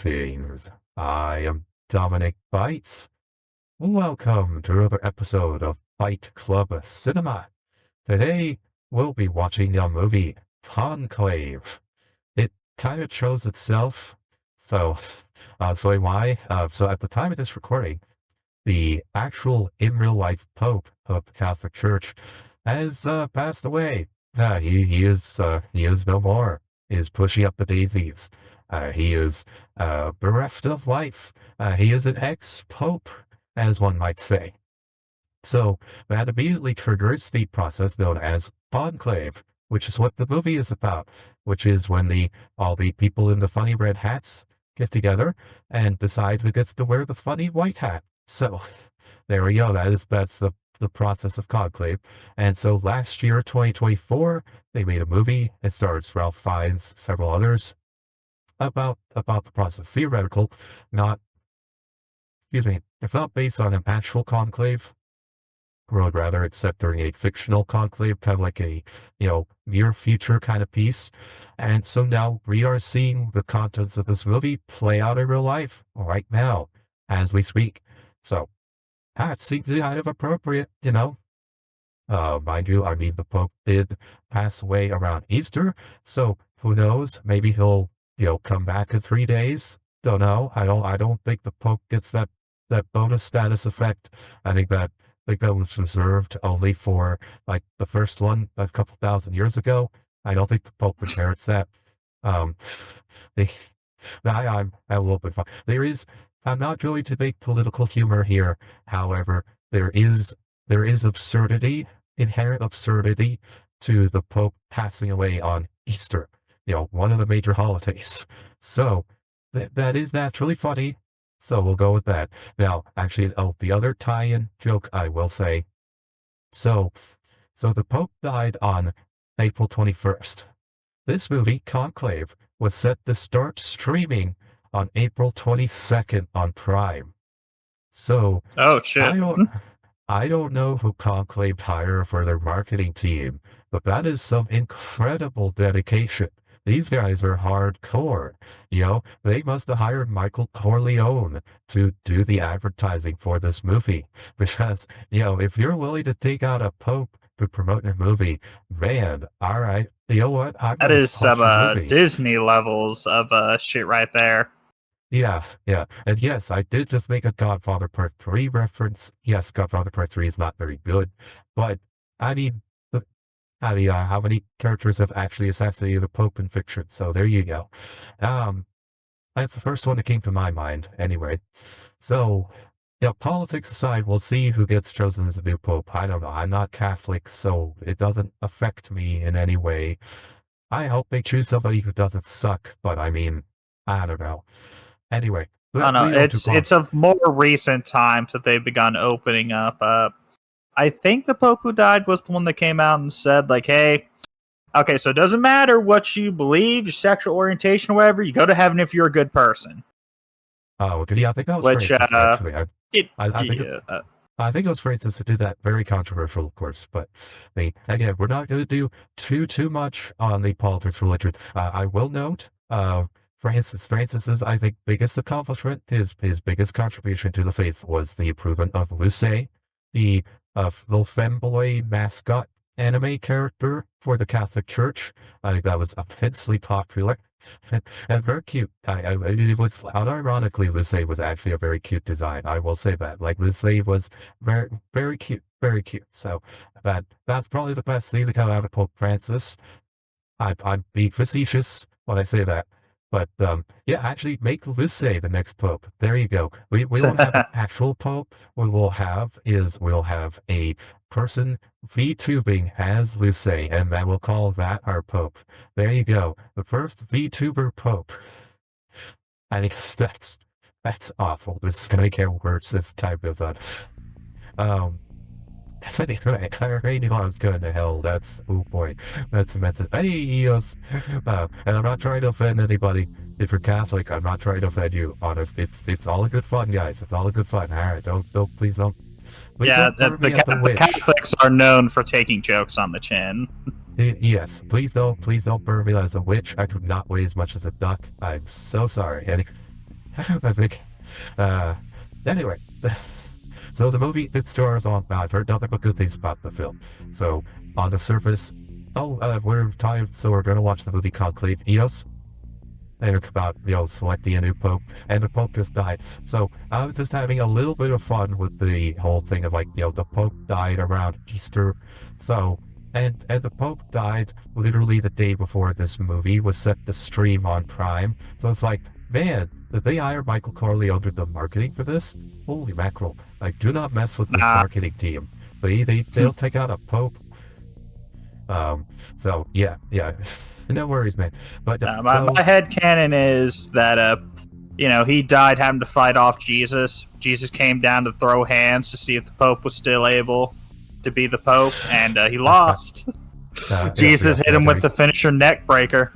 Greetings. I am Dominic Bytes. Welcome to another episode of Byte Club Cinema. Today, we'll be watching the movie Conclave. It kind of chose itself, so I'll tell you why. So at the time of this recording, the actual in real life Pope of the Catholic Church has passed away. He is no more. He is pushing up the daisies. He is bereft of life. He is an ex-pope, as one might say. So that immediately triggers the process known as conclave, which is what the movie is about, which is when all the people in the funny red hats get together and decide who gets to wear the funny white hat. So there we go. That's the process of conclave. And so last year, 2024, they made a movie. It stars Ralph Fiennes, several others, about the process. Theoretical, it's not based on an actual conclave, or rather it's set during a fictional conclave, kind of like a, near future kind of piece. And so now we are seeing the contents of this movie play out in real life right now, as we speak. So, that seems kind of appropriate, Mind you, the Pope did pass away around Easter, so who knows, maybe he'll come back in 3 days. Don't know. I don't think the Pope gets that bonus status effect. I think that was reserved only for like the first one a couple thousand years ago. I don't think the Pope inherits that. I'm a little bit fun. I'm not going to make political humor here. However, there is absurdity, inherent absurdity to the Pope passing away on Easter. One of the major holidays. So that is naturally funny. So we'll go with that. Now, actually, the other tie-in joke I will say. So the Pope died on April 21st. This movie, Conclave, was set to start streaming on April 22nd on Prime. So, oh shit! I don't know who Conclave hired for their marketing team, but that is some incredible dedication. These guys are hardcore. They must have hired Michael Corleone to do the advertising for this movie. Because, if you're willing to take out a pope to promote your movie, man, all right, you know what? That is some Disney levels of shit right there. Yeah. And yes, I did just make a Godfather Part 3 reference. Yes, Godfather Part 3 is not very good, but how many characters have actually assassinated the Pope in fiction? So there you go. That's the first one that came to my mind, anyway. So, politics aside, we'll see who gets chosen as the new Pope. I don't know. I'm not Catholic, so it doesn't affect me in any way. I hope they choose somebody who doesn't suck, but I don't know. Anyway. I don't know. It's of more recent times that they've begun opening up. I think the Pope who died was the one that came out and said, like, hey, okay, so it doesn't matter what you believe, your sexual orientation or whatever, you go to heaven if you're a good person. Oh, yeah, I think that was Francis, actually. I think it was Francis who did that. Very controversial, of course, but again, we're not going to do too much on the politics religion. I will note, Francis's, I think, biggest accomplishment, his biggest contribution to the faith was the improvement of Luce, the little femboy mascot anime character for the Catholic Church. I think that was immensely popular and very cute. It was, unironically, Luce was actually a very cute design. I will say that. Like, Luce was very, very cute, very cute. So that's probably the best thing to come out of Pope Francis. I'm being facetious when I say that. But, actually make Luce the next Pope. There you go. We won't have an actual Pope. What we'll have a person VTubing as Luce, and then we'll call that our Pope. There you go. The first VTuber Pope. I think that's awful. This is gonna get worse as time goes on. Anyway, I already know I was going to hell. Oh boy, that's immense. Hey, and I'm not trying to offend anybody. If you're Catholic, I'm not trying to offend you. Honest, it's all a good fun, guys. It's all a good fun. All right, please don't. The Catholics are known for taking jokes on the chin. Yes, please don't burn me as a witch. I could not weigh as much as a duck. I'm so sorry. I think. Anyway, so the movie, it stars on. I've heard nothing but good things about the film. So on the surface, we're tired, so we're gonna watch the movie Conclave. Eos. And it's about, selecting a new pope, and the pope just died. So I was just having a little bit of fun with the whole thing of the pope died around Easter. So, and the pope died literally the day before this movie was set to stream on Prime. So it's like, man, did they hire Michael Corleone to do the marketing for this? Holy mackerel. Like, do not mess with this marketing team. They'll take out a pope. So, yeah. No worries, man. But my headcanon is that he died having to fight off Jesus. Jesus came down to throw hands to see if the Pope was still able to be the Pope, and he lost. Jesus hit him with the finisher neck breaker.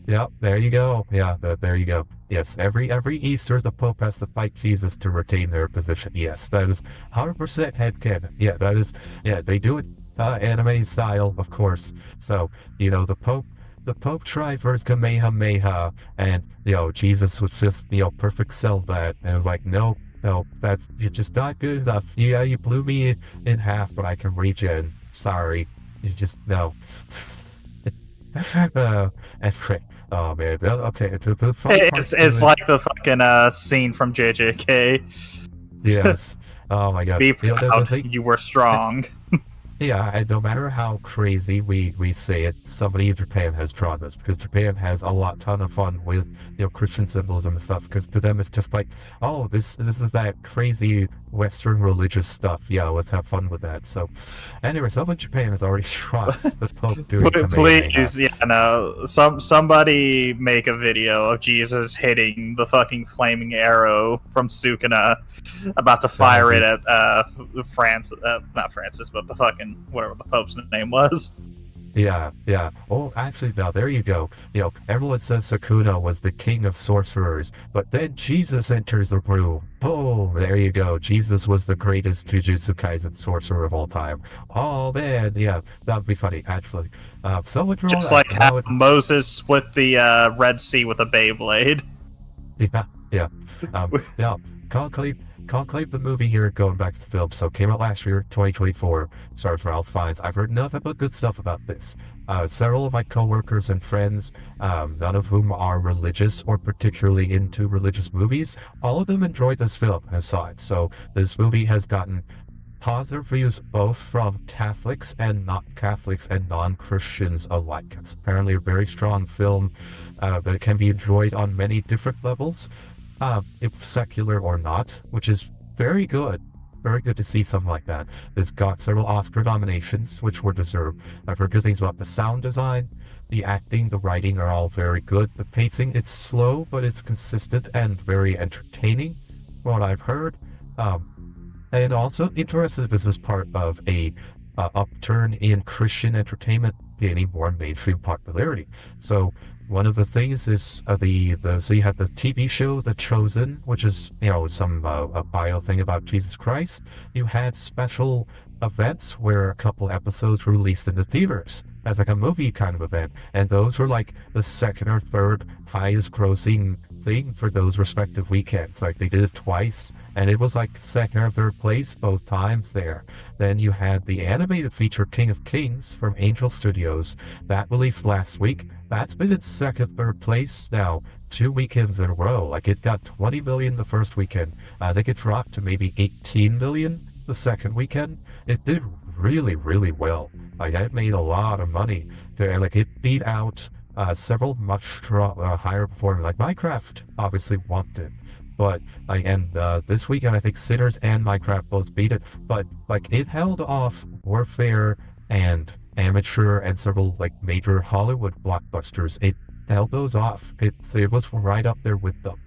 Yep, there you go. Yeah, there you go. Yes, every Easter the Pope has to fight Jesus to retain their position. Yes, that is 100% headcanon. Yeah, that is. Yeah, they do it anime style, of course. So the Pope tried for his Kamehameha, and Jesus was just perfect sell that, and it was like, no, that's, you just not good enough. Yeah, you blew me in half, but I can regen. Sorry, you just no. Oh man, okay. It's like the fucking scene from JJK. Yes. Oh my god. Be proud. You were strong. Yeah, and no matter how crazy we say it, somebody in Japan has drawn this, because Japan has a ton of fun with Christian symbolism and stuff, because to them it's just like, oh, this is that crazy Western religious stuff. Yeah, let's have fun with that. So anyway, someone in Japan has already drawn the Pope doing Please, somebody make a video of Jesus hitting the fucking flaming arrow from Sukuna, about to fire it at not Francis, but the fucking whatever the Pope's name was. Yeah. Oh, actually, now there you go. Everyone says Sukuna was the king of sorcerers, but then Jesus enters the room. Oh, there you go. Jesus was the greatest Jujutsu Kaisen sorcerer of all time. Oh man, yeah, that'd be funny actually. Someone draw just like how Moses split the Red Sea with a Beyblade. Yeah. Conclave the movie here, going back to the film, so came out last year, 2024, stars Ralph Fiennes. I've heard nothing but good stuff about this. Several of my coworkers and friends, none of whom are religious or particularly into religious movies, all of them enjoyed this film and saw it. So this movie has gotten positive reviews both from Catholics and not Catholics and non-Christians alike. It's apparently a very strong film that can be enjoyed on many different levels. If secular or not, which is very good. Very good to see something like that. It's got several Oscar nominations, which were deserved. I've heard good things about the sound design, the acting, the writing are all very good. The pacing, it's slow, but it's consistent and very entertaining, from what I've heard. And also interested, this is part of a upturn in Christian entertainment gaining more mainstream popularity. So one of the things is so you have the TV show The Chosen, which is some a bio thing about Jesus Christ. You had special events where a couple episodes were released in the theaters as like a movie kind of event, and those were like the second or third highest grossing thing for those respective weekends. Like they did it twice, and it was like second or third place both times there. Then you had the animated feature King of Kings from Angel Studios that released last week. That's been in second, third place now 2 weekends in a row. Like it got 20 million the first weekend. I think it dropped to maybe 18 million the second weekend. It did really, really well. Like it made a lot of money. Like it beat out several much higher performing, like Minecraft obviously whomped it. But this weekend I think Sinners and Minecraft both beat it. But like it held off Warfare and Amateur and several like major Hollywood blockbusters. It held those off. It was right up there with them.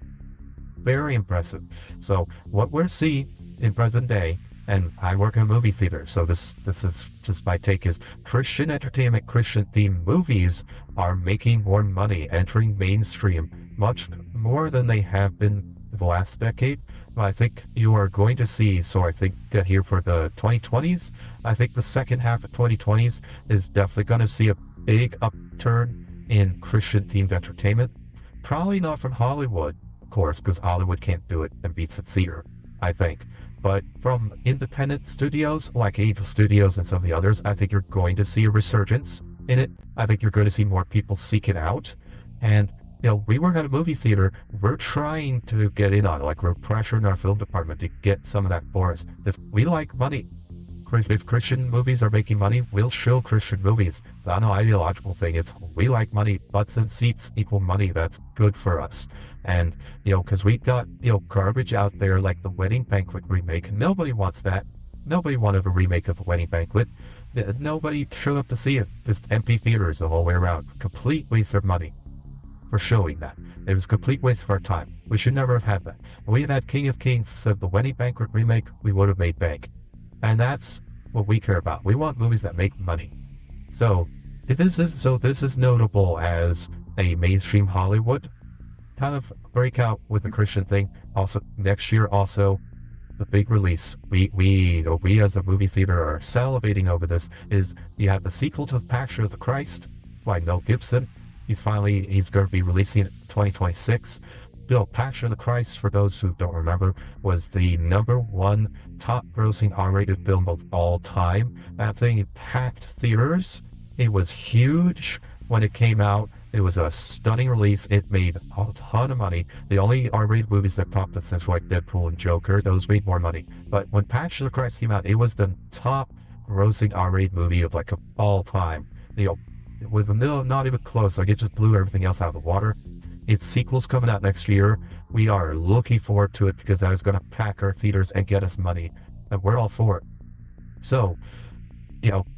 Very impressive. So what we're seeing in present day, and I work in a movie theater, so this is just my take, is Christian entertainment, Christian themed movies are making more money, entering mainstream much more than they have been the last decade. I think you are going to see, so I think here for the 2020s, I think the second half of 2020s is definitely going to see a big upturn in Christian themed entertainment. Probably not from Hollywood, of course, because Hollywood can't do it and beats its theater, I think. But from independent studios like Angel Studios and some of the others, I think you're going to see a resurgence in it. I think you're going to see more people seek it out. And, we work at a movie theater. We're trying to get in on it. Like, we're pressuring our film department to get some of that for us. Because we like money. If Christian movies are making money, we'll show Christian movies. It's not an ideological thing. It's we like money. Butts and seats equal money. That's good for us. And, because we got, garbage out there like the Wedding Banquet remake. Nobody wants that. Nobody wanted a remake of the Wedding Banquet. Nobody showed up to see it. Just empty theaters the whole way around. Complete waste of money for showing that. It was a complete waste of our time. We should never have had that. If we had had King of Kings said the Wedding Banquet remake, we would have made bank. And that's what we care about. We want movies that make money. So this is notable as a mainstream Hollywood kind of breakout with the Christian thing. Also next year, also the big release. We as a movie theater are salivating over this. Is you have the sequel to The Passion of the Christ by Mel Gibson. He's going to be releasing it in 2026. Passion of the Christ, for those who don't remember, was the #1 top-grossing R-rated film of all time. That thing packed theaters. It was huge when it came out. It was a stunning release. It made a ton of money. The only R-rated movies that topped it since like Deadpool and Joker, those made more money. But when Passion of the Christ came out, it was the top-grossing R-rated movie of like all time. With the middle not even close. Like it just blew everything else out of the water. Its sequel's coming out next year. We are looking forward to it because that is going to pack our theaters and get us money, and we're all for it. So,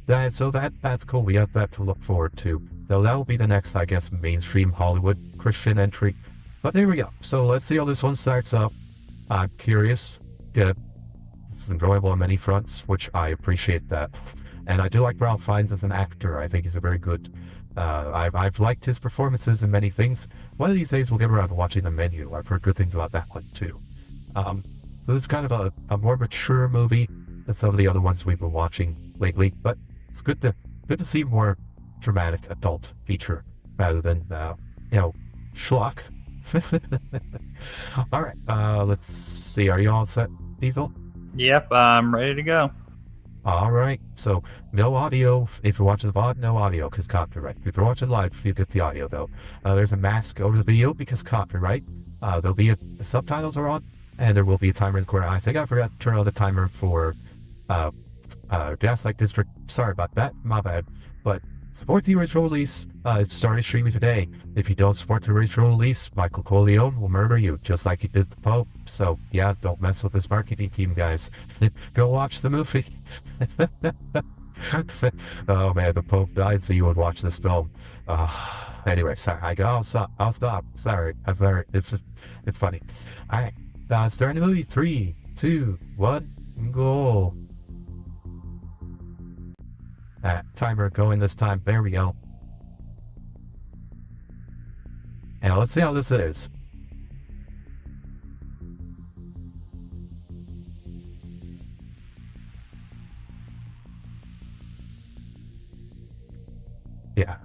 that's cool. We have that to look forward to. So that will be the next, I guess, mainstream Hollywood Christian entry. But there we go. So let's see how this one starts up. I'm curious. Good. It's enjoyable on many fronts, which I appreciate that. And I do like Ralph Fiennes as an actor. I think he's a very good. I've liked his performances in many things. One of these days we'll get around to watching The Menu. I've heard good things about that one too. So this is kind of a more mature movie than some of the other ones we've been watching lately. But it's good to see more dramatic adult feature rather than schlock. All right, let's see. Are you all set, Diesel? Yep, I'm ready to go. All right, so no audio. If you're watching the VOD, no audio because copyright. If you're watching live, you get the audio though. There's a mask over the video because copyright. There'll be the subtitles are on, and there will be a timer in the corner. I think I forgot to turn on the timer for Gaslight District. Sorry about that, my bad. But support the original release. It started streaming today. If you don't support the original release, Michael Corleone will murder you, just like he did the Pope. So yeah, don't mess with this marketing team, guys. Go watch the movie. Oh man, the Pope died, so you would watch this film. Anyway, sorry. I'll stop. Sorry. I'm sorry. It's funny. All right. Starting the movie. 3, 2, 1, go. Timer going this time. There we go. And let's see how this is. Yeah.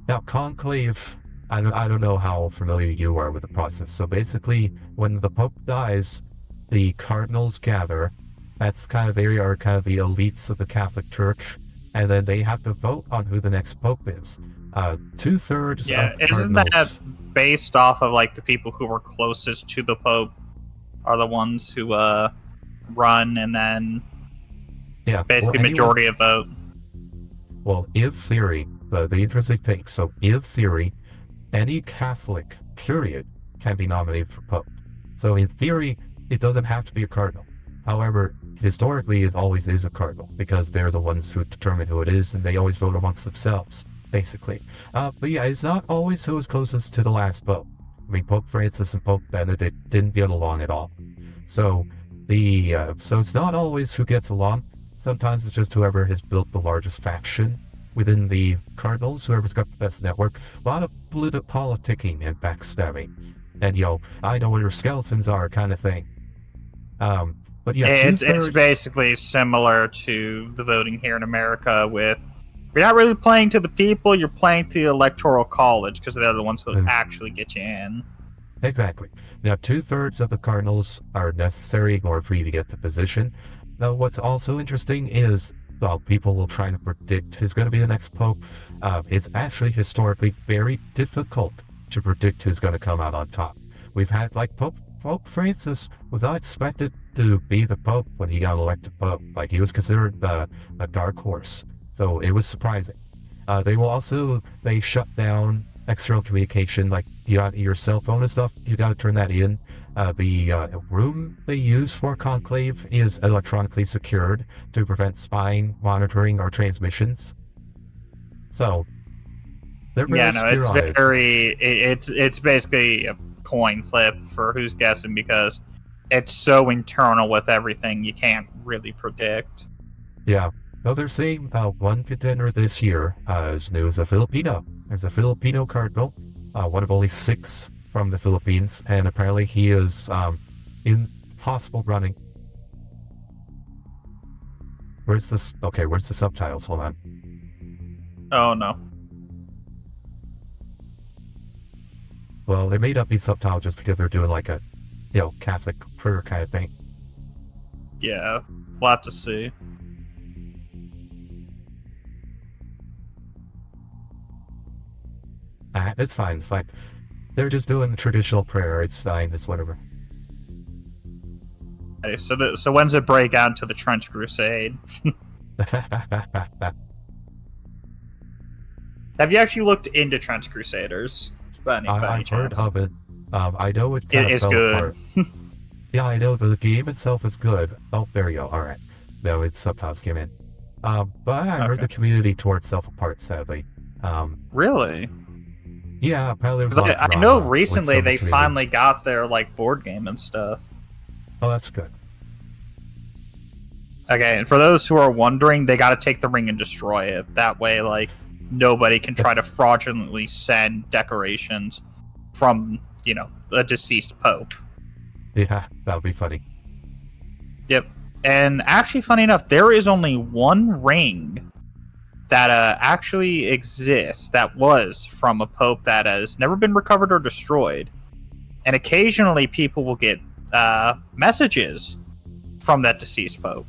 Now, Conclave, I don't know how familiar you are with the process. So basically, when the Pope dies, the cardinals gather. That's kind of the elites of the Catholic Church. And then they have to vote on who the next Pope is. 2/3 of the isn't cardinals... that based off of like the people who were closest to the Pope are the ones who run and then basically majority of vote? Well, in theory, the interesting thing, so in theory, any Catholic, period, can be nominated for Pope. So in theory, it doesn't have to be a cardinal. However, historically, it always is a cardinal because they're the ones who determine who it is, and they always vote amongst themselves, basically. But yeah, it's not always who is closest to the last Pope. I mean, Pope Francis and Pope Benedict didn't get along at all. So so it's not always who gets along. Sometimes it's just whoever has built the largest faction within the cardinals, whoever's got the best network. A lot of politicking and backstabbing, and I know what your skeletons are, kind of thing. But yeah, it's basically similar to the voting here in America. With you're not really playing to the people, you're playing to the electoral college because they're the ones who actually get you in. Exactly. Now, 2/3 of the cardinals are necessary in order for you to get the position. Now, what's also interesting is, well, people will try to predict who's going to be the next pope. It's actually historically very difficult to predict who's going to come out on top. We've had, like, Pope Francis was not expected to be the pope when he got elected pope. Like, he was considered a dark horse. So it was surprising. They shut down external communication, like you got your cell phone and stuff, you got to turn that in. The room they use for Conclave is electronically secured to prevent spying, monitoring, or transmissions. So they're very it's basically a coin flip for who's guessing, because it's so internal with everything you can't really predict. Yeah. Well, they're saying one contender this year is new as a Filipino. There's a Filipino cardinal, one of only 6 from the Philippines, and apparently he is in possible running. Where's the subtitles? Hold on. Oh, no. Well, they made up these subtitles just because they're doing like a, Catholic prayer kind of thing. Yeah, we'll have to see. It's fine. They're just doing the traditional prayer. It's fine. It's whatever. Okay, so when's it break out into the Trench Crusade? Have you actually looked into Trench Crusaders? I've heard of it. I know it kind of fell apart. Yeah, I know the game itself is good. Oh, there you go. All right. No, its subtitles came in. But I heard the community tore itself apart, sadly. Really? Yeah, apparently. I know recently they finally got their board game and stuff. Oh, that's good. Okay, and for those who are wondering, they got to take the ring and destroy it. That way, nobody can try to fraudulently send decorations from, a deceased pope. Yeah, that would be funny. Yep. And actually, funny enough, there is only one ring that actually exists that was from a pope that has never been recovered or destroyed. And occasionally people will get messages from that deceased pope.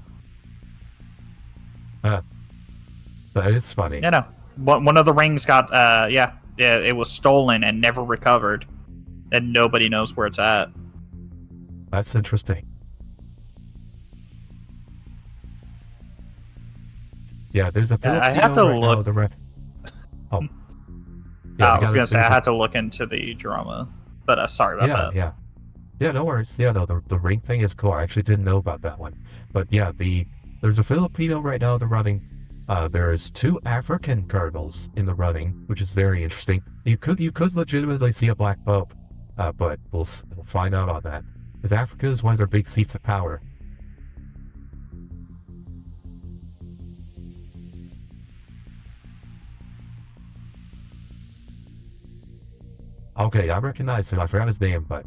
That is funny. One of the rings got, it was stolen and never recovered. And nobody knows where it's at. That's interesting. Yeah, there's a Filipino I have to look. Oh. Yeah, I was going to say, I had to look into the drama. But sorry about that. Yeah, no worries. Yeah, no, the ring thing is cool. I actually didn't know about that one. But yeah, there's a Filipino right now they're running. There's 2 African cardinals in the running, which is very interesting. You could legitimately see a black pope, but we'll find out on that. Because Africa is one of their big seats of power. Okay, I recognize him. I forgot his name, but...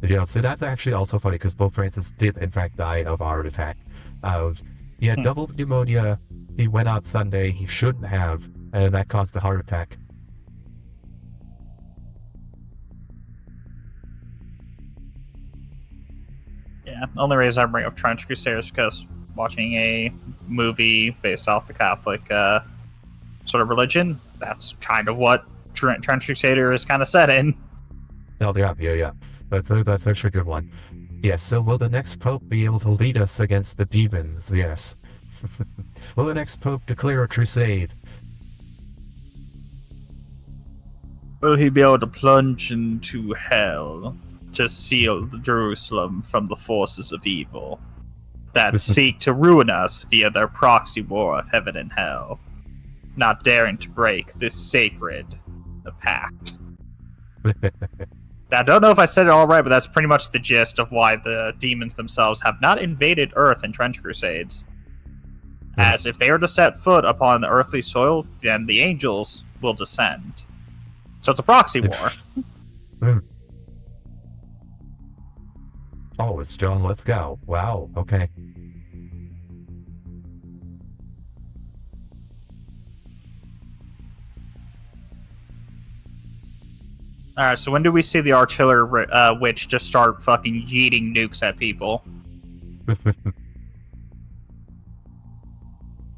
Yeah, so that's actually also funny because Pope Francis did in fact die of a heart attack. He had double pneumonia. He went out Sunday. He shouldn't have, and that caused a heart attack. Yeah, the only reason I bring up Trench Crusaders is because watching a movie based off the Catholic sort of religion, that's kind of what Trench Crusader is kind of set in. Oh, yeah. That's actually a good one. Yes, so will the next pope be able to lead us against the demons? Yes. Will the next pope declare a crusade? Will he be able to plunge into hell to seal Jerusalem from the forces of evil that seek to ruin us via their proxy war of heaven and hell, not daring to break this sacred pact? Now, I don't know if I said it all right, but that's pretty much the gist of why the demons themselves have not invaded Earth in Trench Crusades. As if they are to set foot upon the earthly soil, then the angels will descend. So it's a proxy war. Oh, it's John Lithgow. Wow, okay. Alright, so when do we see the artillery witch just start fucking yeeting nukes at people?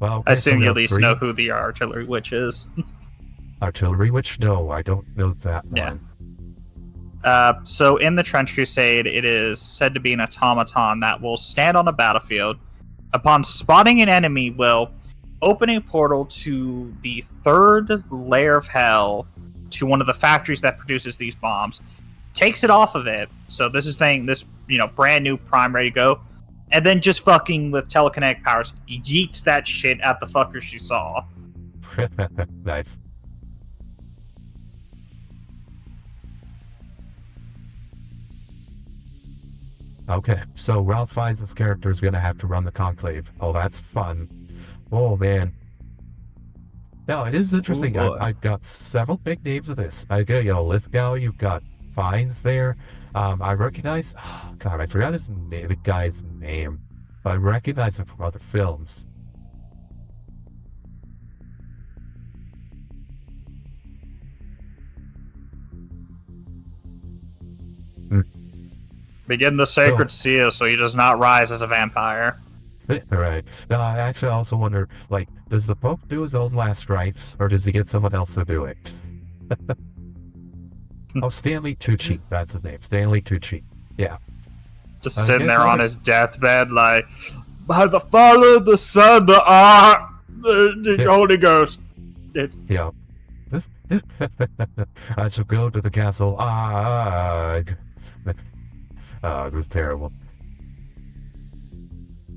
Well, okay, I assume so you at least know who the artillery witch is. Artillery witch? No, I don't know that one. So in the Trench Crusade, it is said to be an automaton that will stand on a battlefield. Upon spotting an enemy, will open a portal to the third layer of hell, to one of the factories that produces these bombs, takes it off of it. So this brand new prime ready to go, and then just fucking with telekinetic powers yeets that shit at the fucker she saw. Nice. Okay, so Ralph Fiennes' character is gonna have to run the Conclave. Oh, that's fun. Oh man. No, it is interesting. I've got several big names of this. I got Lithgow, you've got Fiennes there. I recognize, God, I forgot the guy's name, but I recognize him from other films. Begin the sacred seal so he does not rise as a vampire. Right. I actually also wonder, like, does the Pope do his own last rites, or does he get someone else to do it? Oh, Stanley Tucci, that's his name. Stanley Tucci. Yeah. Just sitting there on his deathbed, like, by the Father, the Son, the Holy Ghost. Yeah. I shall go to the castle. This is terrible.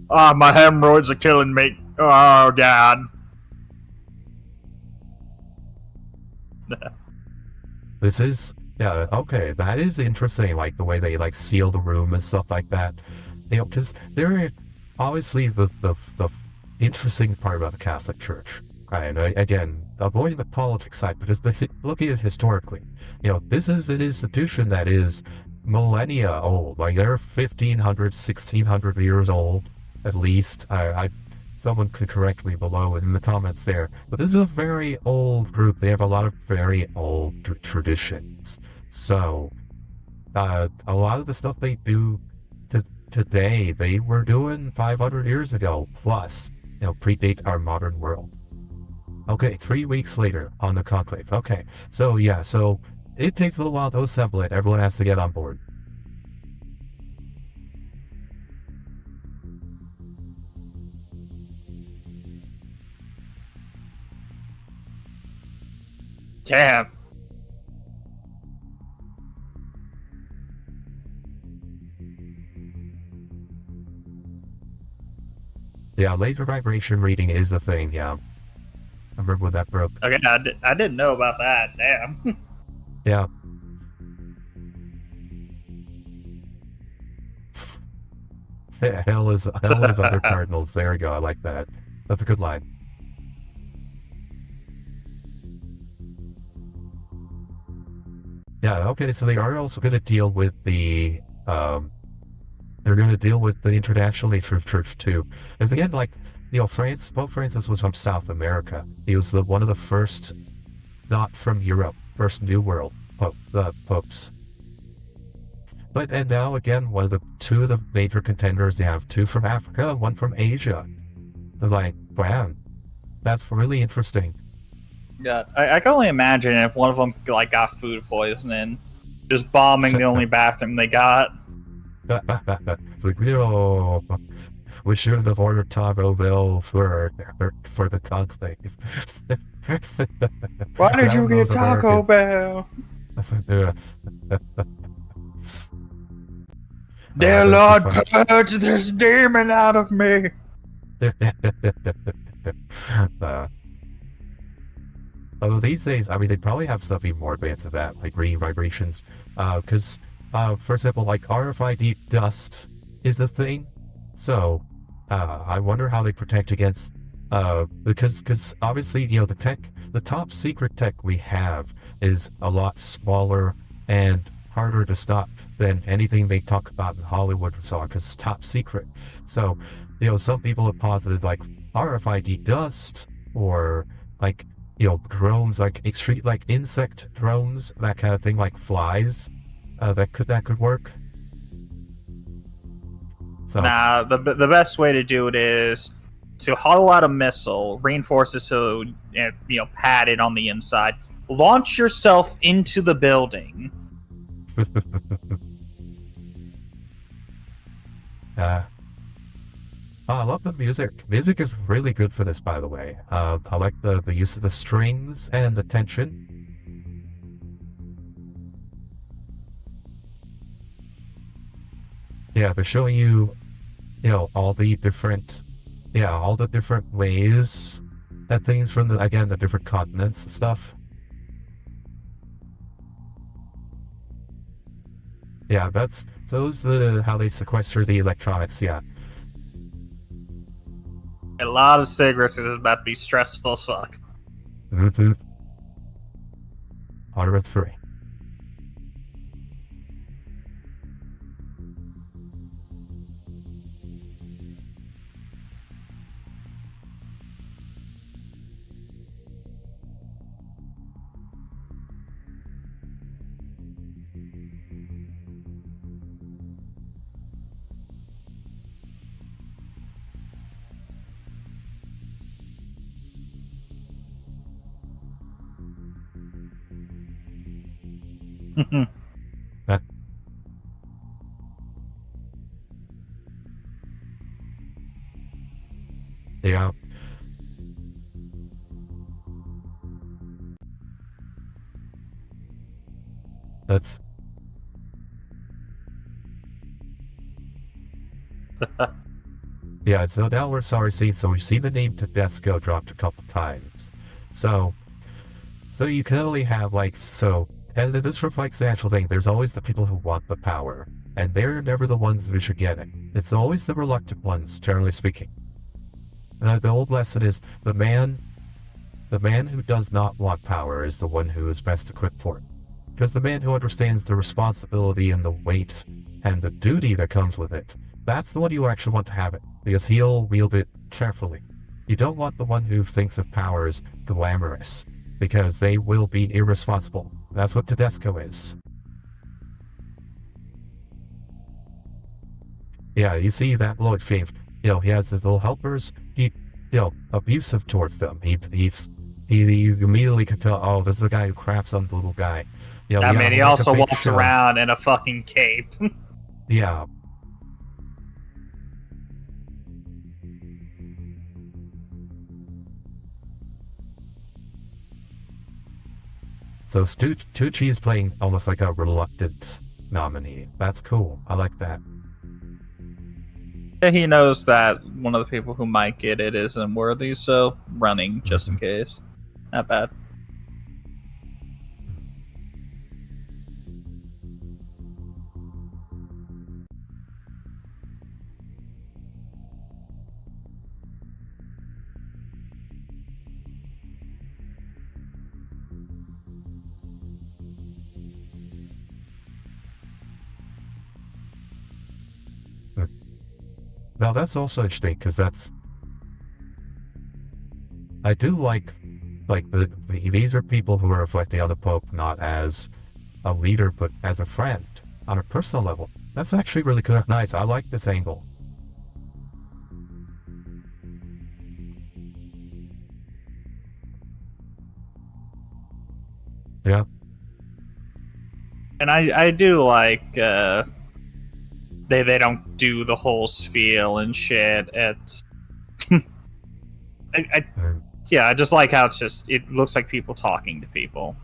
My hemorrhoids are killing me. Oh, God. This is, yeah, okay, that is interesting, like, the way they, like, seal the room and stuff like that. You know, because they're obviously the interesting part about the Catholic Church. And again, avoiding the politics side, but just looking at it historically, you know, this is an institution that is millennia old. Like, they're 1,500, 1,600 years old, at least. Someone could correct me below in the comments there. But this is a very old group. They have a lot of very old traditions. So, a lot of the stuff they do today, they were doing 500 years ago, plus, you know, predate our modern world. Okay, 3 weeks later on the Conclave. Okay, so yeah, so it takes a little while to assemble it. Everyone has to get on board. Damn. Yeah, laser vibration reading is a thing, yeah. I remember when that broke. Okay, I didn't know about that. Damn. Yeah. Hell is other cardinals. There we go. I like that. That's a good line. Yeah, okay, so they are also going to deal with the, they're going to deal with the International Nature of Church too. Because again, like, you know, Pope Francis was from South America. He was one of the first, not from Europe, first New World popes. But, and now again, two of the major contenders, they have two from Africa, one from Asia. They're like, wow, that's really interesting. Yeah, I can only imagine if one of them like got food poisoning, just bombing the only bathroom they got. It's like, oh, we should have ordered Taco Bell for the Conclave. Why did you get Taco Bell? Dear Lord, purge this demon out of me. Although these days, I mean, they probably have stuff even more advanced than that, like reading vibrations. Because, for example, like RFID dust is a thing. So, I wonder how they protect against, because obviously, you know, the the top secret tech we have is a lot smaller and harder to stop than anything they talk about in Hollywood and so on, because it's top secret. So, some people have posited like RFID dust, or like, drones, like extreme, like insect drones, that kind of thing, like flies, that could work. So, nah, the best way to do it is to hollow out a missile, reinforce it so padded on the inside, launch yourself into the building. I love the music. Music is really good for this, by the way. I like the use of the strings and the tension. Yeah, they're showing you, all the different ways that things from the different continents and stuff. Yeah, those how they sequester the electronics. Yeah. A lot of cigarettes is about to be stressful as fuck. Order 3. That, yeah. That's yeah. So now we're sorry. So we see the name Tedesco dropped a couple times. So you can only have and this reflects the actual thing. There's always the people who want the power, and they're never the ones who should get it. It's always the reluctant ones, generally speaking. The old lesson is the man who does not want power is the one who is best equipped for it. Because the man who understands the responsibility and the weight and the duty that comes with it, that's the one you actually want to have it, because he'll wield it carefully. You don't want the one who thinks of power as glamorous, because they will be irresponsible. That's what Tedesco is. Yeah, you see that Lloyd Fave, he has his little helpers, he abusive towards them. He immediately can tell, oh, this is the guy who craps on the little guy. He also walks around in a fucking cape. Yeah. So Tucci is playing almost like a reluctant nominee. That's cool. I like that. Yeah, he knows that one of the people who might get it isn't worthy, so running just in case. Not bad. Now that's also interesting, because I do like these are people who are reflecting on the Pope not as a leader but as a friend on a personal level. That's actually really nice. I like this angle. Yeah. And I do like they don't do the whole spiel and shit. It's I just like how it looks like people talking to people.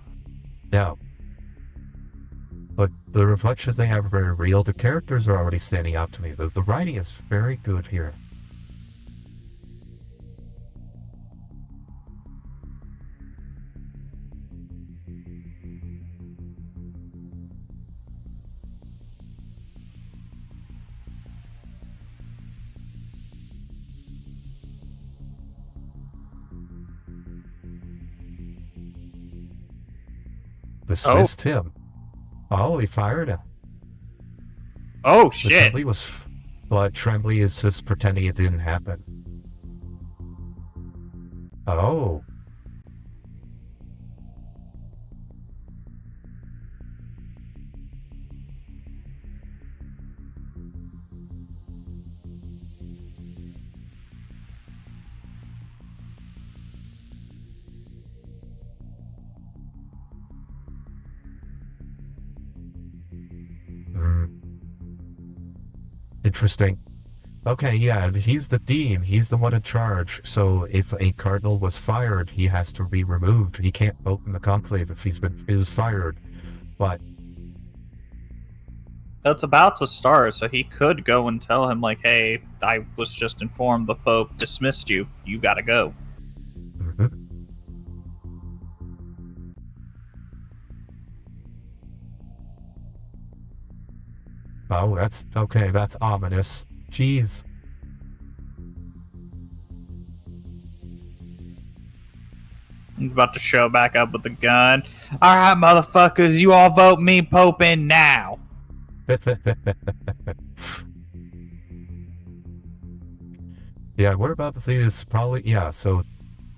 Yeah. But the reflections they have are very real. The characters are already standing out to me. The writing is very good here. dismissed him. Oh, he fired him. Oh, shit. But Tremblay is just pretending it didn't happen. Oh. Interesting. Okay, yeah, he's the dean. He's the one in charge. So if a cardinal was fired, he has to be removed. He can't vote in the conclave if is fired. But it's about to start, so he could go and tell him, like, hey, I was just informed the Pope dismissed you. You gotta go. Mm-hmm. Oh, that's okay. That's ominous. Jeez. He's about to show back up with the gun. All right, motherfuckers, you all vote me Pope in now. Yeah, we're about to see this probably. Yeah, so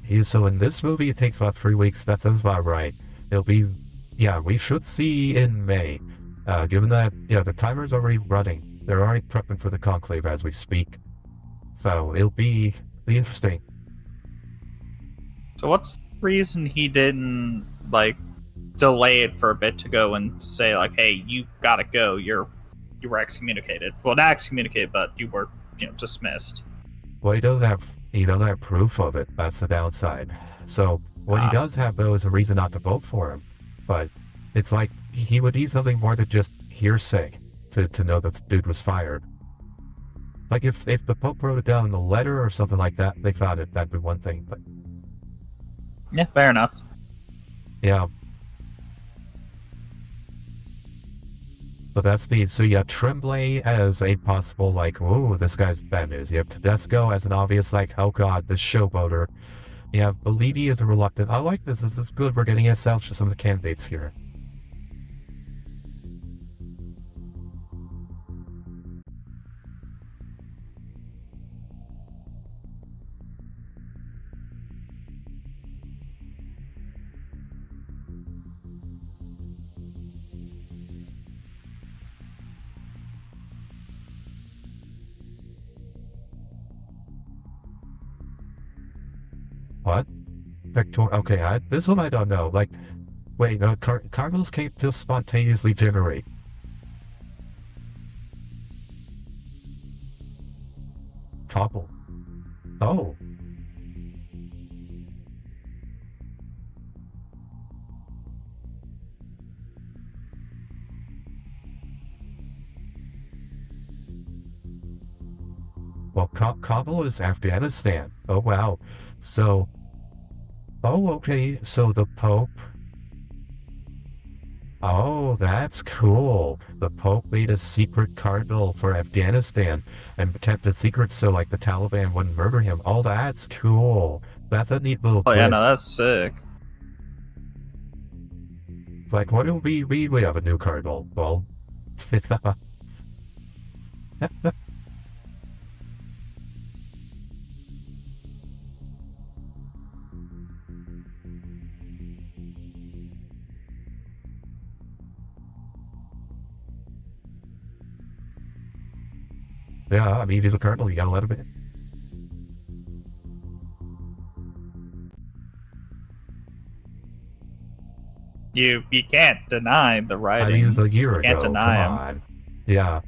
in this movie it takes about 3 weeks. That sounds about right. It'll be, yeah, we should see in May. Given that, yeah, the timer's already running. They're already prepping for the conclave as we speak. So it'll be interesting. So what's the reason he didn't, like, delay it for a bit to go and say, like, hey, you gotta go. You were excommunicated. Well, not excommunicated, but you were, dismissed. Well, he doesn't have proof of it. That's the downside. So what he does have, though, is a reason not to vote for him. But it's like he would need something more than just hearsay to know that the dude was fired. Like if the Pope wrote it down in a letter or something like that, they found it, that'd be one thing. But yeah, fair enough. Yeah. But that's so you have Tremblay as a possible, like, oh, this guy's bad news. You have Tedesco as an obvious, like, oh god, this showboater. You have Bellini as a reluctant. I like this. This is good. We're getting ourselves to some of the candidates here. What? Okay, this one I don't know. Like, wait, no, cardinals can't just spontaneously generate. Cobble. Oh. Well, Kabul is Afghanistan. Oh, wow. So, oh, okay, so the Pope... Oh, that's cool. The Pope made a secret cardinal for Afghanistan and kept it secret so, like, the Taliban wouldn't murder him. Oh, that's cool. That's a neat little twist. Oh, yeah, no, that's sick. It's like, what do we have a new cardinal? Well... Yeah, I mean, he's a cardinal, you gotta let him in. You can't deny the writing. I mean, it was a year ago. Can't deny Come on. Yeah.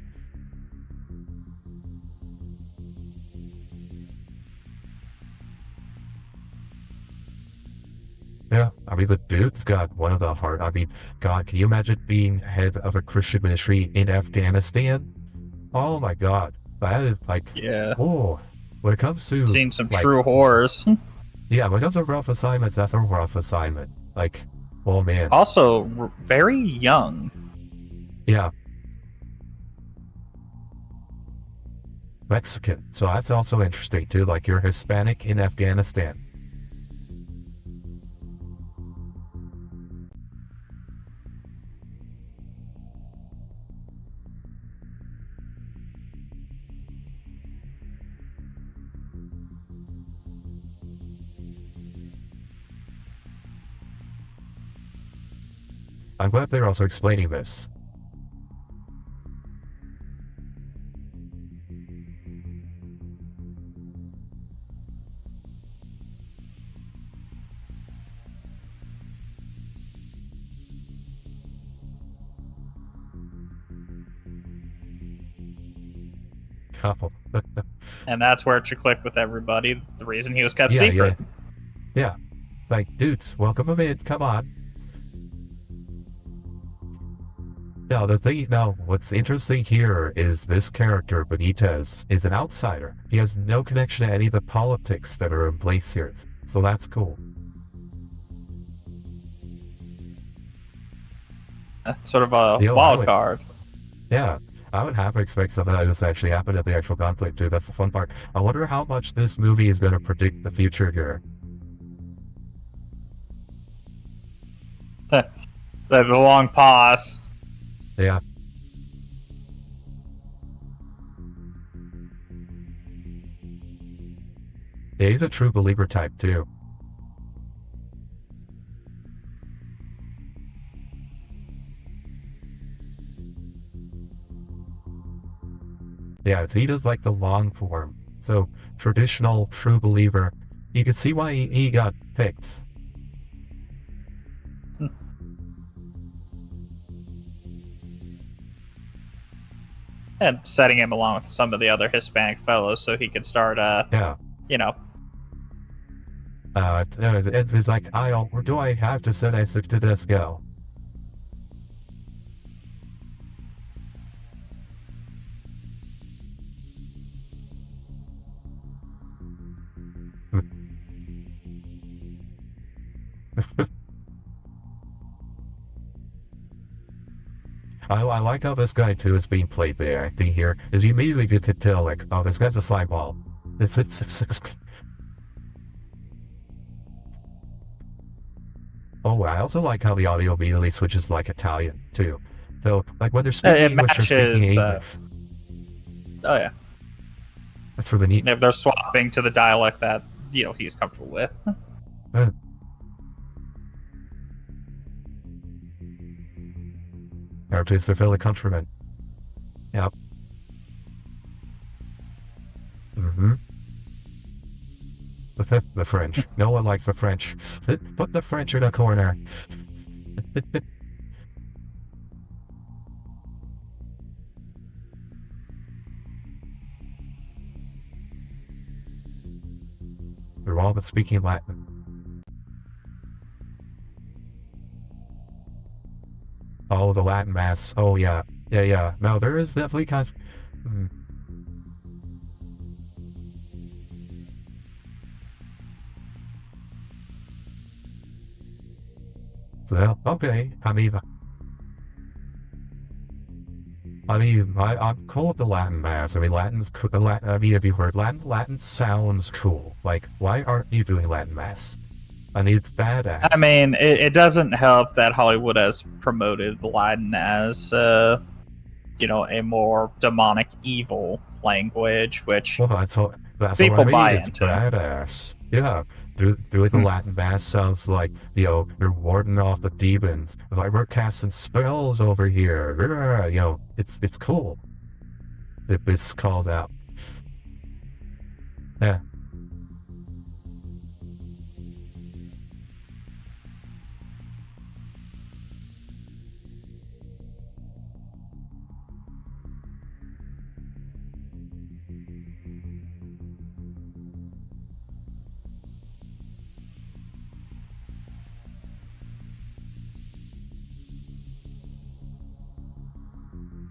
Yeah, I mean, the dude's got one of the heart. I mean, God, can you imagine being head of a Christian ministry in Afghanistan? Oh my God. That is like, yeah. Oh, when it comes to seen some like, true horrors. Yeah, when it comes to rough assignments, that's a rough assignment. Like, oh man. Also, very young. Yeah. Mexican, so that's also interesting too. Like, you're Hispanic in Afghanistan. I'm glad they're also explaining this. Couple. And that's where it should click with everybody. The reason he was kept Yeah, secret. Yeah. Like, dudes, welcome him in. Come on. Now, what's interesting here is this character, Benitez, is an outsider. He has no connection to any of the politics that are in place here. So that's cool. Sort of a wild card. Yeah. I would half expect something like this actually happened at the actual conflict too. That's the fun part. I wonder how much this movie is going to predict the future here. The long pause. Yeah. Yeah, he's a true believer type too. Yeah, he does like the long form. So, traditional true believer. You can see why he got picked. And setting him along with some of the other Hispanic fellows so he could start, you know. It's like, do I have to send Isaac to this go? I like how this guy too is being played the acting here, is you immediately get to tell like, oh, this guy's a slime ball. Oh, I also like how the audio immediately switches like Italian too. So like when they're speaking English, they're speaking English. Oh yeah. That's for the neat. They're swapping to the dialect that he's comfortable with. Characters, their fellow countrymen. Yep. The French. No one likes the French. Put the French in a corner. They're all but speaking Latin. Oh, the Latin Mass. Oh, yeah. Yeah. No, there is definitely kind of... Well, okay. I'm cool with the Latin Mass. I mean, Latin's cool. Have you heard Latin? Latin sounds cool. Like, why aren't you doing Latin Mass? I mean, it's badass. I mean, it doesn't help that Hollywood has promoted Latin as, a more demonic, evil language, which people buy into. Badass. Yeah. Doing the Latin Mass sounds like, you're warding off the demons. Like, we're casting spells over here. It's cool. It's called out. Yeah.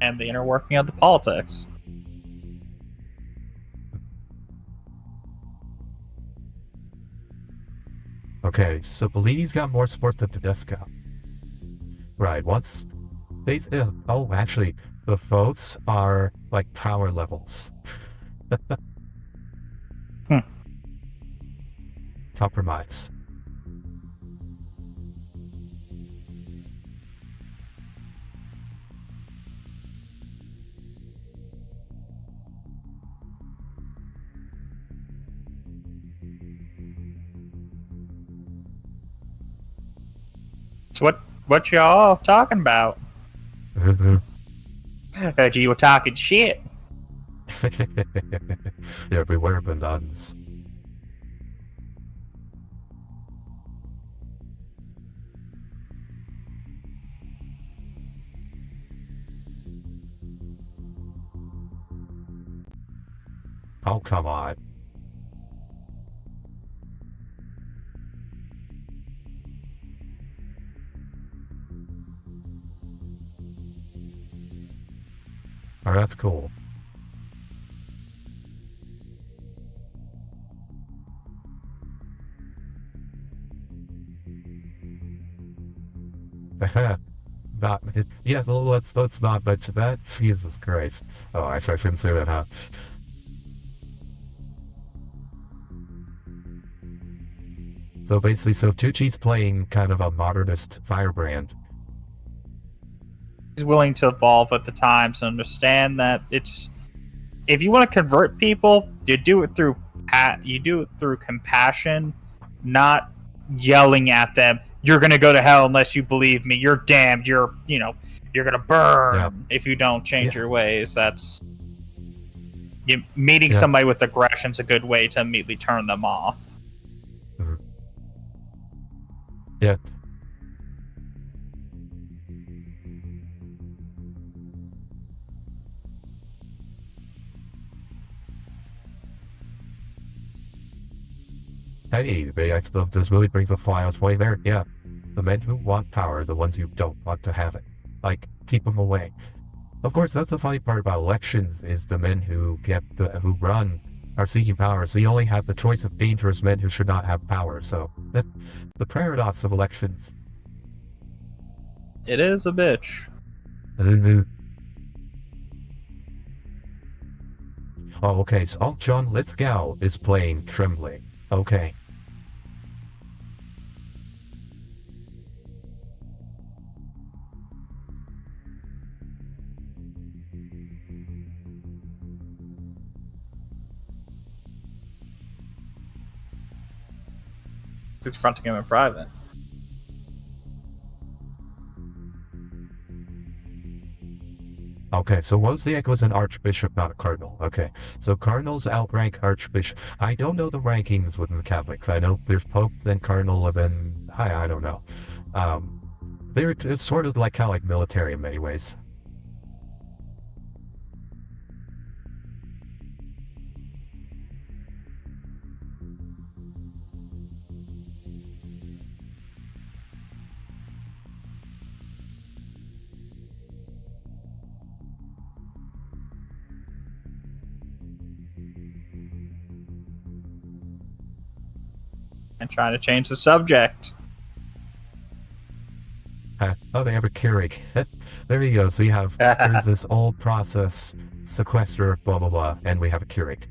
And the inner working of the politics. Okay, so Bellini's got more support than Tedesco. Right, once they... actually, the votes are, like, power levels. Compromise. So What y'all talking about? Heard you were talking shit. Everywhere but nuns. Oh, come on. Oh, that's cool. Not, yeah, well, let's not mention that. Jesus Christ. Oh, actually, I shouldn't say that, huh? So basically, so Tucci's playing kind of a modernist firebrand. He's willing to evolve with the times and understand that it's, if you want to convert people, you do it through compassion, not yelling at them. You're gonna go to hell unless you believe me. You're damned. You're gonna burn if you don't change your ways. That's meeting somebody with aggression's a good way to immediately turn them off. Mm-hmm. Yeah. Hey, this movie brings a flyers way there. Yeah, the men who want power are the ones who don't want to have it. Like, keep them away. Of course, that's the funny part about elections is the men who who run are seeking power. So you only have the choice of dangerous men who should not have power. So that the paradox of elections. It is a bitch. Oh, okay. So John Lithgow is playing Trembling. Okay. Confronting him in private. Okay, so Wozniak was an archbishop, not a cardinal. Okay, so cardinals outrank archbishop. I don't know the rankings within the Catholics. I know there's pope, then cardinal, and then I don't know. It's sort of like military in many ways. And trying to change the subject. Oh, they have a Keurig. There you go. So you have, there's this old process, sequester, blah, blah, blah, and we have a Keurig.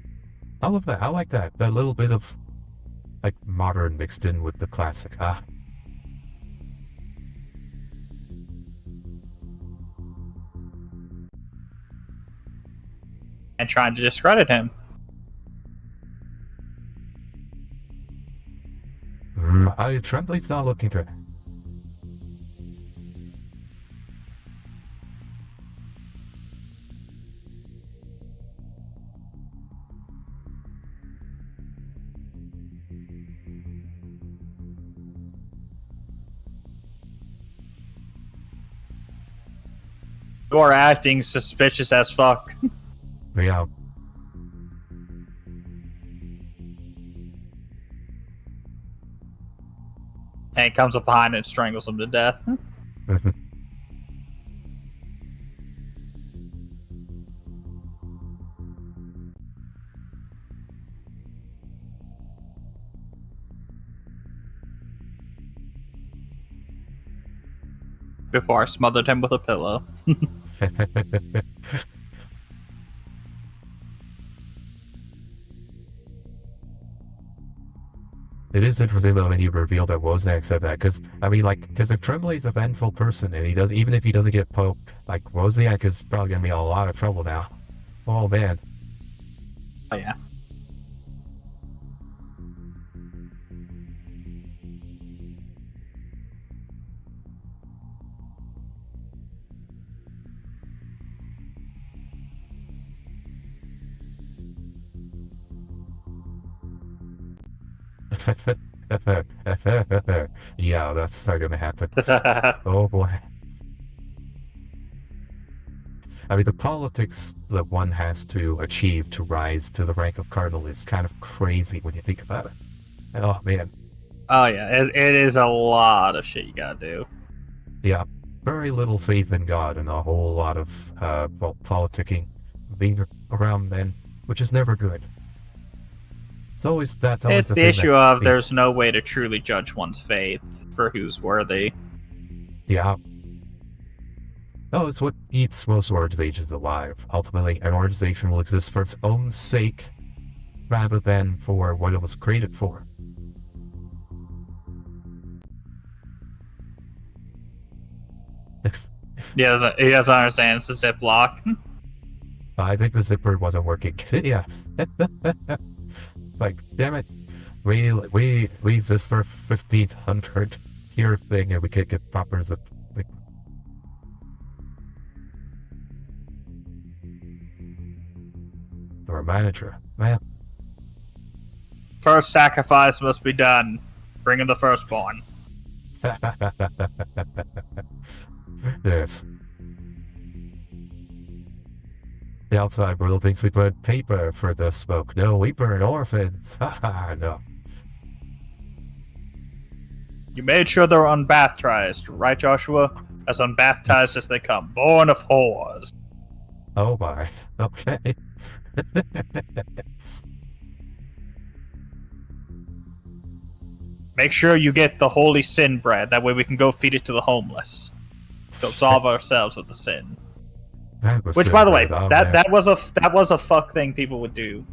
I love that. I like that. That little bit of, like, modern mixed in with the classic. And trying to discredit him. Trembling's not looking to... You're acting suspicious as fuck. Yeah. And he comes up behind and strangles him to death. Before I smothered him with a pillow. It is interesting though when you reveal that Wozniak said that, because I mean, like, because if Tremblay's a vengeful person and he does, even if he doesn't get Pope, like Wozniak is probably gonna be in a lot of trouble now. Oh man. Oh yeah. Yeah, that's not gonna happen. Oh boy. I mean, the politics that one has to achieve to rise to the rank of cardinal is kind of crazy when you think about it. Oh man. Oh yeah, it is a lot of shit you gotta do. Yeah, very little faith in God and a whole lot of politicking, being around men, which is never good. That's always It's the the thing issue that of there's no way to truly judge one's faith for who's worthy. Yeah. No, it's what eats most organizations alive. Ultimately, an organization will exist for its own sake rather than for what it was created for. He doesn't understand. It's a Ziploc. I think the zipper wasn't working. Yeah. Like, damn it. We this for 1500 here thing and we can't get proper zip. Like, or a manager. Man. First sacrifice must be done. Bring in the firstborn. Yes. The outside world thinks we burn paper for the smoke. No, we burn orphans. Haha, no. You made sure they were unbaptized, right, Joshua? As unbaptized as they come, born of whores. Oh my. Okay. Make sure you get the holy sin bread. That way we can go feed it to the homeless. To absolve ourselves of the sin. Which, by the way, that was a fuck thing people would do.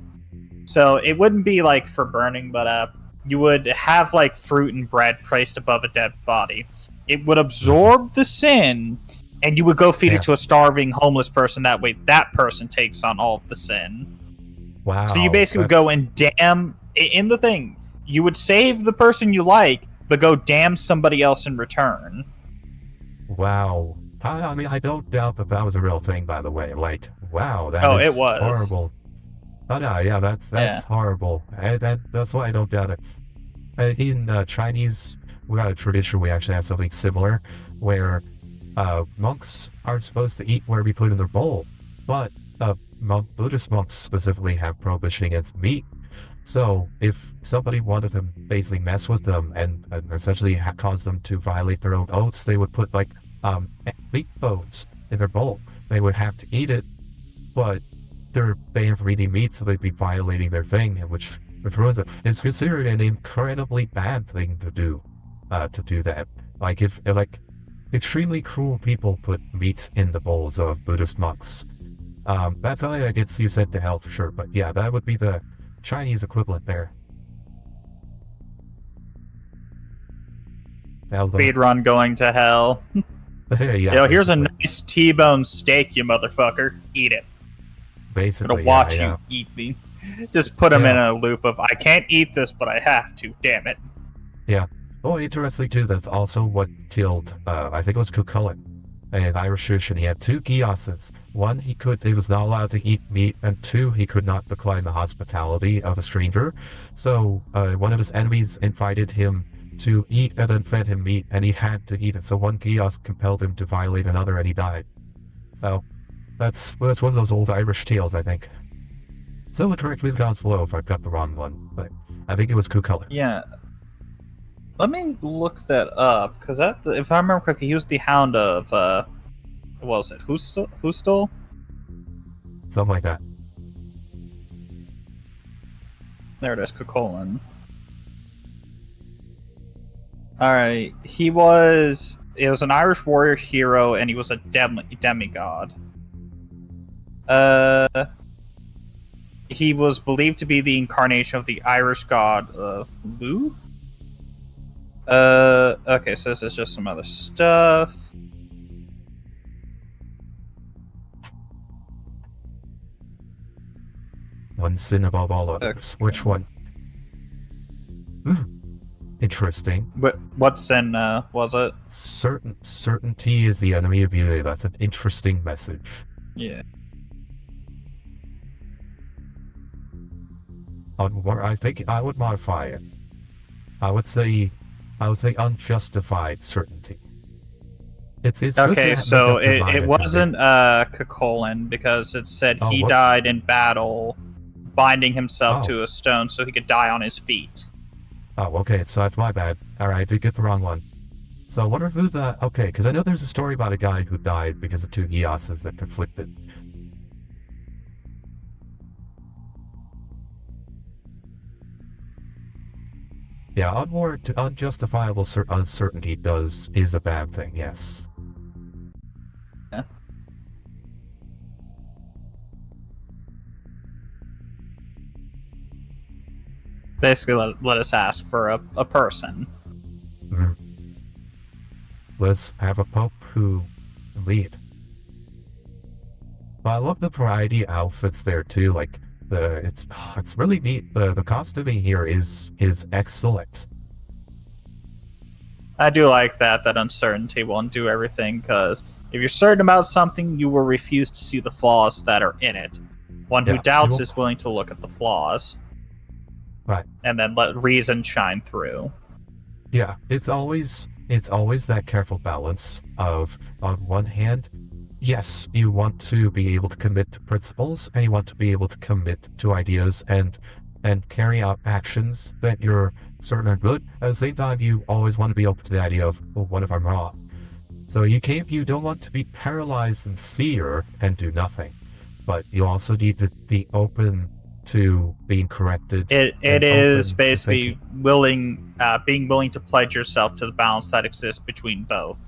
So it wouldn't be like for burning, but you would have like fruit and bread placed above a dead body. It would absorb the sin, and you would go feed it to a starving homeless person. That way, that person takes on all of the sin. Wow. So you basically would go and damn in the thing. You would save the person you like, but go damn somebody else in return. Wow. I mean, I don't doubt that was a real thing, by the way. Like, wow, that is it was horrible. Oh no, yeah, that's horrible. That's why I don't doubt it. In Chinese, we got a tradition. We actually have something similar, where monks aren't supposed to eat where we put in their bowl, but Buddhist monks specifically have prohibition against meat. So if somebody wanted to basically mess with them and essentially cause them to violate their own oaths, they would put like meat bones in their bowl. They would have to eat it, but they're banned from eating meat, so they'd be violating their thing, which ruins it. It's considered an incredibly bad thing to do that. Like if extremely cruel people put meat in the bowls of Buddhist monks. That's how that gets you sent to hell for sure. But yeah, that would be the Chinese equivalent there. Speed run going to hell. Yeah, yo, here's a nice T-bone steak, you motherfucker. Eat it. Basically, I'm gonna watch you eat the. Just put them in a loop of I can't eat this, but I have to. Damn it. Yeah. Oh, interestingly too, that's also what killed. I think it was Cucullin, an Irish tradition. He had two kiosks. One, he was not allowed to eat meat, and two, he could not decline the hospitality of a stranger. So one of his enemies invited him to eat and then fed him meat, and he had to eat it. So one kiosk compelled him to violate another, and he died. So that's one of those old Irish tales, I think. Someone correct me in the comments below if I've got the wrong one, but I think it was Cucullin. Yeah. Let me look that up, because if I remember correctly, he was the Hound of, what was it, Hustel? Something like that. There it is, Cucullin. Alright, it was an Irish warrior hero, and he was a demigod. He was believed to be the incarnation of the Irish god, Lugh? Okay, so this is just some other stuff. One sin above all others. Okay. Which one? Interesting. What sin was it? Certainty is the enemy of unity. That's an interesting message. Yeah. I think I would modify it. I would say unjustified certainty. It's okay, so it wasn't Cuchulainn, because it said he died in battle, binding himself to a stone so he could die on his feet. Oh, okay, so that's my bad. Alright, I did get the wrong one. So I wonder who the... Okay, because I know there's a story about a guy who died because of two Eoses that conflicted. Yeah, unjustifiable uncertainty is a bad thing, yes. Yeah. Basically, let us ask for a person. Mm-hmm. Let's have a pope who lead. But I love the variety of outfits there too. Like it's really neat. The costuming here is excellent. I do like that uncertainty won't do everything, because if you're certain about something, you will refuse to see the flaws that are in it. One who doubts is willing to look at the flaws. Right. And then let reason shine through. Yeah, it's always that careful balance of, on one hand, yes, you want to be able to commit to principles, and you want to be able to commit to ideas and carry out actions that you're certain are good. At the same time, you always want to be open to the idea of, well, what if I'm wrong? So you don't want to be paralyzed in fear and do nothing, but you also need to be open to being corrected. It is basically being willing to pledge yourself to the balance that exists between both.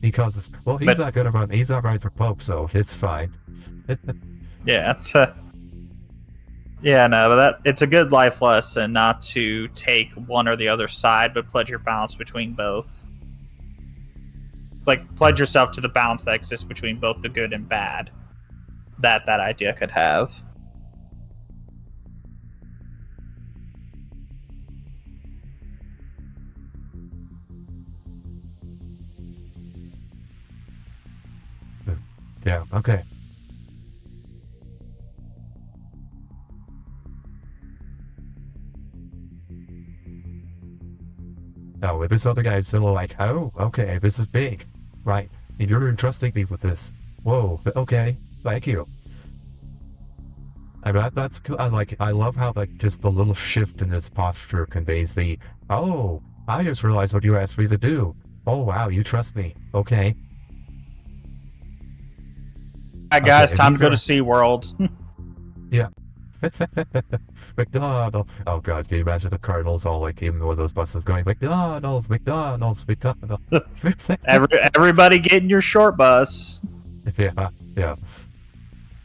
Because he's not gonna run. He's not running for Pope, so it's fine. Yeah. Yeah, no, but it's a good life lesson not to take one or the other side, but pledge your balance between both. Like, pledge yourself to the balance that exists between both the good and bad that idea could have. Yeah, okay. Oh, this other guy's still like, oh, okay, this is big. Right, and you're entrusting me with this. Whoa, okay, thank you. I mean, that's cool. I love how, like, just the little shift in his posture conveys the, oh, I just realized what you asked me to do. Oh, wow, you trust me. Okay. Alright, guys, time to go to SeaWorld. Yeah. McDonald's. Oh god, can you imagine the Cardinals all like in one of those buses going McDonald's, McDonald's, McDonald's. Everybody get in your short bus. Yeah.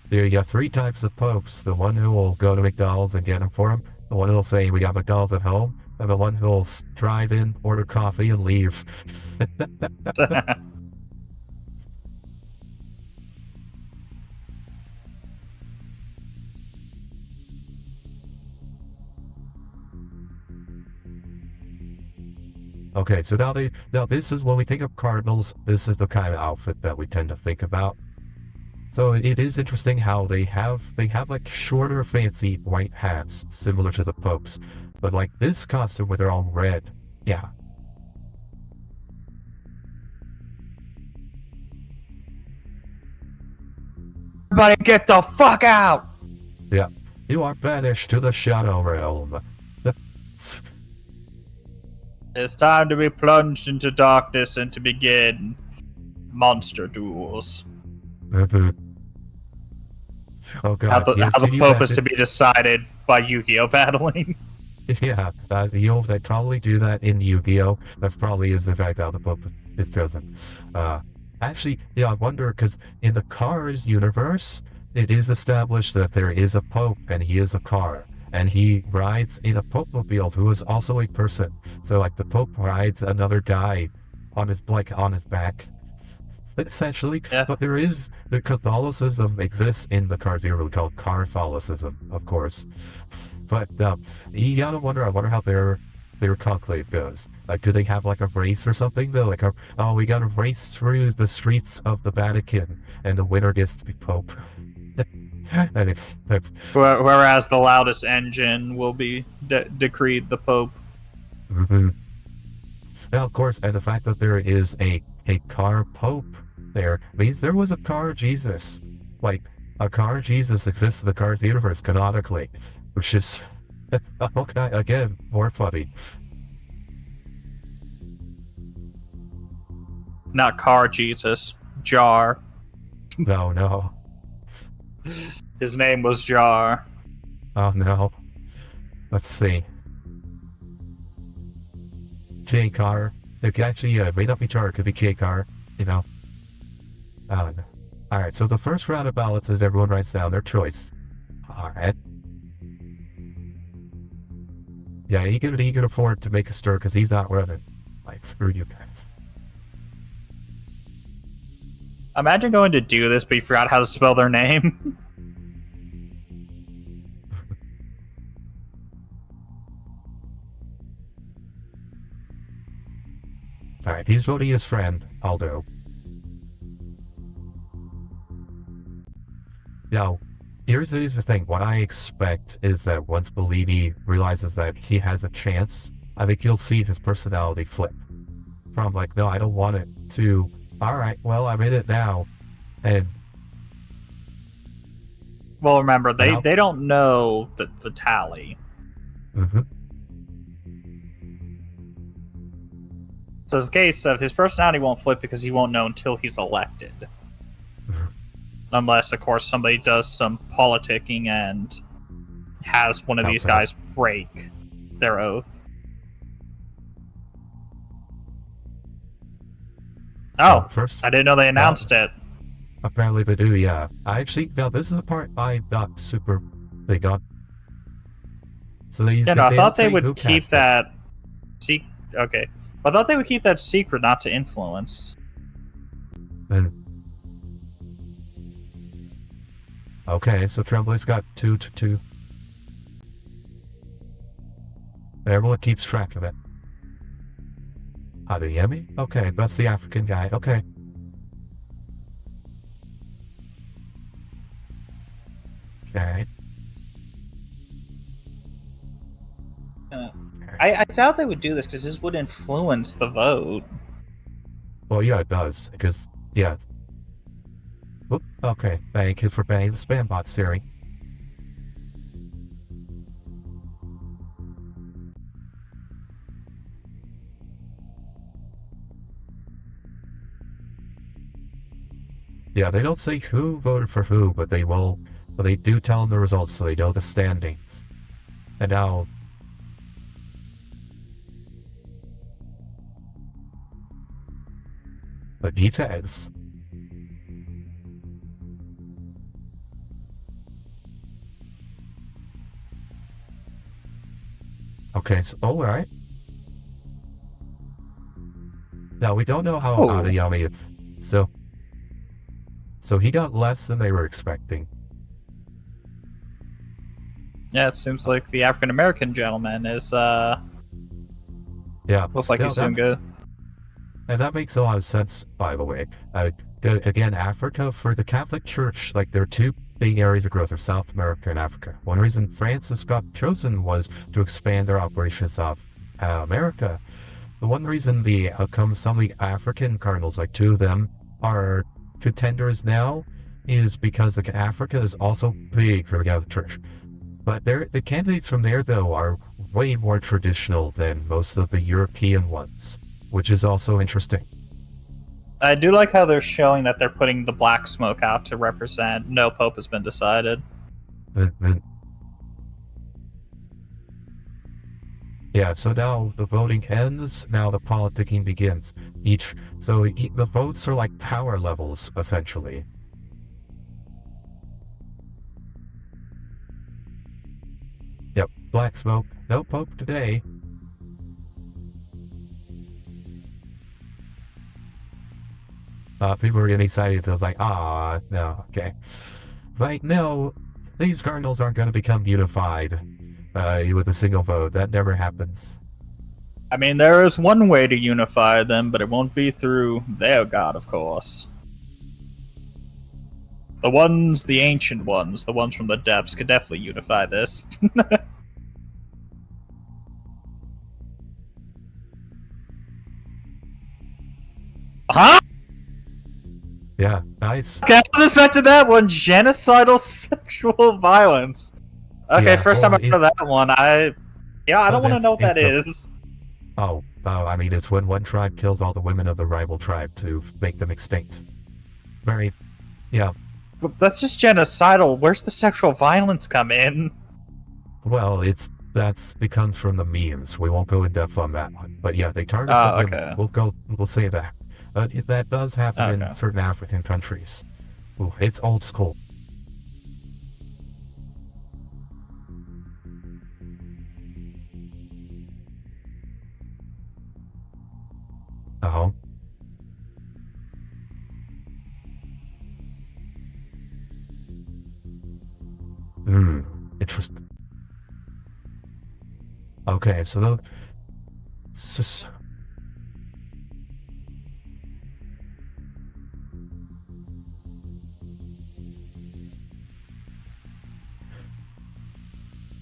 There you got three types of popes. The one who will go to McDonald's and get them for him. The one who will say we got McDonald's at home. And the one who will drive in, order coffee, and leave. Okay, so now this is when we think of cardinals, this is the kind of outfit that we tend to think about. So it is interesting how they have like shorter fancy white hats, similar to the popes, but like this costume where they're all red. Yeah. Everybody get the fuck out! Yeah. You are banished to the Shadow Realm. It's time to be plunged into darkness and to begin monster duels. Oh god. How the Pope is to be decided by Yu-Gi-Oh! Battling. Yeah, they probably do that in Yu-Gi-Oh! That probably is the fact how the Pope is chosen. Actually, yeah, I wonder, because in the Cars universe, it is established that there is a Pope, and he is a car. And he rides in a Pope-mobile who is also a person. So, like, the Pope rides another guy on his back, essentially. Yeah. But the Catholicism exists in the Cars era, called Catholicism, of course. But you gotta wonder, I wonder how their conclave goes. Like, do they have like a race or something? They're like, oh, we gotta race through the streets of the Vatican, and the winner gets to be Pope. Whereas the loudest engine will be decreed the Pope. Mm-hmm. Well, of course, and the fact that there is a car Pope there means there was a car Jesus. Like, a car Jesus exists in the card universe canonically, which is, okay, again, more funny. Not car Jesus, Jar. No. His name was Jar. Oh no. Let's see. J-Car. It could actually may not be Jar, it could be J-Car, you know. Alright, so the first round of ballots is everyone writes down their choice. Alright. Yeah, he can afford to make a stir because he's not running. Like, screw you guys. Imagine going to do this, but you forgot how to spell their name. Alright, he's voting his friend, Aldo. Now, here's the thing. What I expect is that once Bellini realizes that he has a chance, I think you'll see his personality flip. From like, no, I don't want it, to, alright, well, I'm in it now. And... Well, remember, they don't know the tally. Mm-hmm. So it's a case of his personality won't flip because he won't know until he's elected. Unless, of course, somebody does some politicking and has one of these guys break their oath. Oh, first, I didn't know they announced it. Apparently they do, yeah. I actually, now this is the part I'm not super big on. So I thought they would keep that... Okay. I thought they would keep that secret, not to influence. Okay, so Tremblay's got 2-2. Everyone keeps track of it. Adeyemi? Okay, that's the African guy. Okay. Okay. I doubt they would do this because this would influence the vote. Well, yeah, it does. Because, yeah. Oop, okay, thank you for banning the spam bot, Siri. Yeah, they don't say who voted for who, but they will. But they do tell them the results, so they know the standings. And now. Benitez. Okay, so alright. Now we don't know how Adeyemi is. So he got less than they were expecting. Yeah, it seems like the African American gentleman is yeah. Looks like he's doing good. And that makes a lot of sense, by the way. Again, Africa, for the Catholic Church, like there are two big areas of growth are South America and Africa. One reason Francis got chosen was to expand their operations of America. The one reason some of the African cardinals, like 2 of them, are contenders now is because Africa is also big for the Catholic Church. But the candidates from there, though, are way more traditional than most of the European ones, which is also interesting. I do like how they're showing that they're putting the black smoke out to represent no pope has been decided. Yeah, so now the voting ends, now the politicking begins. The votes are like power levels, essentially. Yep, black smoke, no pope today. People were getting excited. I was like, no, okay. Like, no, these cardinals aren't going to become unified with a single vote. That never happens. I mean, there is one way to unify them, but it won't be through their god, of course. The ancient ones, the ones from the depths, could definitely unify this. Huh? Yeah, nice. Okay, I was expecting that one. Genocidal sexual violence. Okay, Yeah, first well, time I heard that one. I don't want to know what that is. Oh, I mean, it's when one tribe kills all the women of the rival tribe to make them extinct. Very, yeah. But that's just genocidal. Where's the sexual violence come in? Well, that comes from the memes. We won't go in depth on that one. But yeah, they target the women. Okay. We'll say that. But that does happen in certain African countries. Ooh, it's old school. Uh-huh. Interesting. Okay, so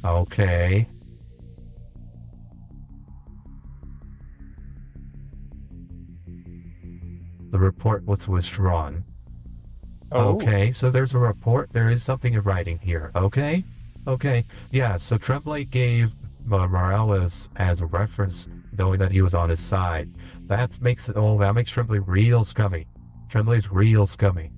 okay. The report was withdrawn. Oh. Okay, so there's a report. There is something in writing here. Okay? Okay. Yeah, so Tremblay gave Morales as a reference, knowing that he was on his side. That makes Tremblay real scummy. Tremblay's real scummy.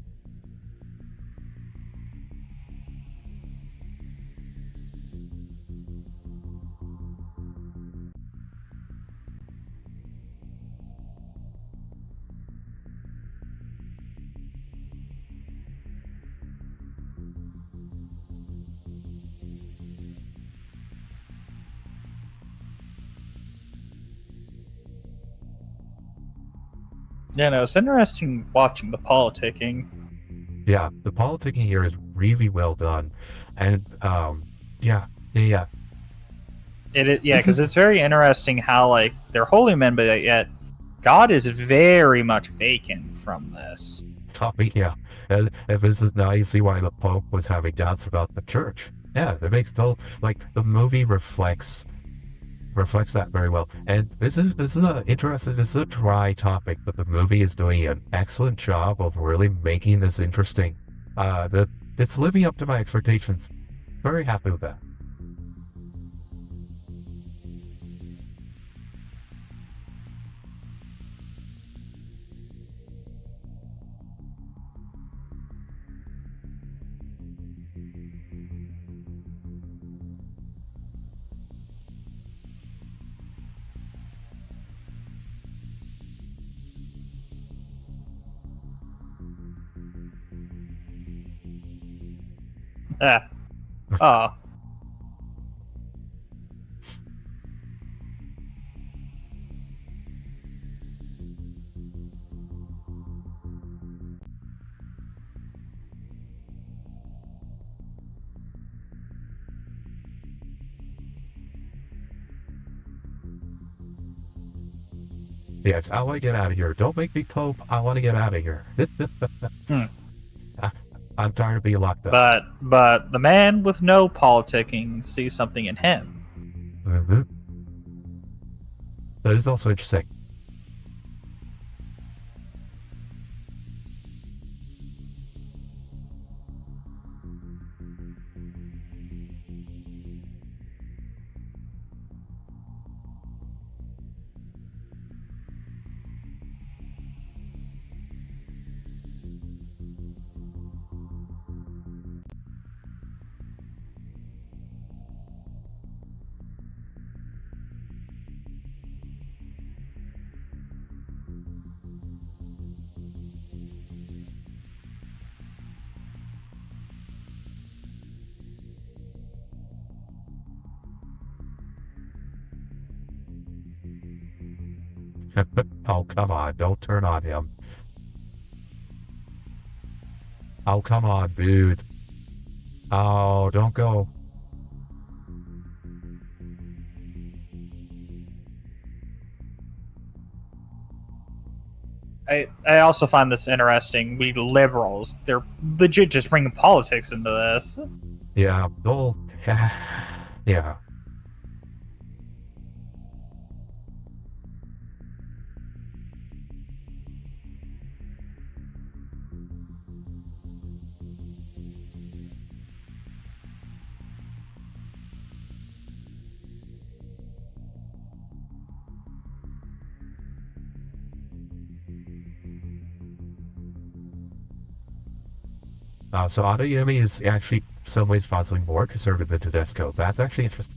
Yeah, no, it's interesting watching the politicking. Yeah, the politicking here is really well done. And, yeah. It is, yeah, because it's very interesting how, like, they're holy men, but yet God is very much vacant from this. Yeah, and this is now you see why the Pope was having doubts about the church. Yeah, it makes the movie reflects that very well. And this is a dry topic, but the movie is doing an excellent job of really making this interesting. It's living up to my expectations. Very happy with that. Oh. Yes, I want to get out of here. Don't make me Pope. I want to get out of here. I'm tired of being locked up. But the man with no politicking sees something in him. Mm-hmm. That is also interesting. Oh, come on. Don't turn on him. Oh, come on, dude. Oh, don't go. I also find this interesting. We liberals, they're legit just bringing politics into this. Yeah, well, yeah. So Adeyemi is actually in some ways possibly more conservative than Tedesco. That's actually interesting.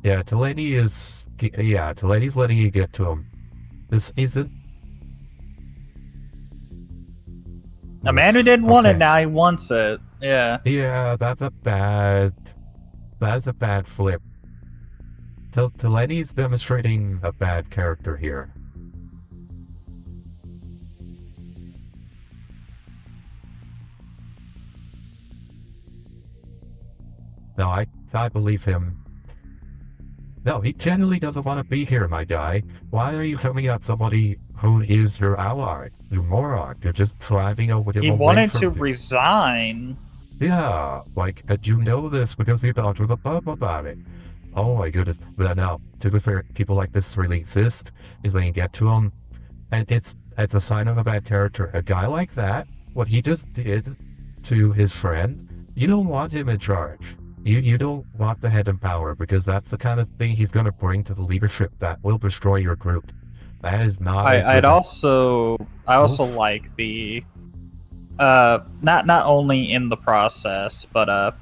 Yeah, Delaney's letting you get to him. This isn't... A man who didn't want it, now he wants it. Yeah. Yeah, that's a bad flip. Delaney's demonstrating a bad character here. No, I believe him. No, he genuinely doesn't want to be here, my guy. Why are you coming at somebody who is your ally? You moron. You're just driving away from him. He wanted to resign. Yeah, like, you know this because you talked to the pub about it. Oh my goodness. But now, to be fair, people like this really exist, is they can get to him. And it's a sign of a bad character. A guy like that, what he just did to his friend, you don't want him in charge. You don't want the head in power, because that's the kind of thing he's going to bring to the leadership that will destroy your group. That is not... I also like the... not only in the process, but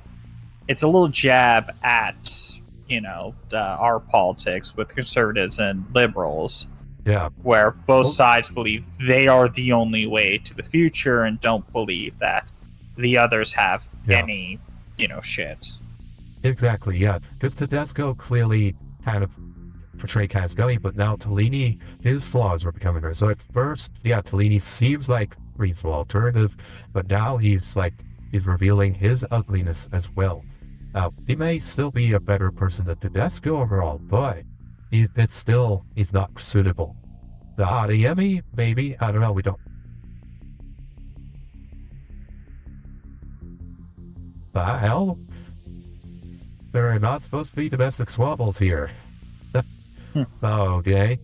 it's a little jab at, our politics with conservatives and liberals. Yeah. Where both sides believe they are the only way to the future and don't believe that the others have any, shit. Exactly, yeah. Because Tedesco clearly kind of portrayed Casconi, but now Tellini, his flaws were becoming her. So at first, Tellini seems like a reasonable alternative, but now he's revealing his ugliness as well. He may still be a better person than Tedesco overall, but he's not suitable. The Adeyemi, maybe, I don't know, we don't... The hell? There are not supposed to be domestic squabbles here. Okay.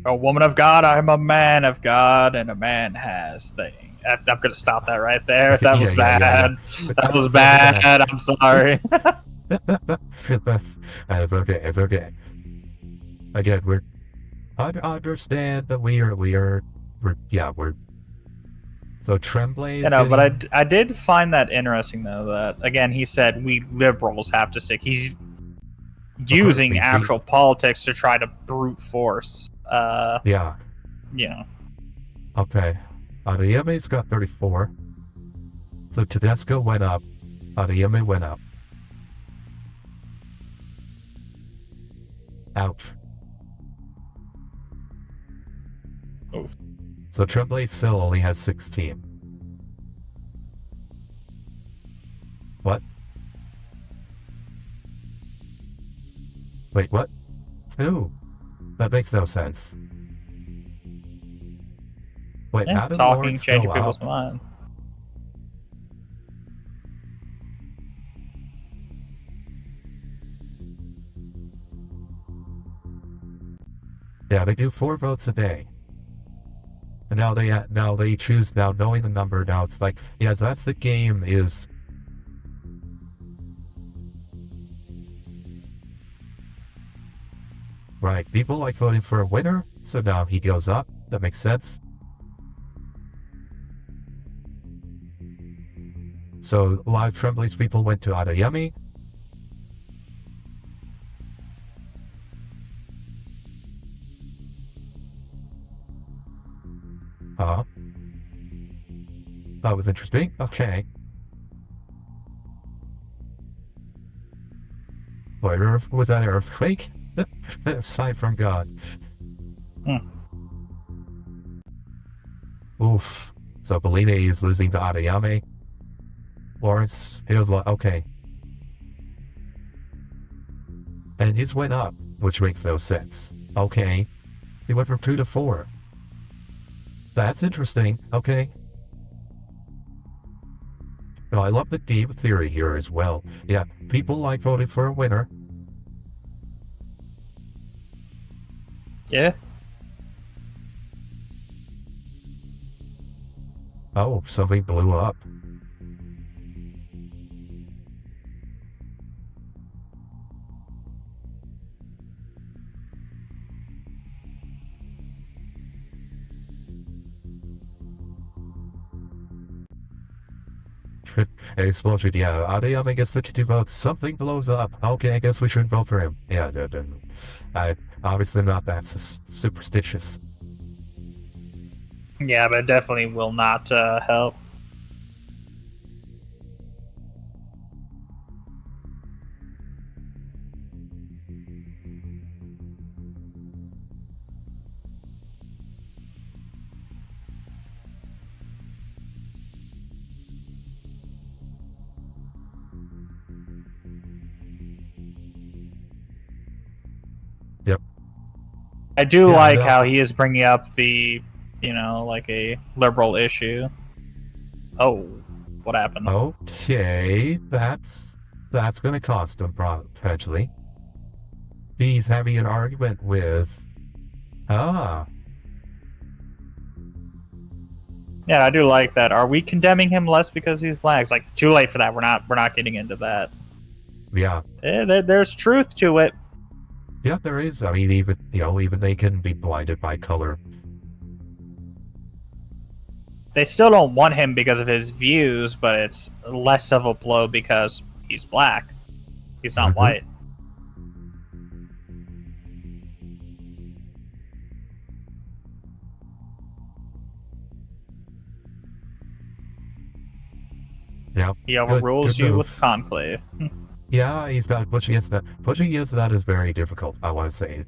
A woman of God, I'm a man of God, and a man has things. I'm going to stop that right there. That was bad. Yeah. That was bad. I'm sorry. It's okay. Again, I understand that we're so Tremblay is but I did find that interesting, though, that, again, he said we liberals have to stick. He's using actual politics to try to brute force. Yeah. Yeah. Okay. Adeyemi's got 34. So Tedesco went up. Adeyemi went up. Ouch. Oof. So Tremblay still only has 16. What? Wait, what? 2? That makes no sense. Wait, how did talking, changing people's mind. Yeah, they do 4 votes a day. And now they choose, now knowing the number, now it's like, yes, that's the game is... Right, people like voting for a winner, so now he goes up. That makes sense. So a lot of Tremblay's people went to Adeyemi. That was interesting. Okay. What, was that an earthquake? Aside from God. Oof. So Bellini is losing to Adeyemi. Lawrence, he was like, okay. And his went up, which makes no sense. Okay. He went from 2 to 4. That's interesting. Okay. No, I love the game theory here as well. Yeah, people like voting for a winner. Yeah. Oh, something blew up. Explosion, yeah. Adeyemi gets 52 votes. Something blows up. Okay, I guess we shouldn't vote for him. Yeah, I obviously not that superstitious. Yeah, but it definitely will not help. Yep. I do like how he is bringing up the, like a liberal issue. Oh, what happened? Okay, that's going to cost him potentially. He's having an argument with. Yeah, I do like that. Are we condemning him less because he's black? It's like too late for that. We're not getting into that. Yeah. There's truth to it. Yeah, there is. I mean, even they can be blinded by color. They still don't want him because of his views, but it's less of a blow because he's black. He's not white. Yeah. He overrules you with Conclave. Yeah, he's got pushing against that. Pushing against that is very difficult, I want to say.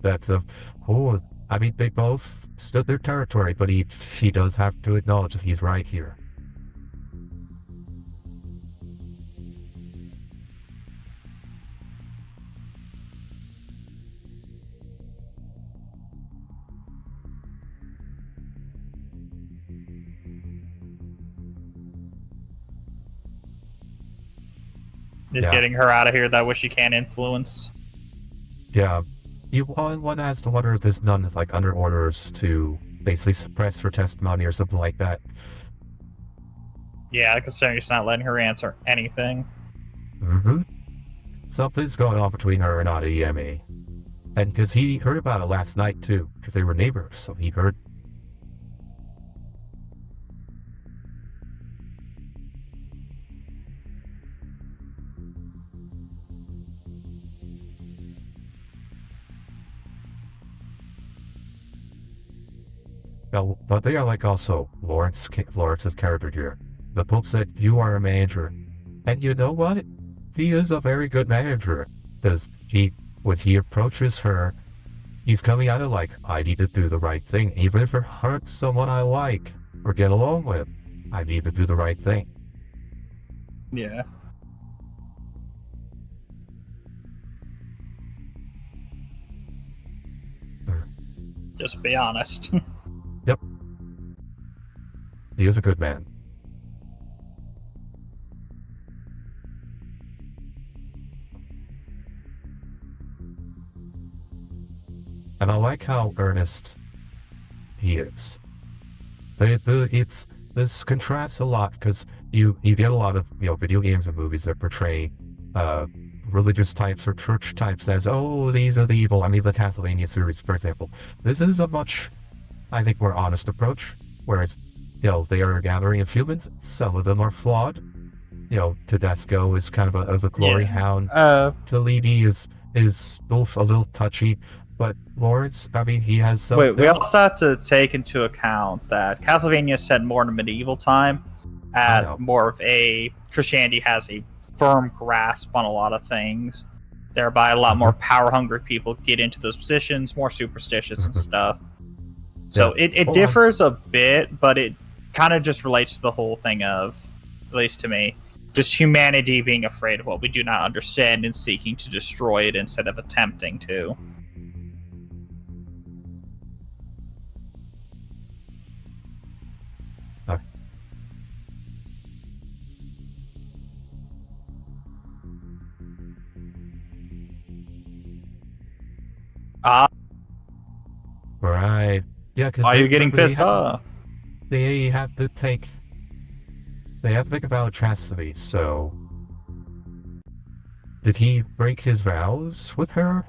I mean, they both stood their territory, but he does have to acknowledge that he's right here. Is getting her out of here that way she can't influence. Yeah. One has to wonder if this nun is like under orders to basically suppress her testimony or something like that. Yeah, considering he's not letting her answer anything. Something's going on between her and Adeyemi. And because he heard about it last night too, because they were neighbors, so he heard. Now, but they are like also Lawrence's character here. The Pope said, "You are a manager," and you know what? He is a very good manager. Because when he approaches her, he's coming out of like, I need to do the right thing, even if it hurts someone I like or get along with. I need to do the right thing. Yeah. Just be honest. Yep. He is a good man. And I like how earnest he is. This contrasts a lot because you get a lot of video games and movies that portray religious types or church types as, oh, these are the evil. I mean, the Castlevania series, for example. This is a much, I think, more honest approach, where it's, they are a gathering of humans. Some of them are flawed. Tedesco is kind of a glory hound. Talini is both a little touchy, but Lawrence, I mean, he has some. Wait, we also have to take into account that Castlevania is set more in a medieval time, more of a Christianity has a firm grasp on a lot of things. Thereby, a lot more power-hungry people get into those positions, more superstitious and stuff. So it differs a bit, but it kind of just relates to the whole thing of, at least to me, just humanity being afraid of what we do not understand and seeking to destroy it instead of attempting to. Right. Yeah, because why are you getting pissed off? They have to think about chastity, so... Did he break his vows with her?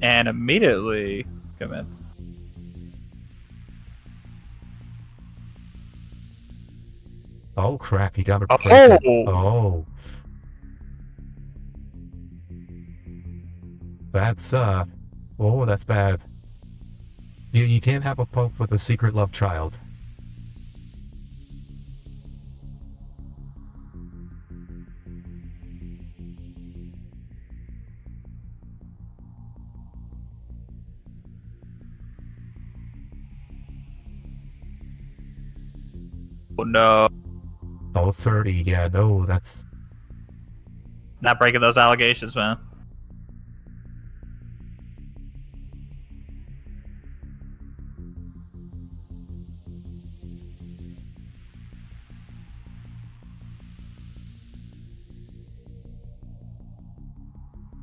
And immediately commits. Oh crap, he got her pregnant. Oh. That's, oh, that's bad. You can't have a pope with a secret love child. Oh no. Oh, 30, yeah, no, that's... Not breaking those allegations, man.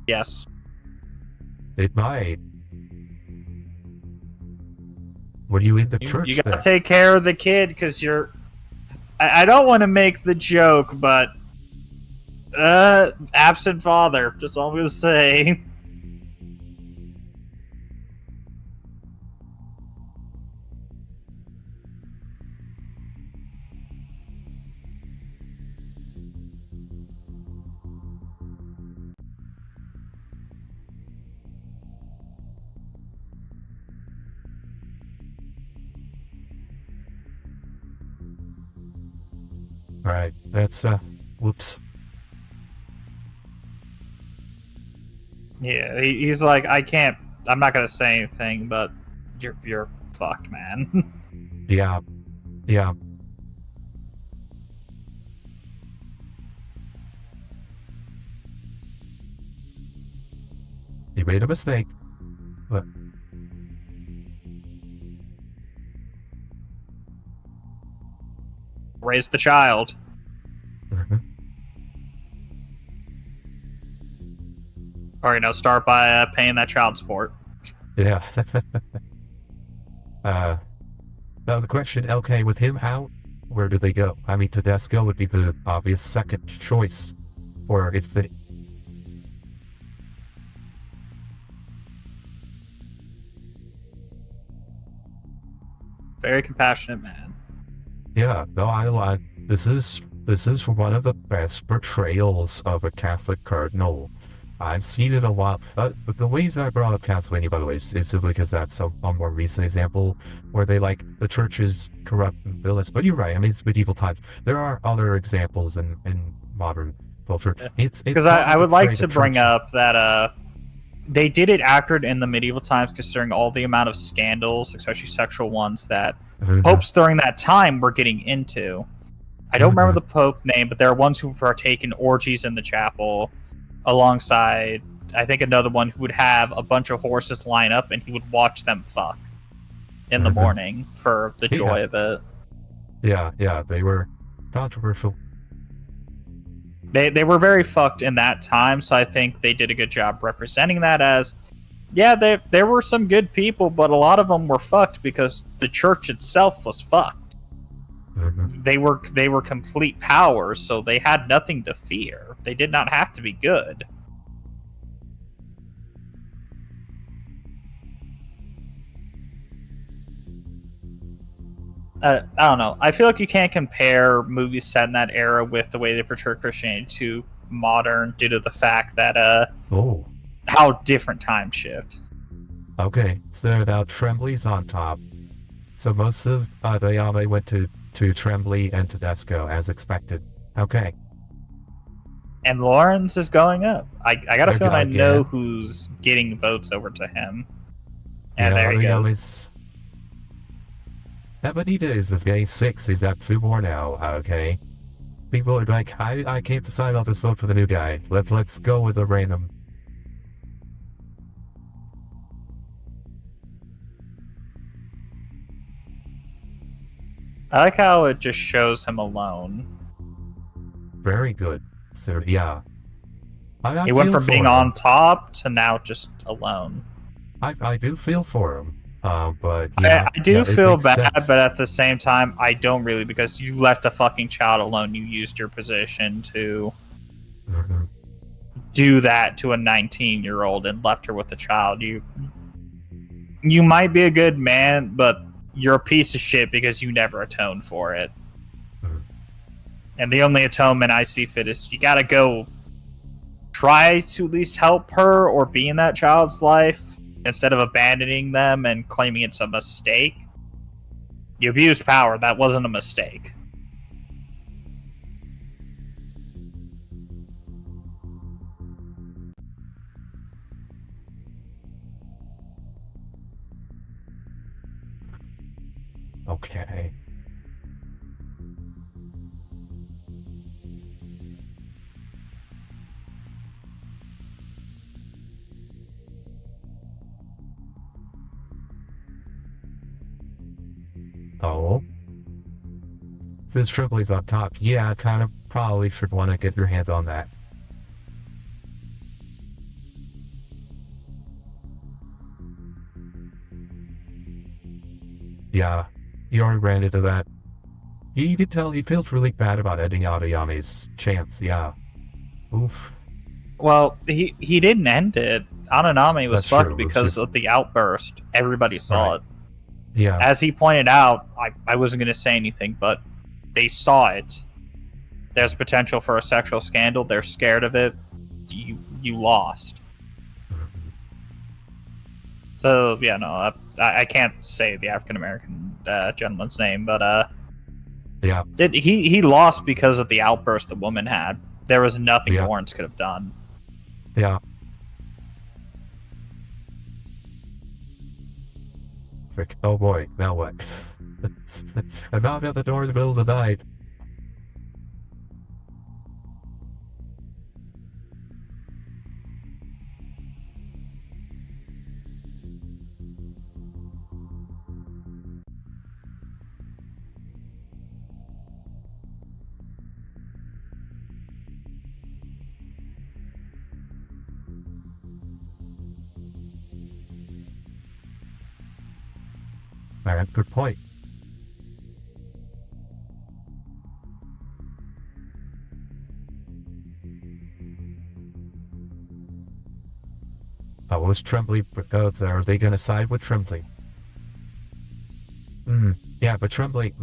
Yes. It might. What are you in the church? You gotta take care of the kid, because you're... I don't want to make the joke, but... absent father, just all I'm gonna say. Right, that's, whoops. Yeah, he's like, I'm not gonna say anything, but you're fucked, man. Yeah. Yeah. You made a mistake, but... Raise the child. Or, start by paying that child support. Yeah. Now the question, okay, with him out, where do they go? I mean, Tedesco would be the obvious second choice. Or it's the... Very compassionate man. Yeah, no, this is one of the best portrayals of a Catholic cardinal. I've seen it a lot, but the ways I brought up Castlevania, by the way, is simply because that's a more recent example where they the church is corrupt and villainous. But you're right, I mean, it's medieval times. There are other examples in modern culture. Because I would like to bring up that they did it accurate in the medieval times, considering all the amount of scandals, especially sexual ones, that popes during that time were getting into. I don't remember the pope name, but there are ones who partake in orgies in the chapel, alongside, I think, another one who would have a bunch of horses line up, and he would watch them fuck in the morning for the joy of it. Yeah, they were controversial. They were very fucked in that time, so I think they did a good job representing that as, yeah, there were some good people, but a lot of them were fucked because the church itself was fucked. They were complete powers, so they had nothing to fear. They did not have to be good. I don't know. I feel like you can't compare movies set in that era with the way they portray Christianity to modern, due to the fact that how different time shift. Okay, so now Tremblay's on top. So most of the army went to Tremblay and Tedesco as expected. Okay. And Lawrence is going up. I got a feeling I know who's getting votes over to him. And there he goes. Benitez is getting 6. He's got 2 more now. Okay. People are like, I can't decide. I'll just vote for the new guy. Let's go with a random. I like how it just shows him alone. Very good. So yeah. He went from being on top to now just alone. I do feel for him. But yeah, I do feel bad, but at the same time, I don't really, because you left a fucking child alone. You used your position to do that to a 19-year-old and left her with a child. You might be a good man, but you're a piece of shit because you never atoned for it. And the only atonement I see fit is you gotta go try to at least help her or be in that child's life instead of abandoning them and claiming it's a mistake. You abused power. That wasn't a mistake. Okay. Oh. This Tripoli's on top. Yeah, kind of probably should want to get your hands on that. Yeah, he already ran into that. You can tell he feels really bad about ending Aoyame's chance, yeah. Oof. Well, he didn't end it. Ananami was fucked because of the outburst. Everybody saw it. Yeah. As he pointed out, I wasn't going to say anything, but they saw it. There's potential for a sexual scandal. They're scared of it. You lost. So, yeah, no, I can't say the African-American gentleman's name, but yeah. He lost because of the outburst the woman had. There was nothing Lawrence could have done. Yeah. Oh boy, now what? I'm out at the door in the middle of the night. Alright, good point. Oh, was Tremblay goes there? Are they gonna side with Tremblay? Yeah, but Tremblay.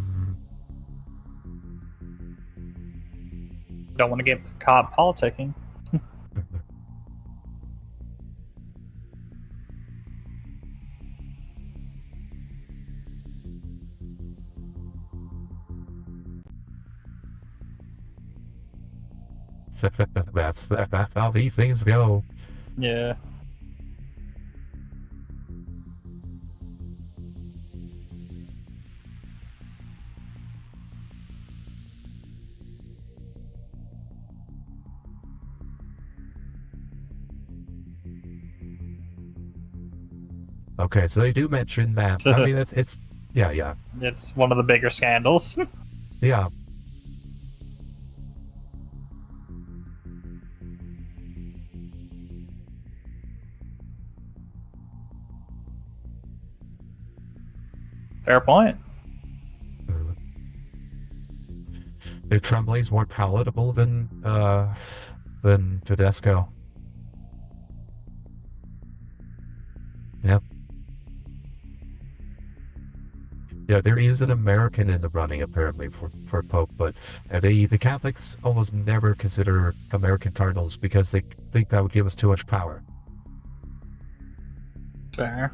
Don't want to get caught politicking. That's how these things go. Yeah. Okay, so they do mention that. I mean, it's yeah. It's one of the bigger scandals. Yeah. Fair point. If Tremblay's more palatable than Tedesco. Yep. Yeah, there is an American in the running apparently for Pope, but the Catholics almost never consider American cardinals because they think that would give us too much power. Fair.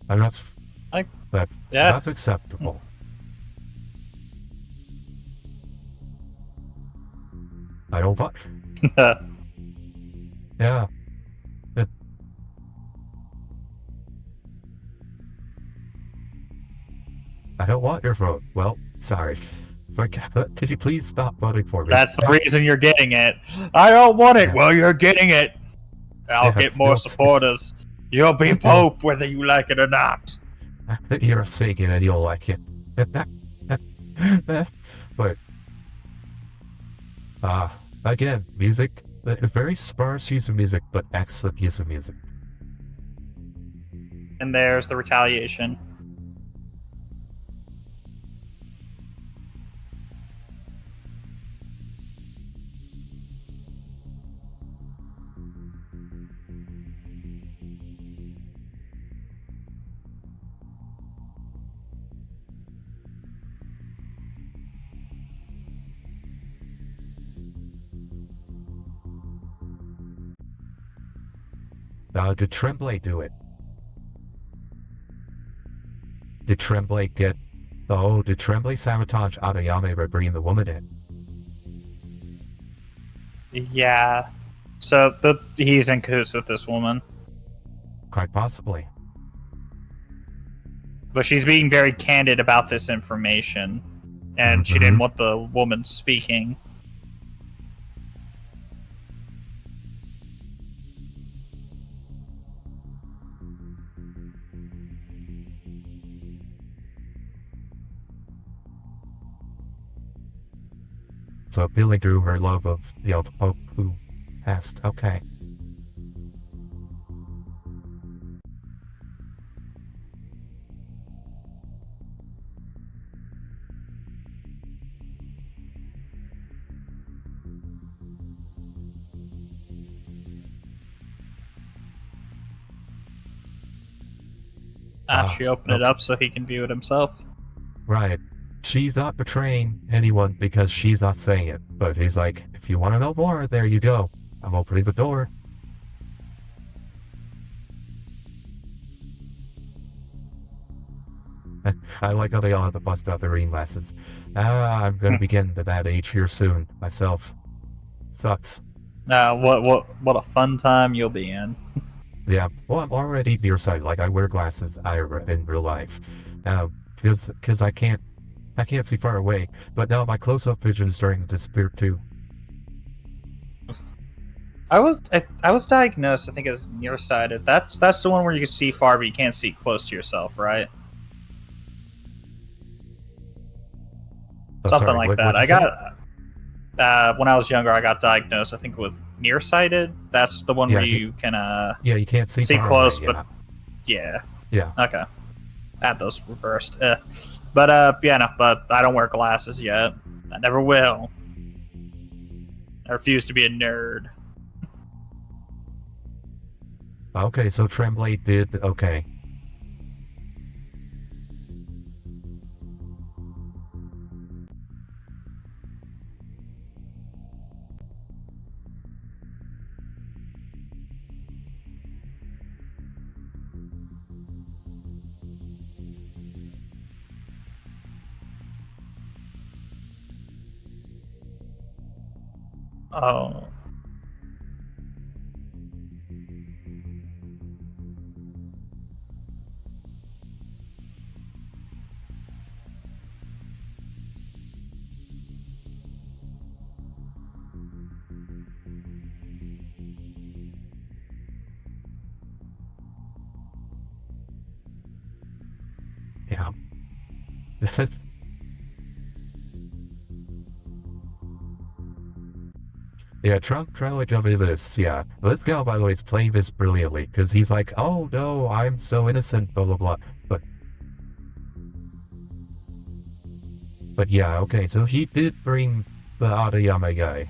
And that's acceptable. I don't want. Yeah. I don't want your vote. Well, sorry. Could you please stop voting for me? That's the reason you're getting it. I don't want it. Yeah. Well, you're getting it. I'll get more supporters. You'll be Pope whether you like it or not. You're saying it, you'll like it. But, again, music, very sparse use of music, but excellent use of music. And there's the retaliation. Did Tremblay do it? Did Tremblay get... Oh, did Tremblay sabotage Adayame by bringing the woman in? Yeah. So, he's in cahoots with this woman. Quite possibly. But she's being very candid about this information. And she didn't want the woman speaking. So appealing to her love of the old Pope who passed. Okay. She opened it up so he can view it himself. Right. She's not betraying anyone because she's not saying it. But he's like, if you want to know more, there you go. I'm opening the door. I like how they all have to bust out their reading glasses. I'm going to be getting to that age here soon, myself. Sucks. What a fun time you'll be in. Yeah, well, I'm already nearsighted. Like, I wear glasses in real life. Because I can't see far away, but now my close-up vision is starting to disappear too. I was diagnosed, I think, as nearsighted. That's the one where you can see far, but you can't see close to yourself, right? Something like that. I got when I was younger, I got diagnosed, I think, with nearsighted. That's the one where you can you can't see close, away, but yeah. Okay. I had those reversed. But I don't wear glasses yet. I never will. I refuse to be a nerd. Okay, so Tremblay did... Okay. Oh. Yeah. Yeah, trying to jump into this, yeah. This guy, by the way, is playing this brilliantly, because he's like, oh no, I'm so innocent, blah blah blah. But yeah, okay, so he did bring the Adayama guy.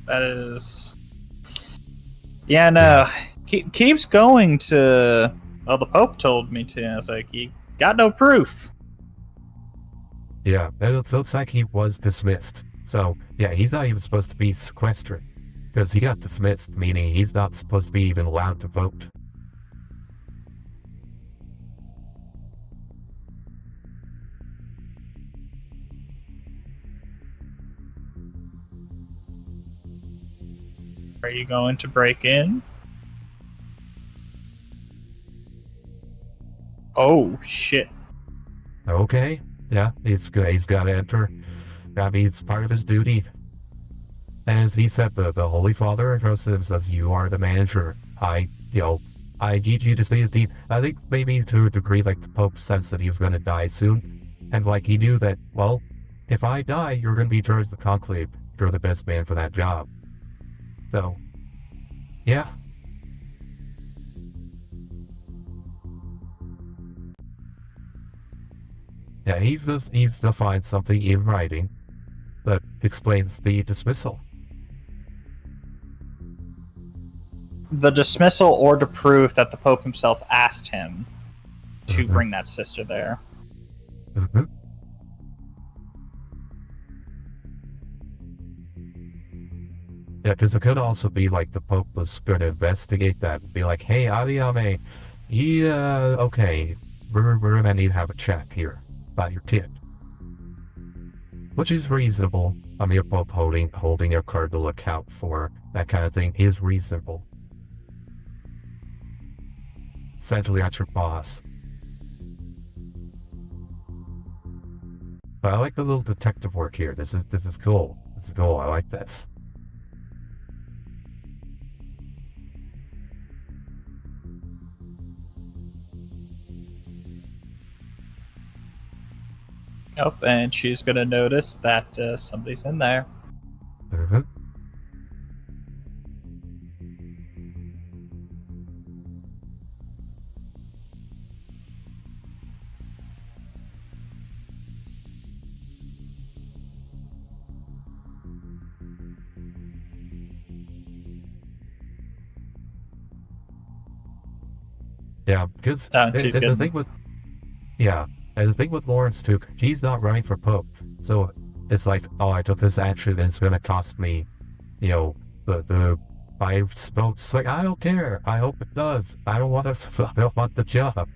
That is... Yeah, no. Keeps going to... Well, the Pope told me to. I was like, got no proof. Yeah, it looks like he was dismissed. So, yeah, he's not even supposed to be sequestered. Because he got dismissed, meaning he's not supposed to be even allowed to vote. Are you going to break in? Oh, shit. Okay, yeah, he's got to enter. I mean, it's part of his duty. And as he said, the Holy Father goes to him and says, "You are the manager. I need you to stay as deep." I think maybe to a degree, like the Pope sensed that he was going to die soon. And like he knew that, well, if I die, you're going to be charged with the Conclave. You're the best man for that job. So, yeah. Yeah, he needs to find something in writing that explains the dismissal. The dismissal or to prove that the Pope himself asked him to bring that sister there. Yeah, because it could also be like the Pope was going to investigate that and be like, "Hey, Adiame, okay, we're going to need to have a chat here about your kid." Which is reasonable. I mean, a Pope holding a cardinal account for that kind of thing is reasonable. Essentially, that's your boss. But I like the little detective work here. This is cool. This is cool. I like this. Oh, and she's going to notice that somebody's in there. Yeah, because the thing with and the thing with Lawrence too, he's not running for Pope, so it's like, oh, I took this action and it's gonna cost me, the 5 votes. It's like, I don't care. I hope it does. I don't want to. I don't want the job.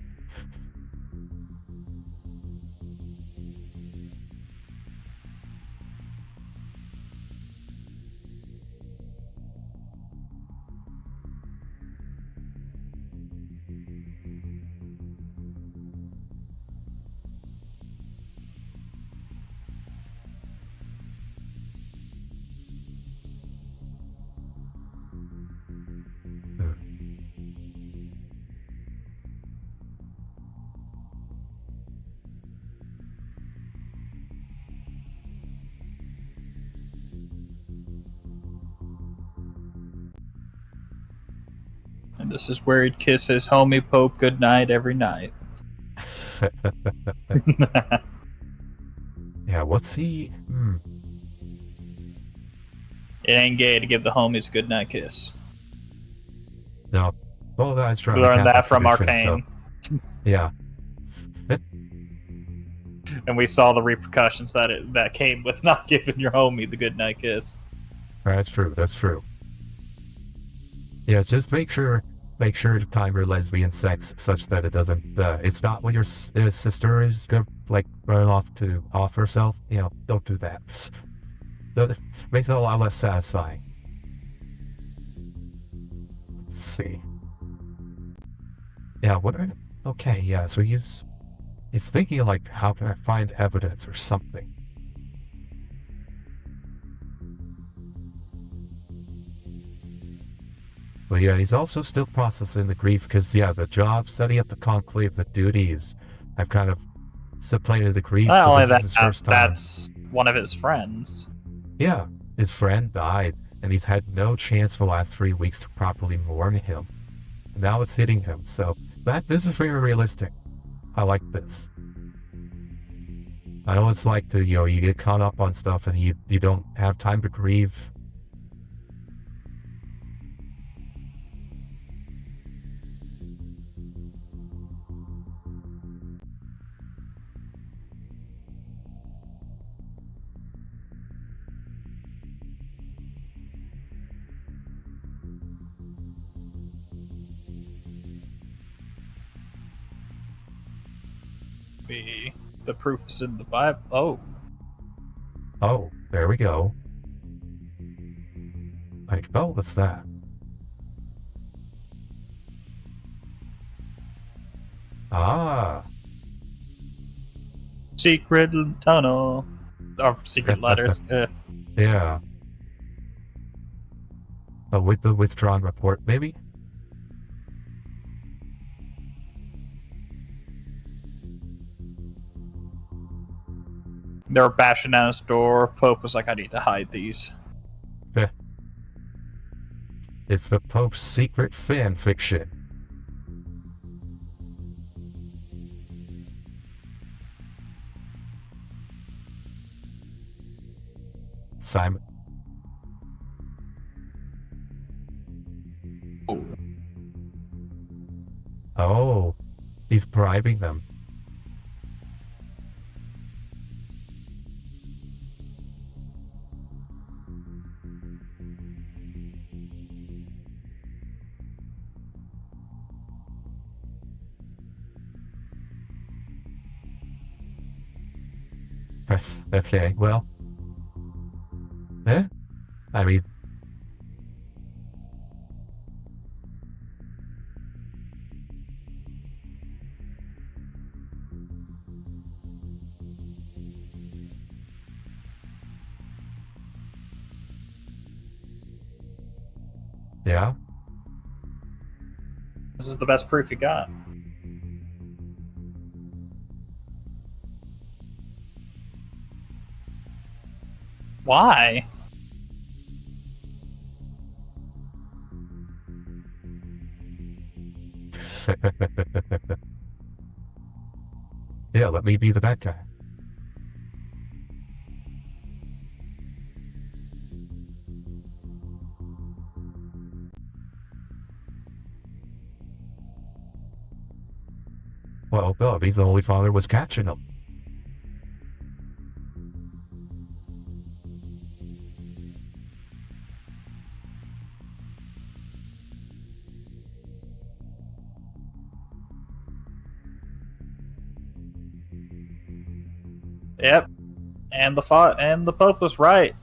And this is where he'd kiss his homie Pope goodnight every night. Yeah, what's he? It ain't gay to give the homies a goodnight kiss. No. Oh, that's right. We learned that from Arcane. So, yeah. And we saw the repercussions that came with not giving your homie the goodnight kiss. That's true. That's true. Yeah, just make sure to time your lesbian sex such that it doesn't. It's not when your sister is gonna run off herself. Don't do that. That makes it a lot less satisfying. Let's see. Yeah. Okay. Yeah. So he's thinking how can I find evidence or something. But yeah, he's also still processing the grief because, the job, setting up the conclave, the duties, have kind of supplanted the grief. Not so only this is his first time. That's one of his friends. Yeah, his friend died, and he's had no chance for the last 3 weeks to properly mourn him. And now it's hitting him, so this is very realistic. I like this. I know it's like you get caught up on stuff and you don't have time to grieve. Maybe the proof is in the Bible. Oh. Oh, there we go. Like, oh, what's that? Ah. Secret tunnel. Or secret letters. Yeah. Oh, with the withdrawn report, maybe? They were bashing down his door. Pope was like, I need to hide these. It's the Pope's secret fan fiction. Simon. Oh, he's bribing them. Okay, well. I mean... Yeah? This is the best proof you got. Why? Yeah, let me be the bad guy. Well, Bubby's the Holy Father was catching him. Yep. And the Pope was right.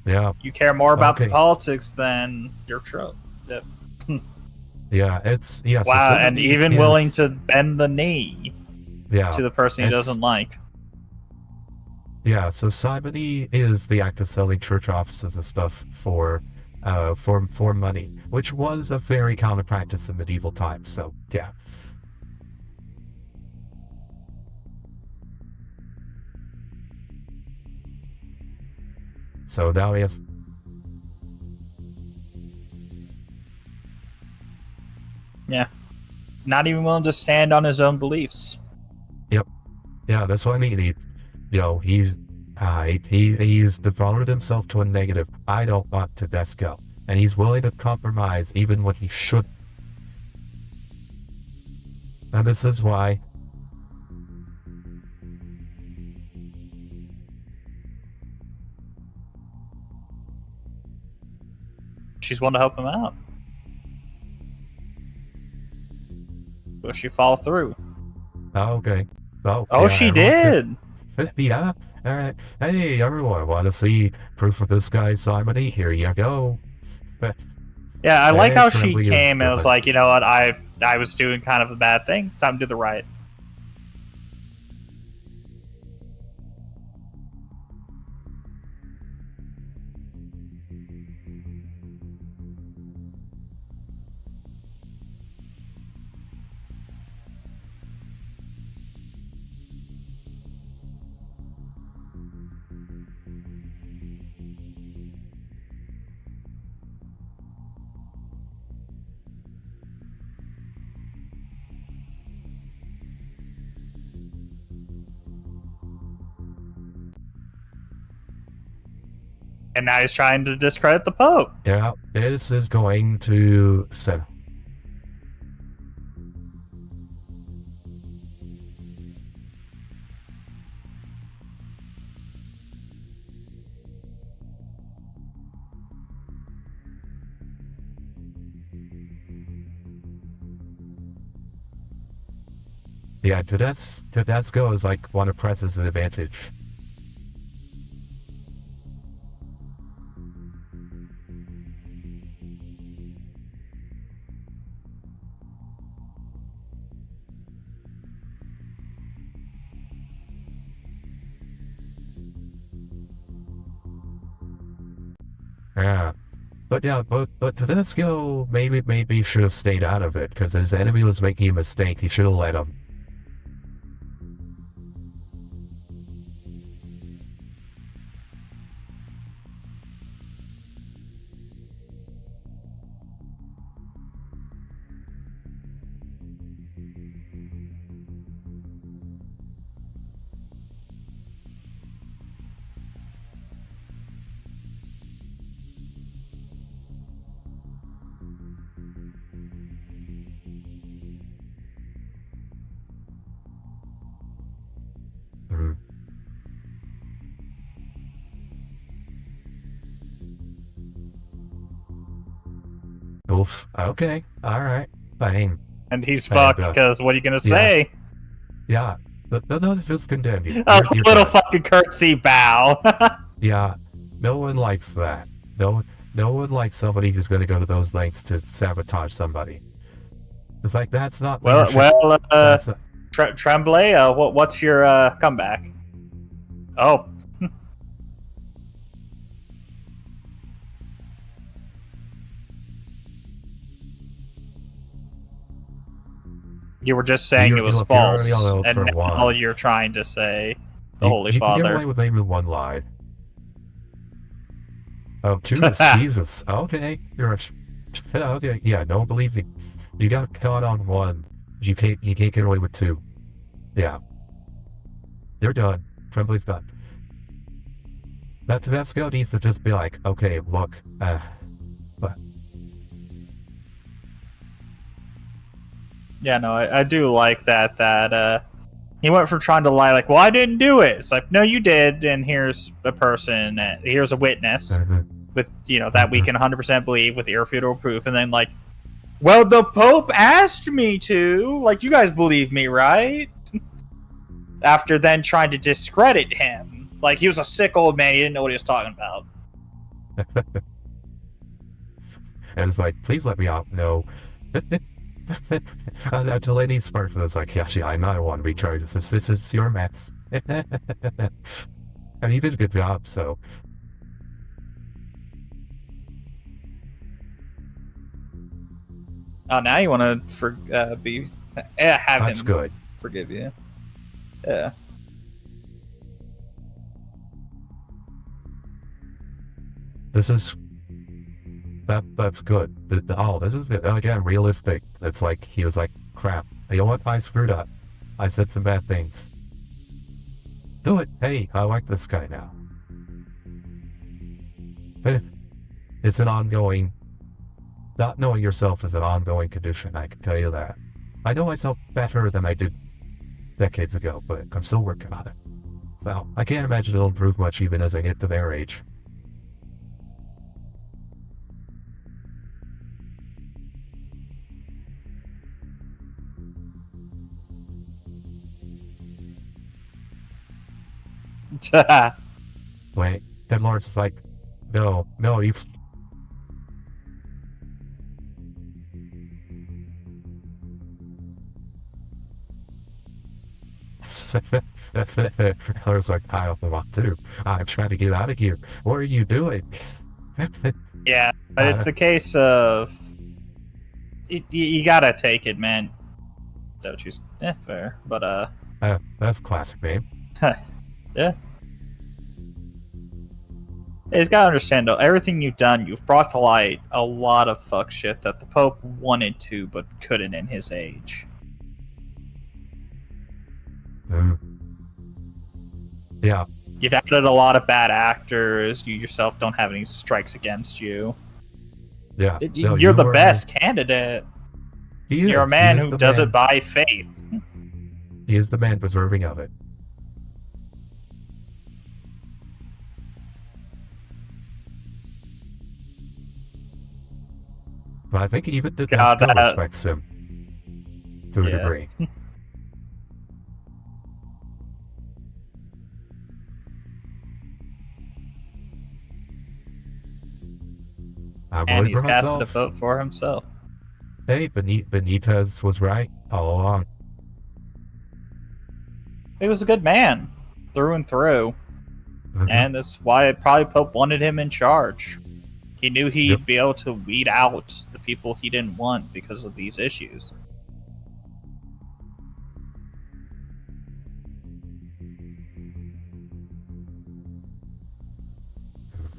Yeah. You care more about the politics than your trope. Yep. Yeah, it's... Yeah, wow, so and even willing to bend the knee to the person he doesn't like. Yeah, so simony is the act of selling church offices and stuff for money, which was a very common practice in medieval times, so yeah. So now he has... Yeah. Not even willing to stand on his own beliefs. Yep. Yeah, that's what I mean. He's devoted himself to a negative. I don't want to let go. And he's willing to compromise even when he shouldn't. And this is why... She's one to help him out. Will she follow through? Oh, okay. Oh, yeah, she did! Yeah. Alright. Hey, everyone, want to see proof of this guy's simony? Here you go. Yeah, I like how she came and was like, you know what, I was doing kind of a bad thing. Time to do the right. And now he's trying to discredit the Pope. Yeah, this is going to settle. Yeah, Tedesco is like one of Press's advantage. Yeah. But Tedesco maybe should have stayed out of it, because his enemy was making a mistake. He should have let him. Mm. Oof. Okay. All right. Fine. And he's fucked because what are you gonna say? Yeah. No, this is condemned. A little fucking curtsy bow. Yeah. No one likes that. No one likes somebody who's going to go to those lengths to sabotage somebody. It's like, that's not leadership. Tremblay, what's your comeback? Oh. You were just saying it was false, and now you're trying to say the Holy Father. You can get away with maybe one lie. Oh, Judas, Jesus. Okay, okay. Yeah, don't believe me. You got caught on one. You can't get away with two. Yeah, they're done. Tremblay's done. That's good. Needs to just be like, okay, look, but. Yeah, no, I do like that he went from trying to lie like, well, I didn't do it. It's like, no, you did, and here's a person, here's a witness with, that we can 100% believe with irrefutable proof, and then like, well, the Pope asked me to, like, you guys believe me, right? After then trying to discredit him. Like, he was a sick old man, he didn't know what he was talking about. And it's like, please let me out. No. Delaney's smart for this, like, actually, I'm not one to be charged. This is your mess. And you did a good job, so. Oh, now you want to have That's him good. Forgive you. Yeah. That's good. This is, again, realistic. It's like, he was like, crap. You know what? I screwed up. I said some bad things. Do it. Hey, I like this guy now. It's an ongoing... Not knowing yourself is an ongoing condition, I can tell you that. I know myself better than I did decades ago, but I'm still working on it. So, I can't imagine it'll improve much even as I get to their age. Wait, then Lawrence is like, no, you... I was like, I don't want to. I'm trying to get out of here. What are you doing? Yeah, but it's the case of... You gotta take it, man. Don't you... fair. But, that's classic, babe. Yeah. He's got to understand, though, everything you've done, you've brought to light a lot of fuck shit that the Pope wanted to, but couldn't in his age. Yeah. You've added a lot of bad actors. You yourself don't have any strikes against you. Yeah. You're the best candidate. You're a man who does it by faith. He is the man deserving of it. But I think even Tedesco respects him to a degree. And he's casted a vote for himself. Hey, Benitez was right all along. He was a good man, through and through. And that's why probably Pope wanted him in charge. He knew he'd be able to weed out the people he didn't want because of these issues.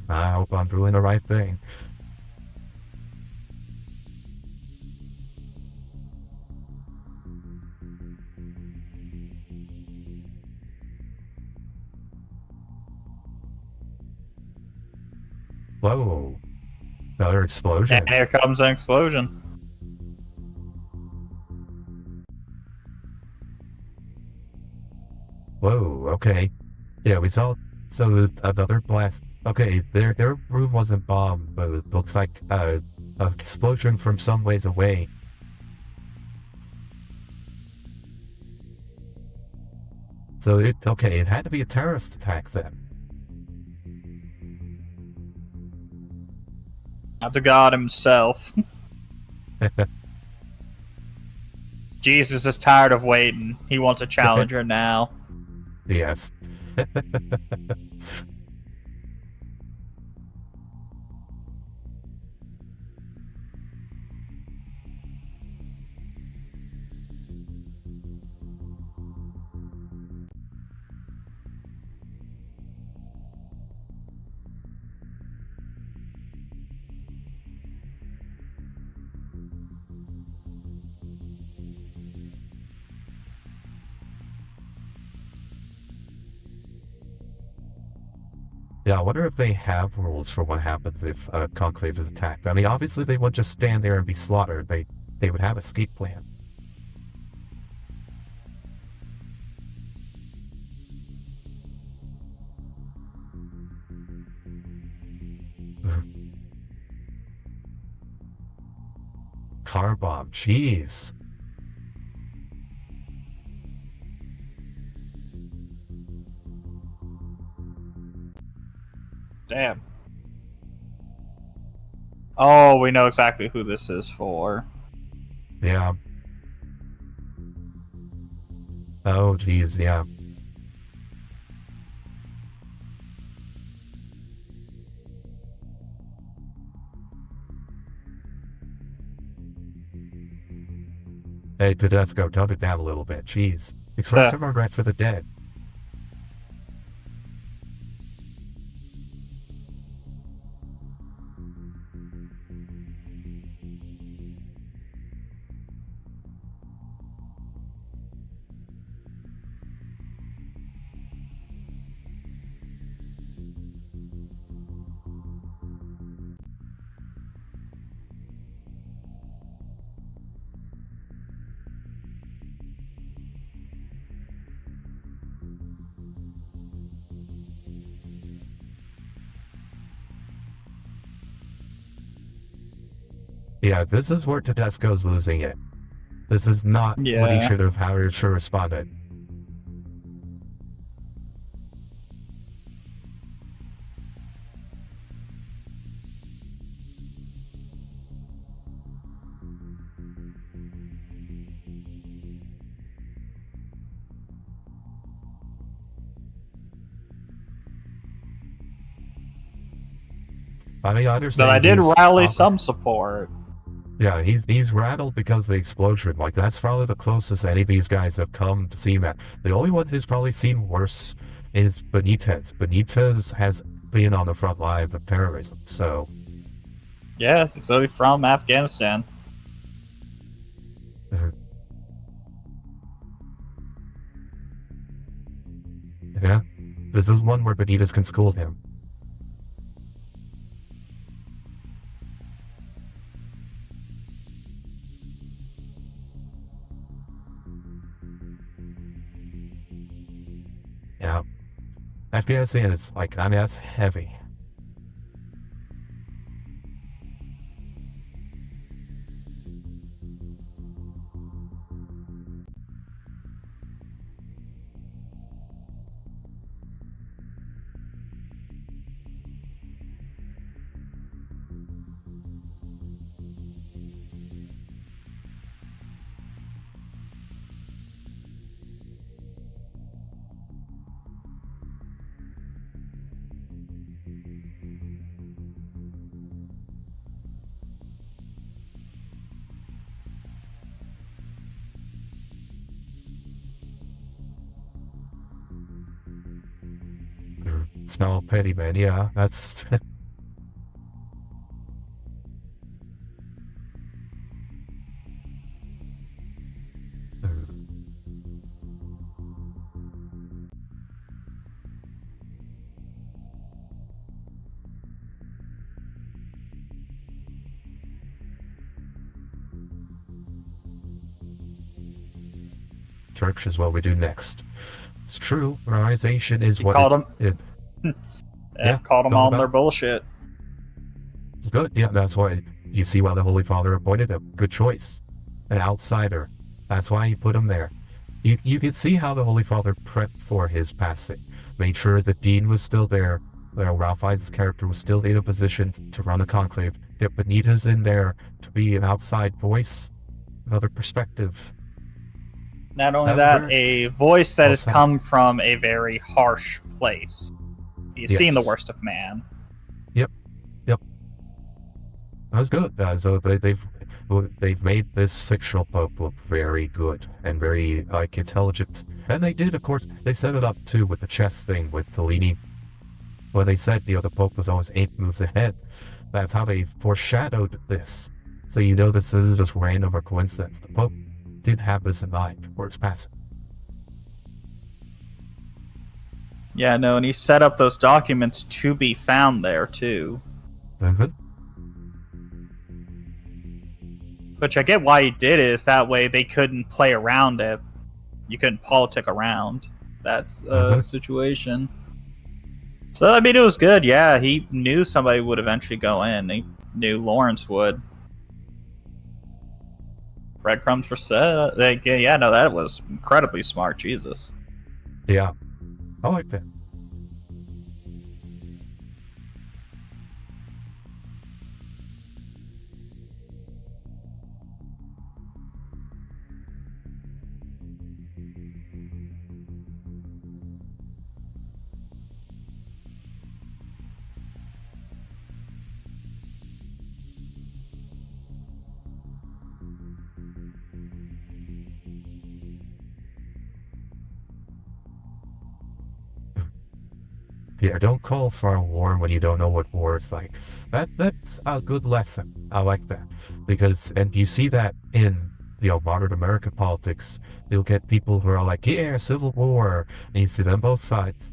I hope I'm doing the right thing. Whoa. Another explosion. And here comes an explosion. Whoa, okay. Yeah, we saw... So there's another blast. Okay, their room wasn't bombed, but it looks like an explosion from some ways away. So it had to be a terrorist attack then. Not to God himself. Jesus is tired of waiting. He wants a challenger now. Yes. Yeah, I wonder if they have rules for what happens if a conclave is attacked. I mean, obviously they wouldn't just stand there and be slaughtered. They would have a escape plan. Car bomb, jeez. Damn. Oh, we know exactly who this is for. Yeah. Oh, jeez, yeah. Hey, Tedesco, tone it down a little bit. Jeez. Express some regret for the dead. Yeah, this is where Tedesco's losing it. This is not what he should have, how he should have responded. I mean, I understand. But I did rally some support. Yeah, he's rattled because of the explosion. Like, that's probably the closest any of these guys have come to seeing that. The only one who's probably seen worse is Benitez. Benitez has been on the front lines of terrorism, so... Yes, it's only from Afghanistan. Yeah, this is one where Benitez can school him. Yeah. Afghanistan is like, I mean, that's heavy. Small pity, man. Yeah, that's... Church is what we do next. It's true. Organization is what called it, them. Yeah, called them on their bullshit. Good. Yeah, that's why you see why the Holy Father appointed him. Good choice. An outsider. That's why he put him there. You could see how the Holy Father prepped for his passing. Made sure the Dean was still there. Ralph Fiennes' character was still in a position to run a conclave. Get Benita's in there to be an outside voice, another perspective. Not only that, a voice that has come from a very harsh place. He's seen the worst of man. Yep. That was good. So they've made this fictional Pope look very good and very intelligent. And they did, of course, they set it up too with the chess thing with Tellini. When they said, the Pope was always 8 moves ahead. That's how they foreshadowed this. So you know this is just random or coincidence. The Pope did have this in mind for his passing. Yeah, no, and he set up those documents to be found there too. Which I get why he did it, is that way they couldn't play around it. You couldn't politic around that situation. So, I mean, it was good. Yeah, he knew somebody would eventually go in. He knew Lawrence would. Breadcrumbs were set. Yeah, no, that was incredibly smart. Jesus. Yeah. I like that. Yeah, don't call for a war when you don't know what war is like. That's a good lesson. I like that. Because, and you see that in, modern American politics. You'll get people who are like, yeah, Civil War. And you see them both sides.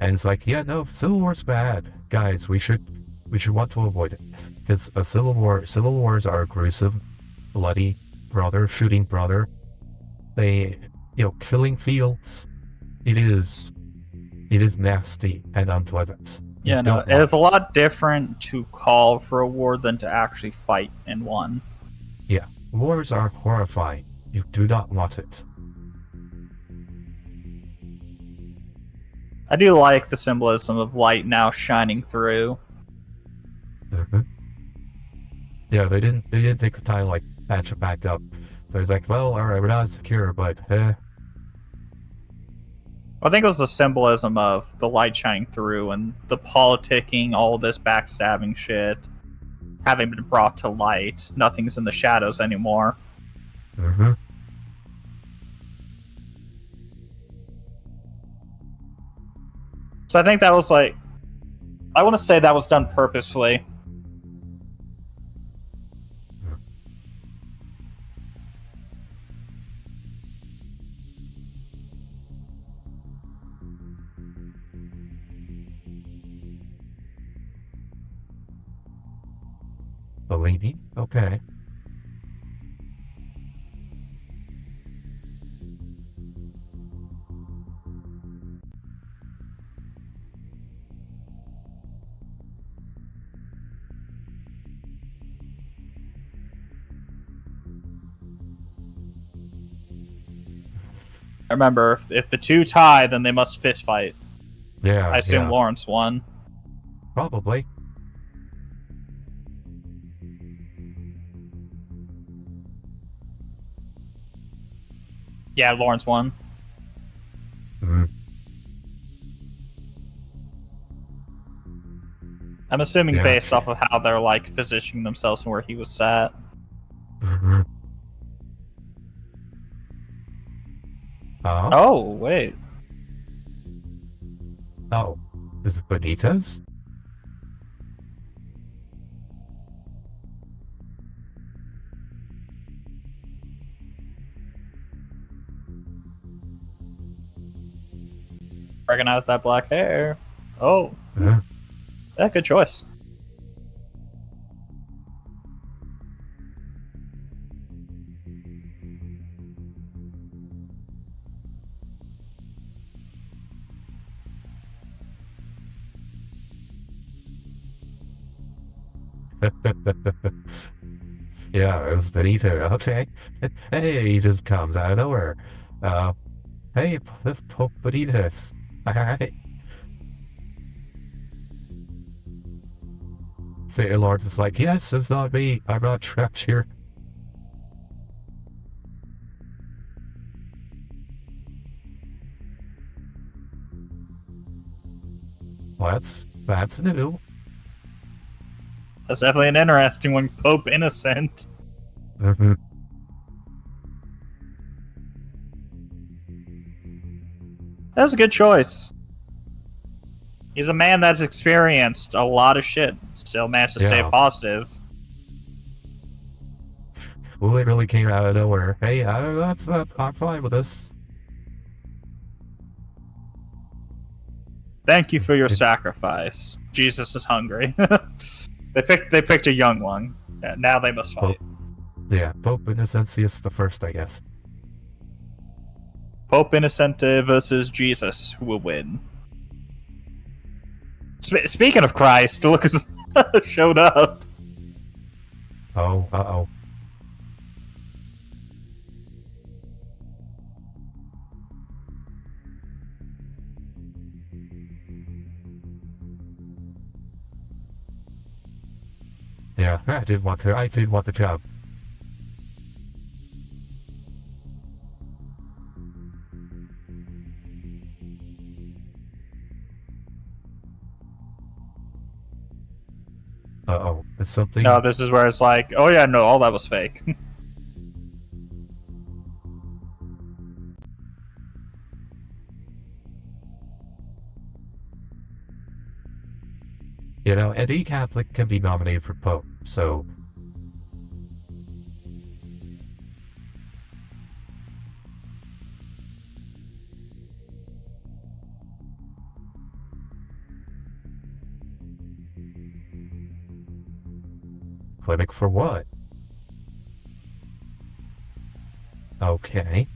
And it's like, yeah, no, Civil War's bad. Guys, we should want to avoid it. Because civil wars are gruesome, bloody, brother shooting brother. They, killing fields. It is nasty and unpleasant. Yeah, no, it is a lot different to call for a war than to actually fight in one. Yeah, wars are horrifying. You do not want it. I do like the symbolism of light now shining through. Yeah, they didn't take the time to patch it back up. So it's like, well, alright, we're not secure, but I think it was the symbolism of the light shining through and the politicking, all this backstabbing shit, having been brought to light. Nothing's in the shadows anymore. So I think that was I want to say that was done purposefully. Bellini? Okay. I remember, if the two tie, then they must fist fight. Yeah, I assume Lawrence won. Probably. Yeah, Lawrence won. I'm assuming based off of how they're positioning themselves and where he was sat. Oh, oh, wait. Oh. Is it Benitez? Recognize that black hair. Oh. Yeah. Yeah, good choice. Yeah, it was Benito. Okay. Hey, he just comes out of nowhere. Hey, Pope Benitez. Alright. The Lord is like, yes, it's not me. I'm not trapped here. Well, that's new. That's definitely an interesting one. Pope Innocent. Mm-hmm. That was a good choice. He's a man that's experienced a lot of shit. Still managed to stay positive. Well, it really came out of nowhere. Hey, I'm fine with this. Thank you for your sacrifice. Jesus is hungry. They picked a young one. Yeah, now they must fight. Pope Innocentius the First, I guess. Pope Innocente versus Jesus. Who will win? Speaking of Christ, look who's showed up. Oh, uh-oh. Yeah, I did want the job. Uh-oh, it's something... No, this is where it's like, oh yeah, no, all that was fake. You know, any Catholic can be nominated for Pope, so... Clinic for what? Okay.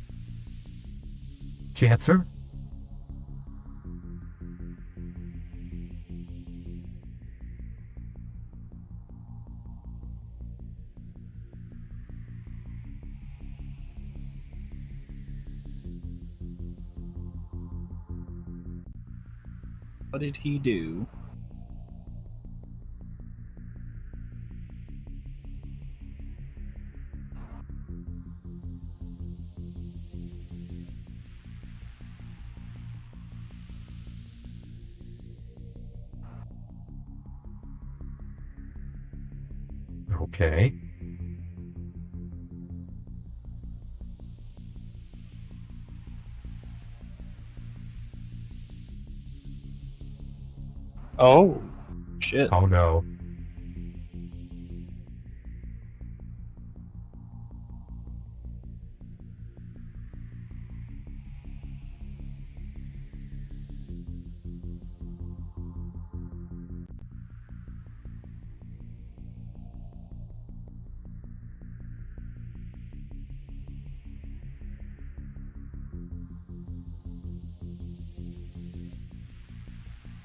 Cancer? What did he do? Okay. Oh, shit. Oh no.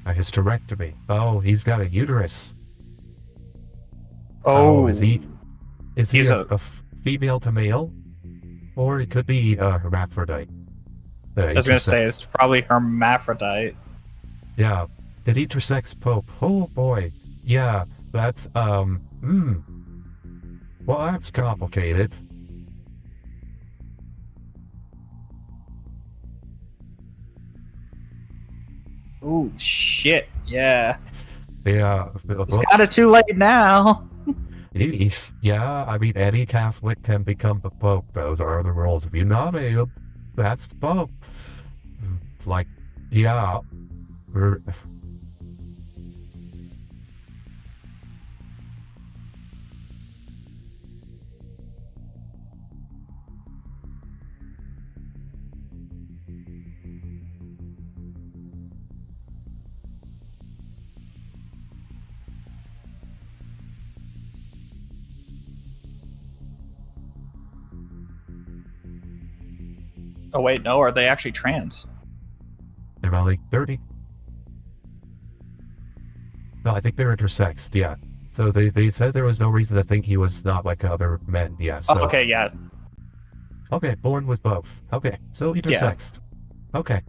A hysterectomy. Oh, he's got a uterus. Oh, is he a female to male? Or it could be a hermaphrodite. I was going to say, it's probably hermaphrodite. Yeah. An intersex Pope. Oh boy. Yeah, that's, well, that's complicated. Oh, shit. Yeah. Yeah. It's kind of too late now. Yeah, I mean, any Catholic can become the Pope. Those are the rules. If you nominate him, that's the Pope. Like, yeah. Oh wait, no, are they actually trans? They're about like 30. No, I think they're intersexed, yeah. So they said there was no reason to think he was not like other men, yeah, so... Oh, okay, yeah. Okay, born with both. Okay, so intersexed. Yeah. Okay.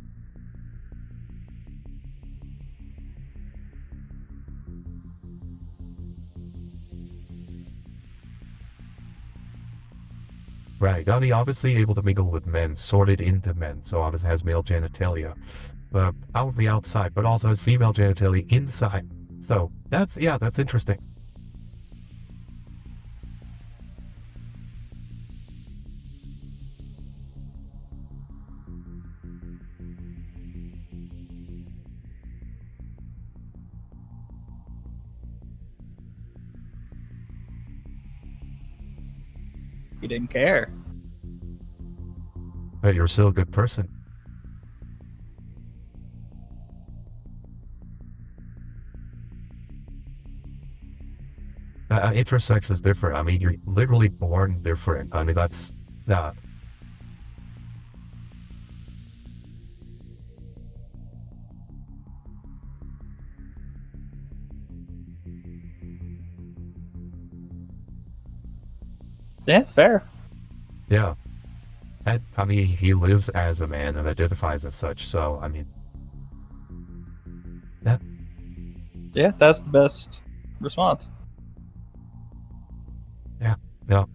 Right, now he obviously able to mingle with men, sorted into men, so obviously has male genitalia. Out of the outside, but also has female genitalia inside. So, that's interesting. He didn't care. But you're still a good person. Intersex is different. I mean, you're literally born different. I mean, that's... Yeah, fair. Yeah. And, I mean, he lives as a man and identifies as such, so, I mean... Yeah, that's the best response. Yeah, no.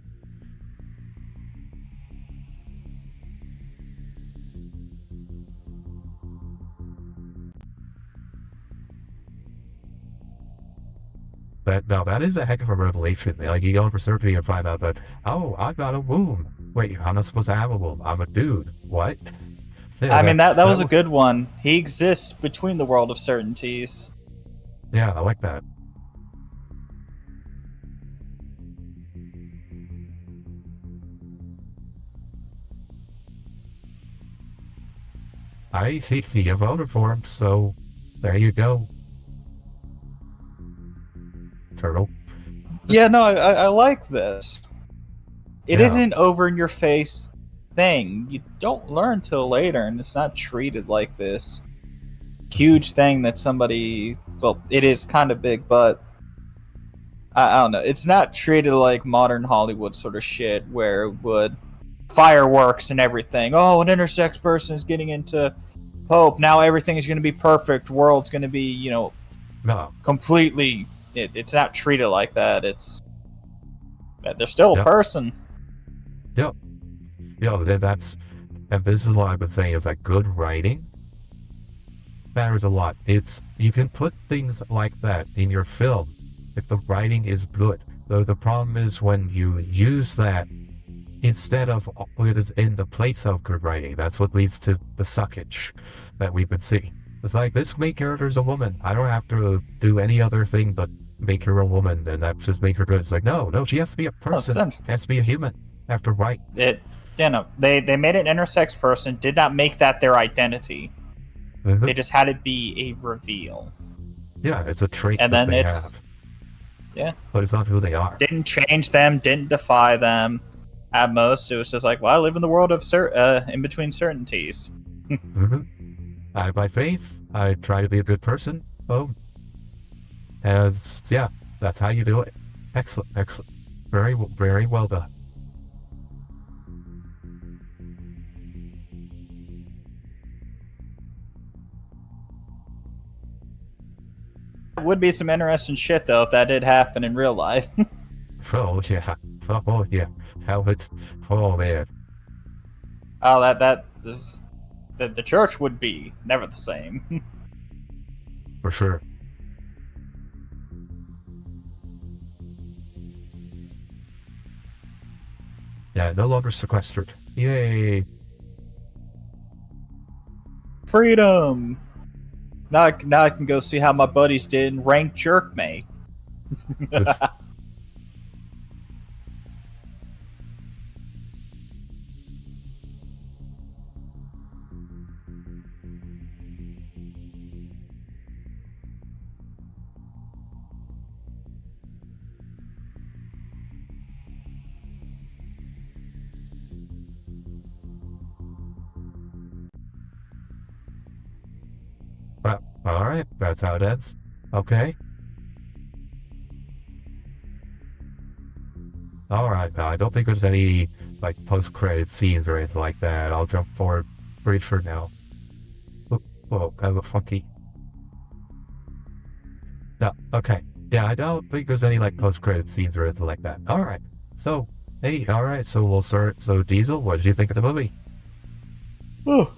That is a heck of a revelation. Like, you go for surgery and find out that, oh, I've got a womb. Wait, I'm not supposed to have a womb. I'm a dude. What? Yeah, I mean, that was a good one. He exists between the world of certainties. Yeah, I like that. I hate you voted for him, so there you go. Turtle. Yeah, no, I like this. It isn't over in your face thing. You don't learn till later, and it's not treated like this huge thing that somebody... Well, it is kind of big, but I don't know. It's not treated like modern Hollywood sort of shit where it would fireworks and everything. Oh, an intersex person is getting into Pope. Now everything is going to be perfect. World's going to be, completely... It's not treated like that. It's... They're still a person. Yep. That's... And this is what I've been saying, is that good writing matters a lot. You can put things like that in your film if the writing is good. Though the problem is when you use that instead of what is in the place of good writing. That's what leads to the suckage that we've been seeing. It's like, this main character is a woman. I don't have to do any other thing but make her a woman, and that just makes her good. It's like, no, she has to be a person. She has to be a human. Have to write. They made an intersex person, did not make that their identity. Mm-hmm. They just had it be a reveal. Yeah, it's a trait and that they have. Yeah. But it's not who they are. Didn't change them, didn't defy them. At most, it was just like, well, I live in the world of in between certainties. Mm-hmm. I have my faith. I try to be a good person. Oh. Yeah, that's how you do it. Excellent. Very, very well done. Would be some interesting shit though if that did happen in real life. Oh yeah. Oh yeah. Oh man. Oh, the church would be never the same. For sure. Yeah, no longer sequestered. Yay. Freedom. Now I can go see how my buddies did in ranked jerkmate. Well, alright, that's how it ends. Okay. Alright, I don't think there's any, like, post-credit scenes or anything like that. I'll jump forward pretty sure now. Whoa, kind of funky. No, okay. Yeah, I don't think there's any, like, post-credit scenes or anything like that. Alright, so, hey, alright, so we'll start. So, Diesel, what did you think of the movie? Ooh,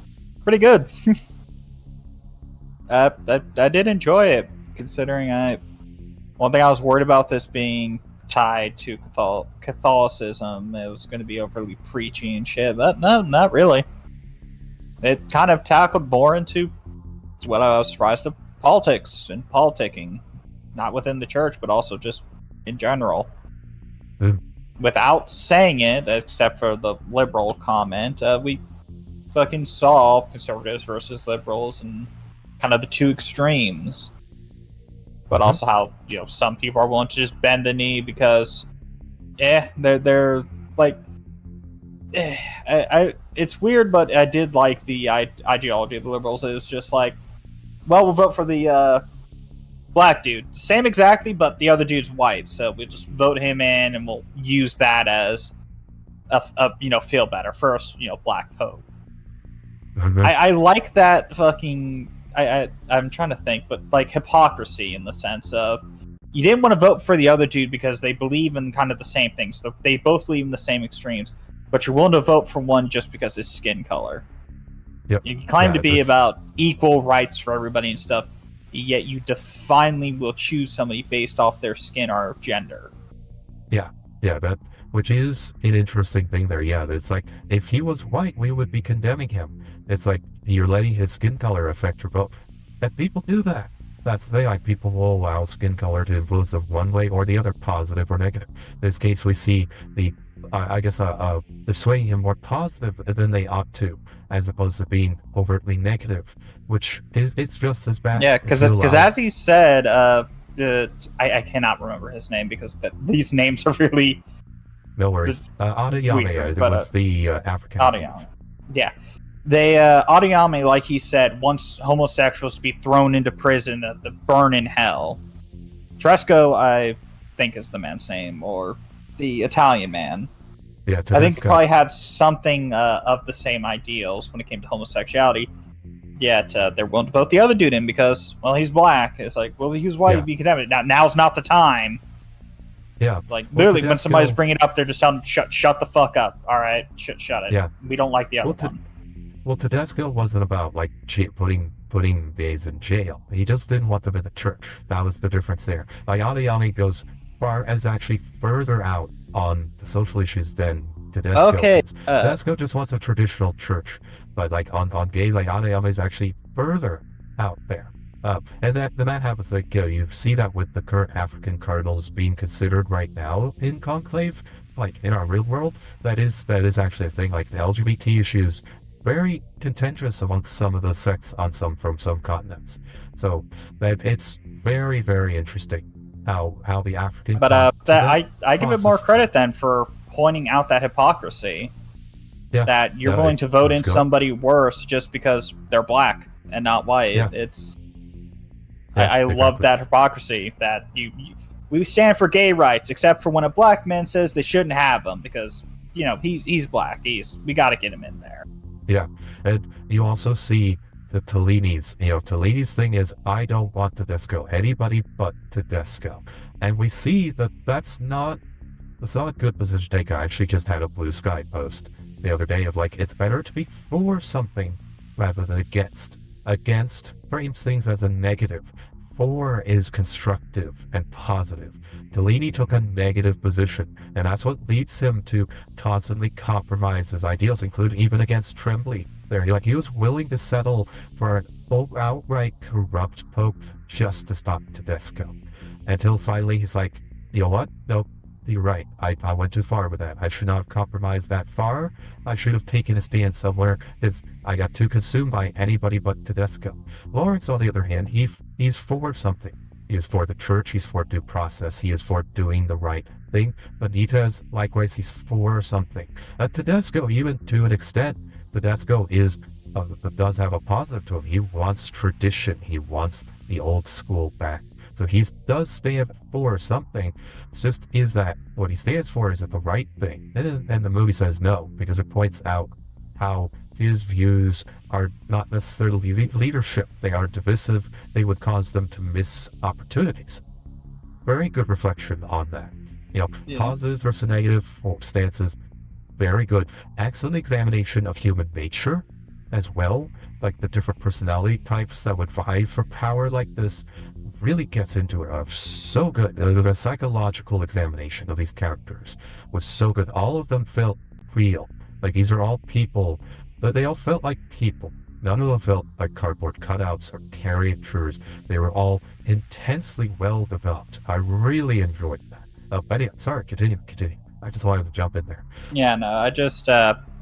pretty good. I did enjoy it, considering one thing I was worried about this being tied to Catholicism. It was going to be overly preachy and shit, but no, not really. It kind of tackled more into what I was surprised of politics and politicking, not within the church, but also just in general. Without saying it, except for the liberal comment, we fucking saw conservatives versus liberals and kind of the two extremes. But also how, some people are willing to just bend the knee because, they're like, it's weird, but I did like the ideology of the liberals. It was just like, well, we'll vote for the black dude. Same exactly, but the other dude's white, so we'll just vote him in and we'll use that as a feel better. First, black vote. I like that fucking... I'm trying to think, but like hypocrisy in the sense of you didn't want to vote for the other dude because they believe in kind of the same things. So they both believe in the same extremes, but you're willing to vote for one just because his skin color. Yep. You claim to be about equal rights for everybody and stuff, yet you definitely will choose somebody based off their skin or gender. Yeah, which is an interesting thing there. Yeah, it's like, if he was white, we would be condemning him. It's like, you're letting his skin color affect your vote. And people do that. That's the thing, like, people will allow skin color to influence them one way or the other, positive or negative. In this case, we see the swaying him more positive than they ought to, as opposed to being overtly negative, which it's just as bad. Yeah, because as he said, I cannot remember his name because these names are really... No worries. Adeyemi was the African. Adeyemi. Yeah. They, Adeyemi, like he said, wants homosexuals to be thrown into prison, to burn in hell. Tresco, I think is the man's name, or the Italian man. Yeah, I think he probably had something of the same ideals when it came to homosexuality. Yet they're willing to vote the other dude in because, well, he's black. It's like, well, he was white, he'd be condemned. Now's not the time. Yeah. Like, literally, when somebody's bringing it up, they're just telling them, shut the fuck up. All right? Shut it. Yeah. We don't like the other one. Well, Tedesco wasn't about, like, putting gays in jail. He just didn't want them in the church. That was the difference there. Like, Adeyemi goes far as actually further out on the social issues than Tedesco. Okay. Tedesco just wants a traditional church. But, like, on gay, like, Adeyemi is actually further out there. And that happens, like, you see that with the current African cardinals being considered right now in Conclave, like, in our real world. That is actually a thing. Like, the LGBT issues, very contentious amongst some of the sects from some continents. So that it's very, very interesting how the African. But I give it more credit then for pointing out that hypocrisy. Yeah, that you're willing to vote in somebody worse just because they're black and not white. Yeah. I love that hypocrisy that we stand for gay rights, except for when a black man says they shouldn't have them because he's black. We got to get him in there. Yeah, and you also see the Tellini's. Tellini's thing is, I don't want Tedesco, anybody but Tedesco, and we see that's not a good position to take. I actually just had a Blue Sky post the other day of like, it's better to be for something rather than against. Against frames things as a negative. For is constructive and positive. Tellini took a negative position, and that's what leads him to constantly compromise his ideals, including even against Tremblay. He was willing to settle for an outright corrupt pope just to stop Tedesco. Until finally he's like, you know what? Nope. You're right. I went too far with that. I should not have compromised that far. I should have taken a stand somewhere. I got too consumed by anybody but Tedesco. Lawrence, on the other hand, he's for something. He is for the church. He's for due process. He is for doing the right thing. Benitez, likewise, he's for something. Tedesco, even to an extent, Tedesco is does have a positive to him. He wants tradition. He wants the old school back. So he does stand for something. It's just, is that what he stands for? Is it the right thing? And the movie says no, because it points out how his views are not necessarily leadership. They are divisive. They would cause them to miss opportunities. Very good reflection on that. Positives versus negative stances. Very good. Excellent examination of human nature as well. Like the different personality types that would vie for power like this. Really gets into it. So good. The psychological examination of these characters was so good. All of them felt real. Like, these are all people, but they all felt like people. None of them felt like cardboard cutouts or caricatures. They were all intensely well developed. I really enjoyed that. But yeah, sorry, continue. I just wanted to jump in there. Yeah, no, I just,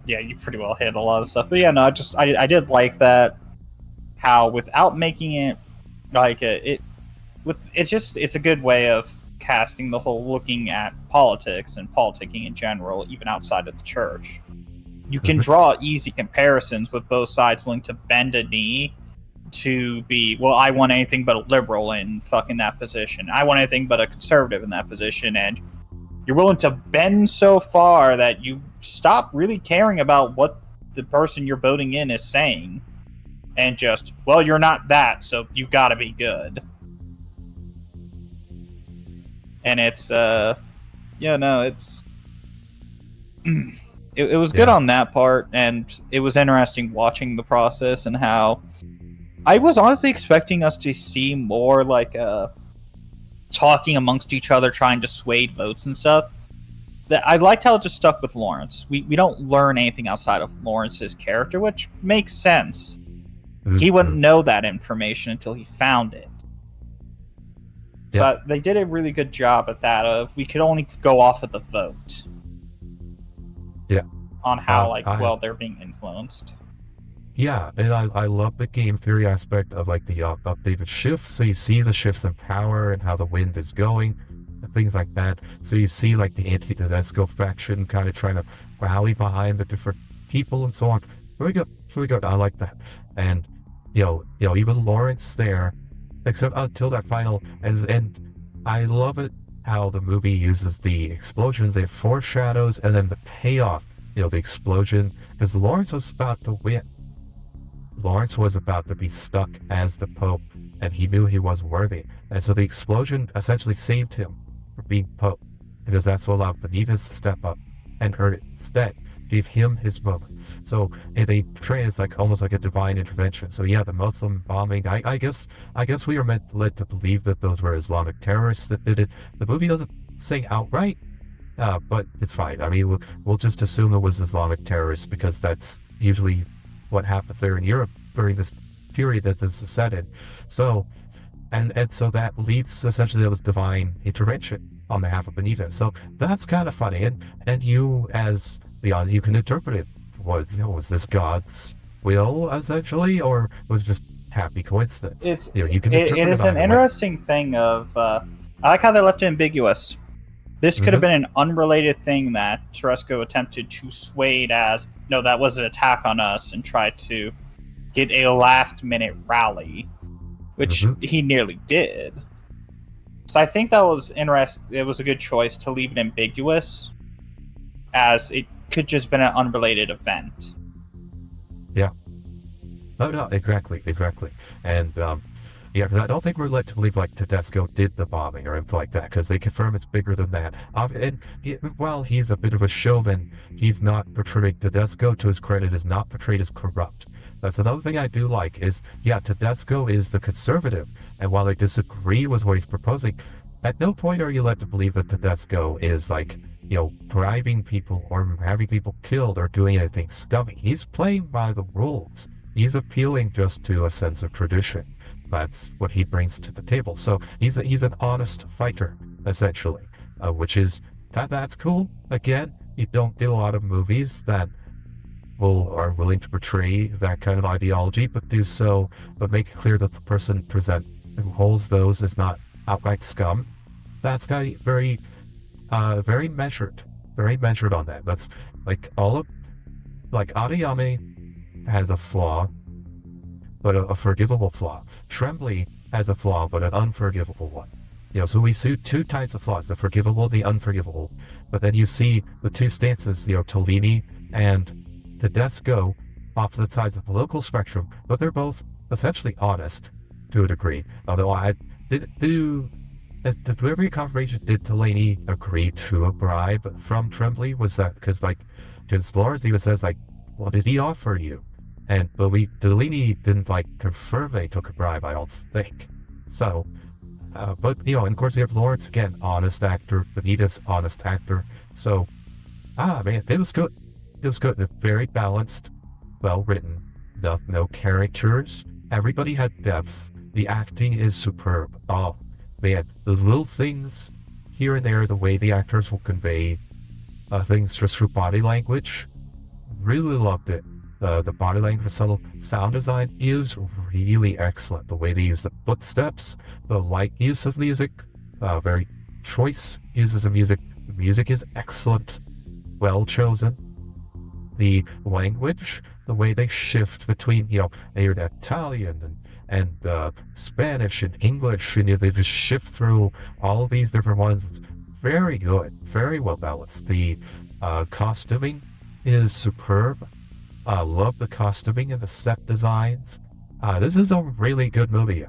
you pretty well hit a lot of stuff. But yeah, no, I did like that, how without making it, like, it's a good way of casting the whole looking at politics and politicking in general, even outside of the church. You can draw easy comparisons with both sides willing to bend a knee to be, well, I want anything but a liberal in fucking that position. I want anything but a conservative in that position. And you're willing to bend so far that you stop really caring about what the person you're voting in is saying. And just, well, you're not that, so you gotta be good. And it's, it was good on that part, and it was interesting watching the process and how I was honestly expecting us to see more like talking amongst each other, trying to sway votes and stuff. I liked how it just stuck with Lawrence. We don't learn anything outside of Lawrence's character, which makes sense. He wouldn't know that information until he found it. So they did a really good job at that. Of we could only go off of the vote. Yeah. On how they're being influenced. Yeah, and I love the game theory aspect of like the updated shifts. So you see the shifts in power and how the wind is going, and things like that. So you see like the anti-Tedesco faction kind of trying to rally behind the different people and so on. Very good. I like that. And even Lawrence there, except until that final, and I love it how the movie uses the explosions, they foreshadows, and then the payoff, the explosion, because Lawrence was about to win. Lawrence was about to be stuck as the Pope, and he knew he wasn't worthy. And so the explosion essentially saved him from being Pope, because that's what allowed Benitez to step up, and her instead gave him his moment. So they portray it as like almost like a divine intervention. So yeah, the Muslim bombing, I guess we are led to believe that those were Islamic terrorists that did it. The movie doesn't say outright, but it's fine. I mean, we'll just assume it was Islamic terrorists, because that's usually what happens there in Europe during this period that this is set in. So, and so that leads essentially to this divine intervention on behalf of Benitez. So that's kind of funny, and you as the audience, you can interpret it. Was this God's will essentially, or was it just happy coincidence? You can it is an interesting thing of I like how they left it ambiguous. This could have been an unrelated thing that Tedesco attempted to sway it as, no, that was an attack on us, and tried to get a last-minute rally, which he nearly did. So I think that was interesting. It was a good choice to leave it ambiguous, as it could just been an unrelated event. Yeah. No, exactly. And because I don't think we're led to believe like Tedesco did the bombing or anything like that, because they confirm it's bigger than that. And while he's a bit of a showman, he's not portrayed. Tedesco, to his credit, is not portrayed as corrupt. That's another thing I do like is, Tedesco is the conservative, and while I disagree with what he's proposing, at no point are you led to believe that Tedesco is like, bribing people or having people killed or doing anything scummy. He's playing by the rules. He's appealing just to a sense of tradition. That's what he brings to the table. So he's an honest fighter, essentially, which is, that's cool. Again, you don't get a lot of movies that are willing to portray that kind of ideology, but make it clear that the person who holds those is not outright scum. That's kind of very measured on that. That's like all of, like Adeyemi, has a flaw, but a forgivable flaw. Trembly has a flaw, but an unforgivable one. So we see two types of flaws, the forgivable, the unforgivable. But then you see the two stances, Tellini and Tedesco, opposite sides of the local spectrum, but they're both essentially honest to a degree. Although did every confirmation, did Tellini agree to a bribe from Trembly? Was that because, Lawrence even says, what did he offer you? But Tellini didn't, confirm they took a bribe, I don't think. So, but, and of course you have Lawrence, again, honest actor, Benita's honest actor. So, man, it was good. It was good. Very balanced, well written, no characters. Everybody had depth. The acting is superb. Oh, man, the little things here and there, the way the actors will convey things just through body language, really loved it. The body language, subtle sound design is really excellent. The way they use the footsteps, the light use of music, very choice uses of music. The music is excellent, well chosen. The language, the way they shift between, Italian and Spanish and English, they just shift through all of these different ones. It's very good, very well balanced. The costuming is superb. I love the costuming and the set designs. This is a really good movie.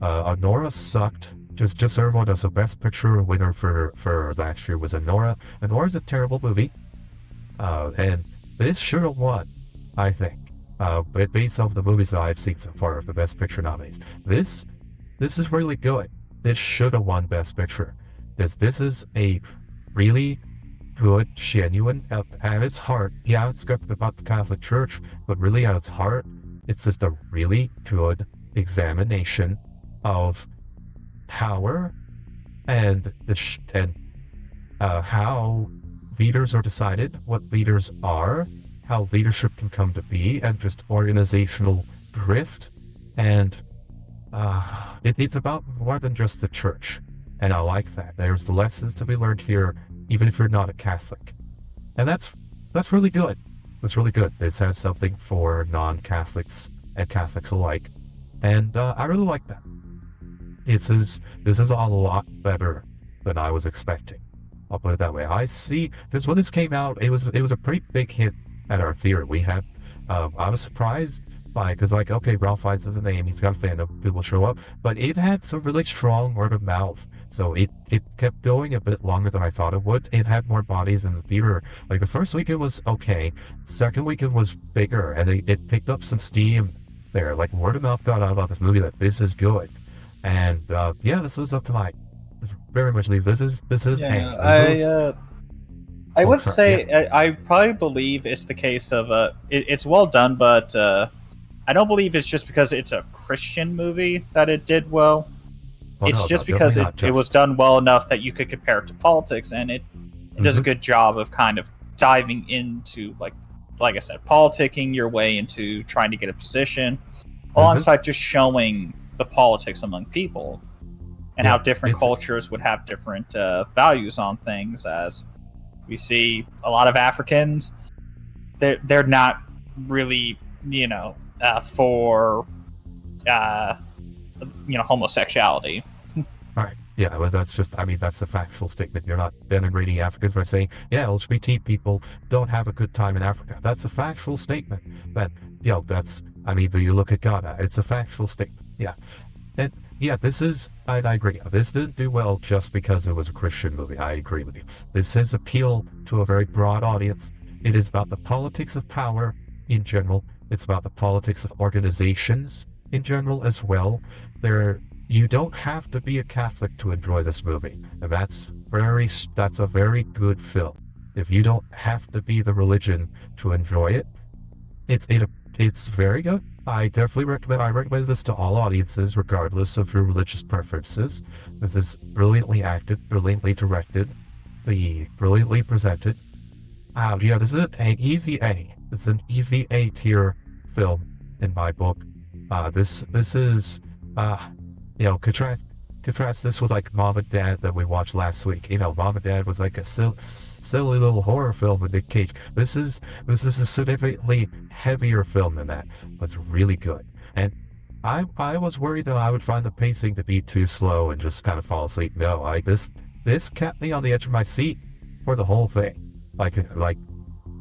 Anora sucked. Just so everyone knows, the Best Picture winner for last year was Anora. Anora's a terrible movie. And this should have won, I think. But based off the movies that I've seen so far of the Best Picture nominees, this is really good. This should have won Best Picture. This is a really good, genuine, at its heart. Yeah, it's about the Catholic Church, but really at its heart, it's just a really good examination of power and how leaders are decided, what leaders are, how leadership can come to be, and just organizational drift. And it's about more than just the church. And I like that. There's the lessons to be learned here, even if you're not a Catholic. And that's really good. That's really good. This has something for non-Catholics and Catholics alike. And I really like that. This is a lot better than I was expecting. I'll put it that way. I see this when this came out, it was a pretty big hit at our theater. We had I was surprised by, because okay, Ralph Fiennes is a name, he's got a fan of people show up, but it had some really strong word of mouth. So it kept going a bit longer than I thought it would. It had more bodies in the theater. The first weekend was okay. Second weekend was bigger, and it picked up some steam there. Word of mouth got out about this movie that this is good. And this is up to my very much leave. This is I would say I probably believe it's the case of it's well done, but I don't believe it's just because it's a Christian movie that it did well. It's just because it was done well enough that you could compare it to politics, and it does a good job of kind of diving into, like I said, politicking your way into trying to get a position, alongside just showing the politics among people and how different cultures would have different values on things. As we see, a lot of Africans, they're not really, for homosexuality. All right. Yeah, well, that's a factual statement. You're not denigrating Africans by saying, LGBT people don't have a good time in Africa. That's a factual statement. That, you look at Ghana, it's a factual statement. Yeah. And, this is, I agree. This didn't do well just because it was a Christian movie. I agree with you. This is appeal to a very broad audience. It is about the politics of power in general. It's about the politics of organizations in general as well. You don't have to be a Catholic to enjoy this movie, and that's a very good film. If you don't have to be the religion to enjoy it, it's very good. I definitely recommend this to all audiences, regardless of your religious preferences. This is brilliantly acted, brilliantly directed, brilliantly presented. This is an easy A. It's an easy A tier film in my book. This is, contrast this with like Mom and Dad that we watched last week. You know, Mom and Dad was like a silly little horror film with Nick Cage. This is a significantly heavier film than that, but it's really good. And I was worried that I would find the pacing to be too slow and just kind of fall asleep. No, this kept me on the edge of my seat for the whole thing. Like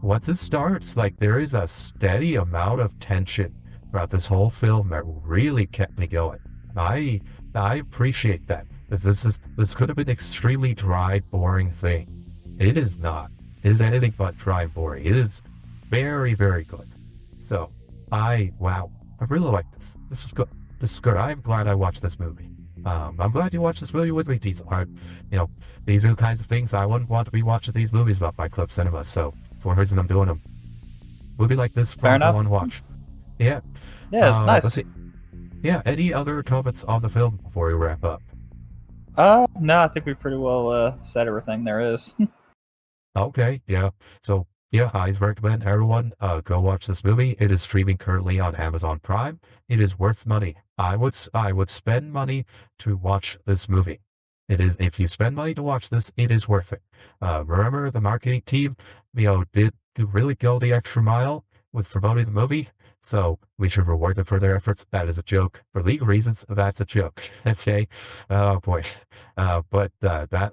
once it starts, like there is a steady amount of tension throughout this whole film that really kept me going. I appreciate that. This could have been an extremely dry, boring thing. It is not. It is anything but dry and boring. It is very, very good. So wow, I really like this. This is good. This is good. I'm glad I watched this movie. I'm glad you watched this movie with me, Diesel. These are the kinds of things I wouldn't want to be watching these movies about Byte Club Cinema, so that's one reason I'm doing them. Movie like this, probably I want to watch. Yeah. Yeah, it's nice. Let's see. Yeah, any other comments on the film before we wrap up? No, I think we pretty well said everything there is. Okay, yeah. So, yeah, I recommend everyone go watch this movie. It is streaming currently on Amazon Prime. It is worth money. I would spend money to watch this movie. It is, if you spend money to watch this, it is worth it. Remember, the marketing team, did really go the extra mile with promoting the movie. So we should reward them for their efforts. That is a joke. For legal reasons, that's a joke. Okay. Oh boy. But that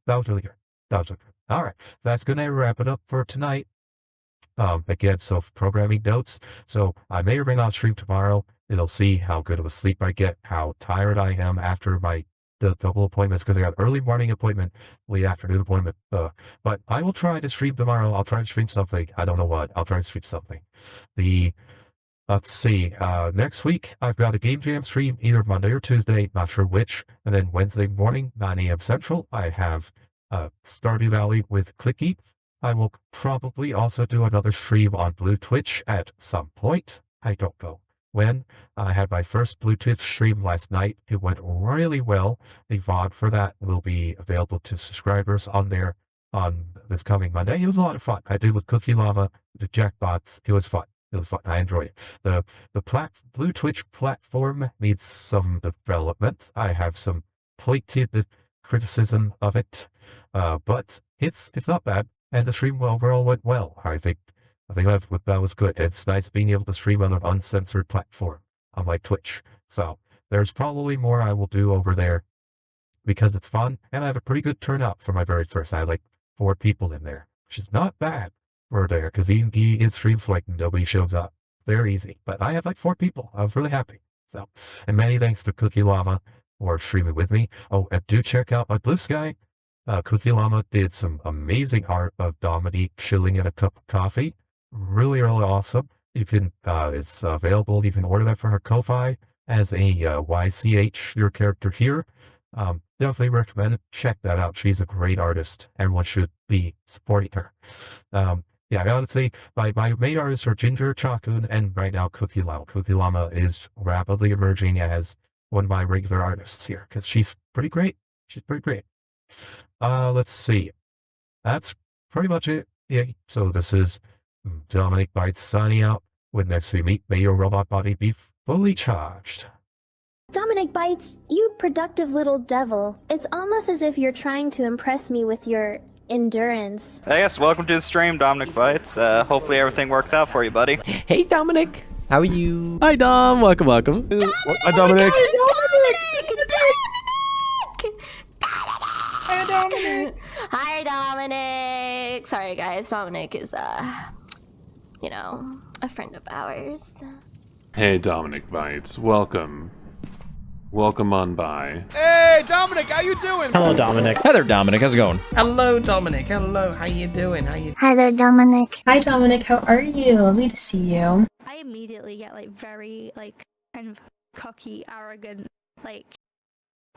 was really good. That was really good. All right. That's going to wrap it up for tonight. Again, so programming notes. So I may or may not stream tomorrow. It'll see how good of a sleep I get, how tired I am after the double appointments, because I got early morning appointment, late afternoon appointment. But I will try to stream tomorrow. I'll try to stream something. I don't know what. I'll try to stream something. Let's see. Next week I've got a Game Jam stream, either Monday or Tuesday, not sure which. And then Wednesday morning, 9 a.m. Central, I have Stardew Valley with Clicky. I will probably also do another stream on Blue Twitch at some point. I don't know when. I had my first Bluetooth stream last night. It went really well. The VOD for that will be available to subscribers on there on this coming Monday. It was a lot of fun. I did with Cookie Lava, the Jackbots. It was fun. It was fun. I enjoyed it. The Blue Twitch platform needs some development. I have some pointed criticism of it, but it's not bad. And the stream overall went well. I think that was good. It's nice being able to stream on an uncensored platform, unlike Twitch. So there's probably more I will do over there because it's fun, and I have a pretty good turnout for my very first. I had like 4 people in there, which is not bad for there, because it streams like nobody shows up. Very easy. But I have like 4 people. I was really happy. So, and many thanks to Cookie Llama for streaming with me. Oh, and do check out my Blue Sky. Cookie Llama did some amazing art of Dominic chilling in a cup of coffee. Really, really awesome. You can, it's available. You can order that for her Ko-Fi as a YCH, your character here. Definitely recommend it. Check that out. She's a great artist. Everyone should be supporting her. Yeah, I gotta say, my main artists are Ginger, Chakun, and right now Cookie Llama. Cookie Llama is rapidly emerging as one of my regular artists here, because she's pretty great. She's pretty great. Let's see. That's pretty much it. Yeah, so this is Dominic Bytes signing out. When next we meet, may your robot body be fully charged. Dominic Bytes, you productive little devil. It's almost as if you're trying to impress me with your endurance. Hey, yes, welcome to the stream, Dominic Bytes. Hopefully everything works out for you, buddy. Hey, Dominic. How are you? Hi, Dom. Welcome. Hi, Dominic. Hi, Dominic. Hi, Dominic. Sorry, guys. Dominic is, a friend of ours. Hey, Dominic Bytes. Welcome. Welcome on by. Hey, Dominic, how you doing? Hello, Dominic. Hi there, Dominic. How's it going? Hello, Dominic. Hello, how you doing? Hi there, Dominic. Hi, Dominic. How are you? Lovely to see you. I immediately get, very, kind of cocky, arrogant,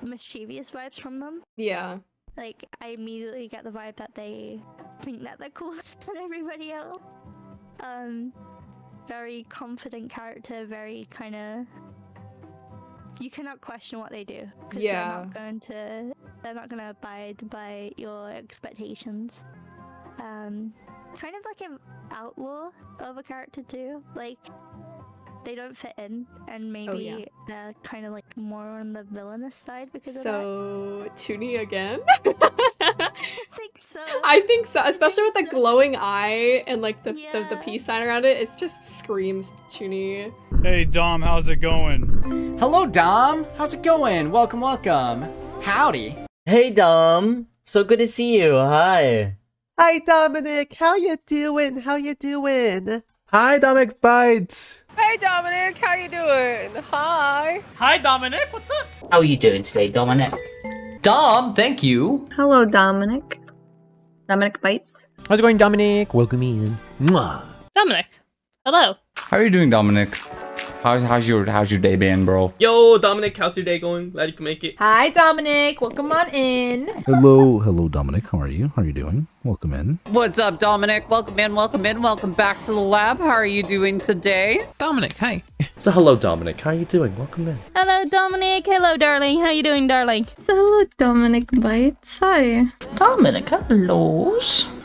mischievous vibes from them. Yeah. I immediately get the vibe that they think that they're cooler than everybody else. Very confident character, very kind of... You cannot question what they do. Yeah. They're not gonna abide by your expectations. Kind of like an outlaw of a character too. they don't fit in, and maybe kind of like more on the villainous side because of that. So, Chuny again? I think so. I think so, especially with the glowing eye and like the peace sign around it. It just screams Chuny. Hey Dom, how's it going? Hello Dom, how's it going? Welcome, welcome. Howdy. Hey Dom, so good to see you. Hi. Hi Dominic, how you doing? How you doing? Hi Dominic Bytes. Hey Dominic, how you doing? Hi. Hi Dominic, what's up? How are you doing today, Dominic? Dom, thank you. Hello, Dominic. Dominic Bytes. How's it going, Dominic? Welcome in. Mwah. Dominic, hello. How are you doing, Dominic? How's your day been, bro? Yo, Dominic, how's your day going? Glad you can make it. Hi Dominic, welcome on in. Hello, Dominic. How are you? How are you doing? Welcome in. What's up, Dominic? Welcome in, welcome back to the lab. How are you doing today? Dominic, hi. So hello, Dominic. How are you doing? Welcome in. Hello, Dominic. Hello, darling. How you doing, darling? Hello, Dominic Bytes. Hi. Dominic, hello.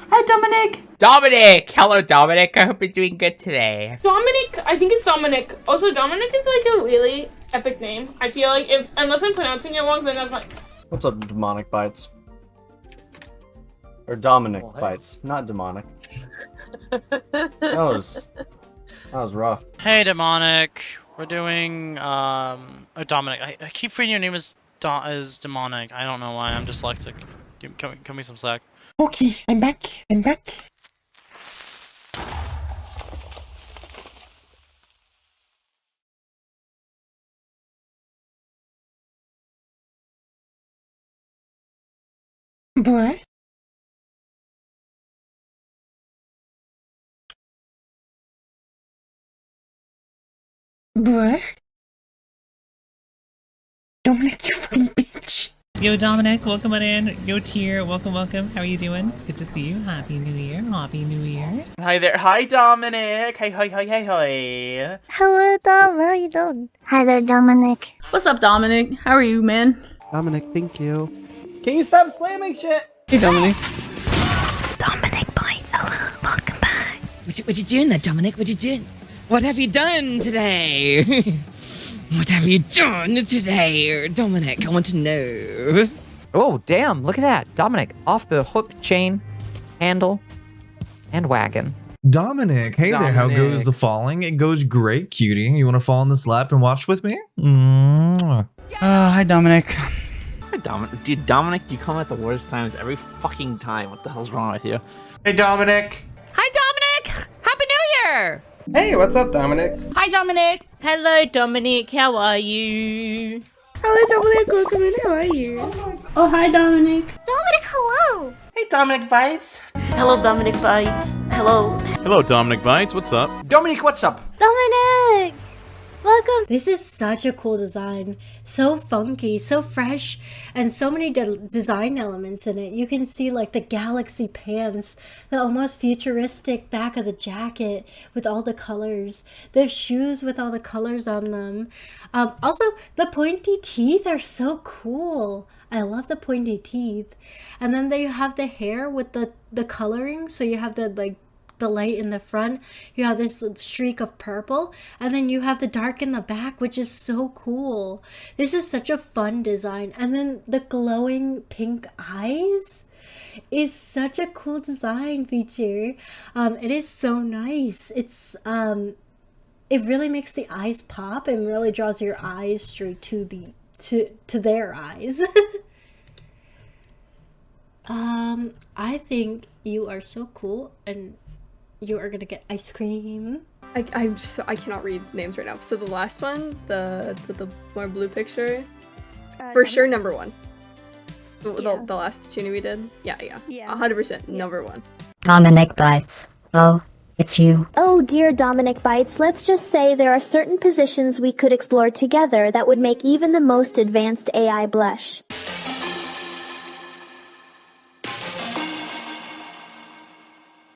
Hi Dominic. Dominic! Hello, Dominic. I hope you're doing good today. Dominic, I think it's Dominic. Also, Dominic is like a really epic name. I feel like unless I'm pronouncing it wrong, then that's like... What's up, Demonic Bytes? Or Dominic Bytes, not demonic. That was rough. Hey, Demonic. We're doing, Dominic. I keep reading your name as Demonic. I don't know why. I'm dyslexic. Give me some slack. Okay, I'm back. Boy. Boy. Dominic, you fucking bitch. Yo, Dominic, welcome on in. Yo, Tier, welcome. How are you doing? It's good to see you. Happy New Year. Hi there. Hi, Dominic. Hi. Hello, Dom. How you doing? Hi there, Dominic. What's up, Dominic? How are you, man? Dominic, thank you. Can you stop slamming shit? Hey, Dominic. Dominic Bytes, hello. Welcome back. What you doing there, Dominic? What you doing? What have you done today? What have you done today, Dominic? I want to know. Oh, damn, look at that. Dominic, off the hook, chain, handle, and wagon. Dominic, hey there, how goes the falling? It goes great, cutie. You want to fall in this lap and watch with me? Hi, Dominic. Hi, Dominic. Dude, Dominic, you come at the worst times every fucking time. What the hell's wrong with you? Hey, Dominic. Hi, Dominic! Happy New Year! Hey, what's up, Dominic? Hi Dominic. Hello, Dominic. How are you? Hello, Dominic. Welcome in. How are you? Oh, hi, Dominic. Dominic, hello. Hey, Dominic Bytes. Hello, Dominic Bytes. Hello. Hello, Dominic Bytes. What's up? Dominic, what's up? Dominic! Welcome! This is such a cool design. So funky, so fresh, and so many design elements in it. You can see like the galaxy pants, the almost futuristic back of the jacket with all the colors, the shoes with all the colors on them. Also, the pointy teeth are so cool. I love the pointy teeth. And then they have the hair with the coloring, so you have the light in the front, you have this streak of purple, and then you have the dark in the back, which is so cool. This is such a fun design. And then the glowing pink eyes is such a cool design feature. It is so nice. It's it really makes the eyes pop and really draws your eyes straight to their eyes. I think you are so cool, and you are gonna get ice cream. I cannot read names right now. So the last one, the more blue picture, for sure number one. The last Chuny we did, yeah, 100% number one. Dominic Bytes. Oh, it's you. Oh dear Dominic Bytes, let's just say there are certain positions we could explore together that would make even the most advanced AI blush.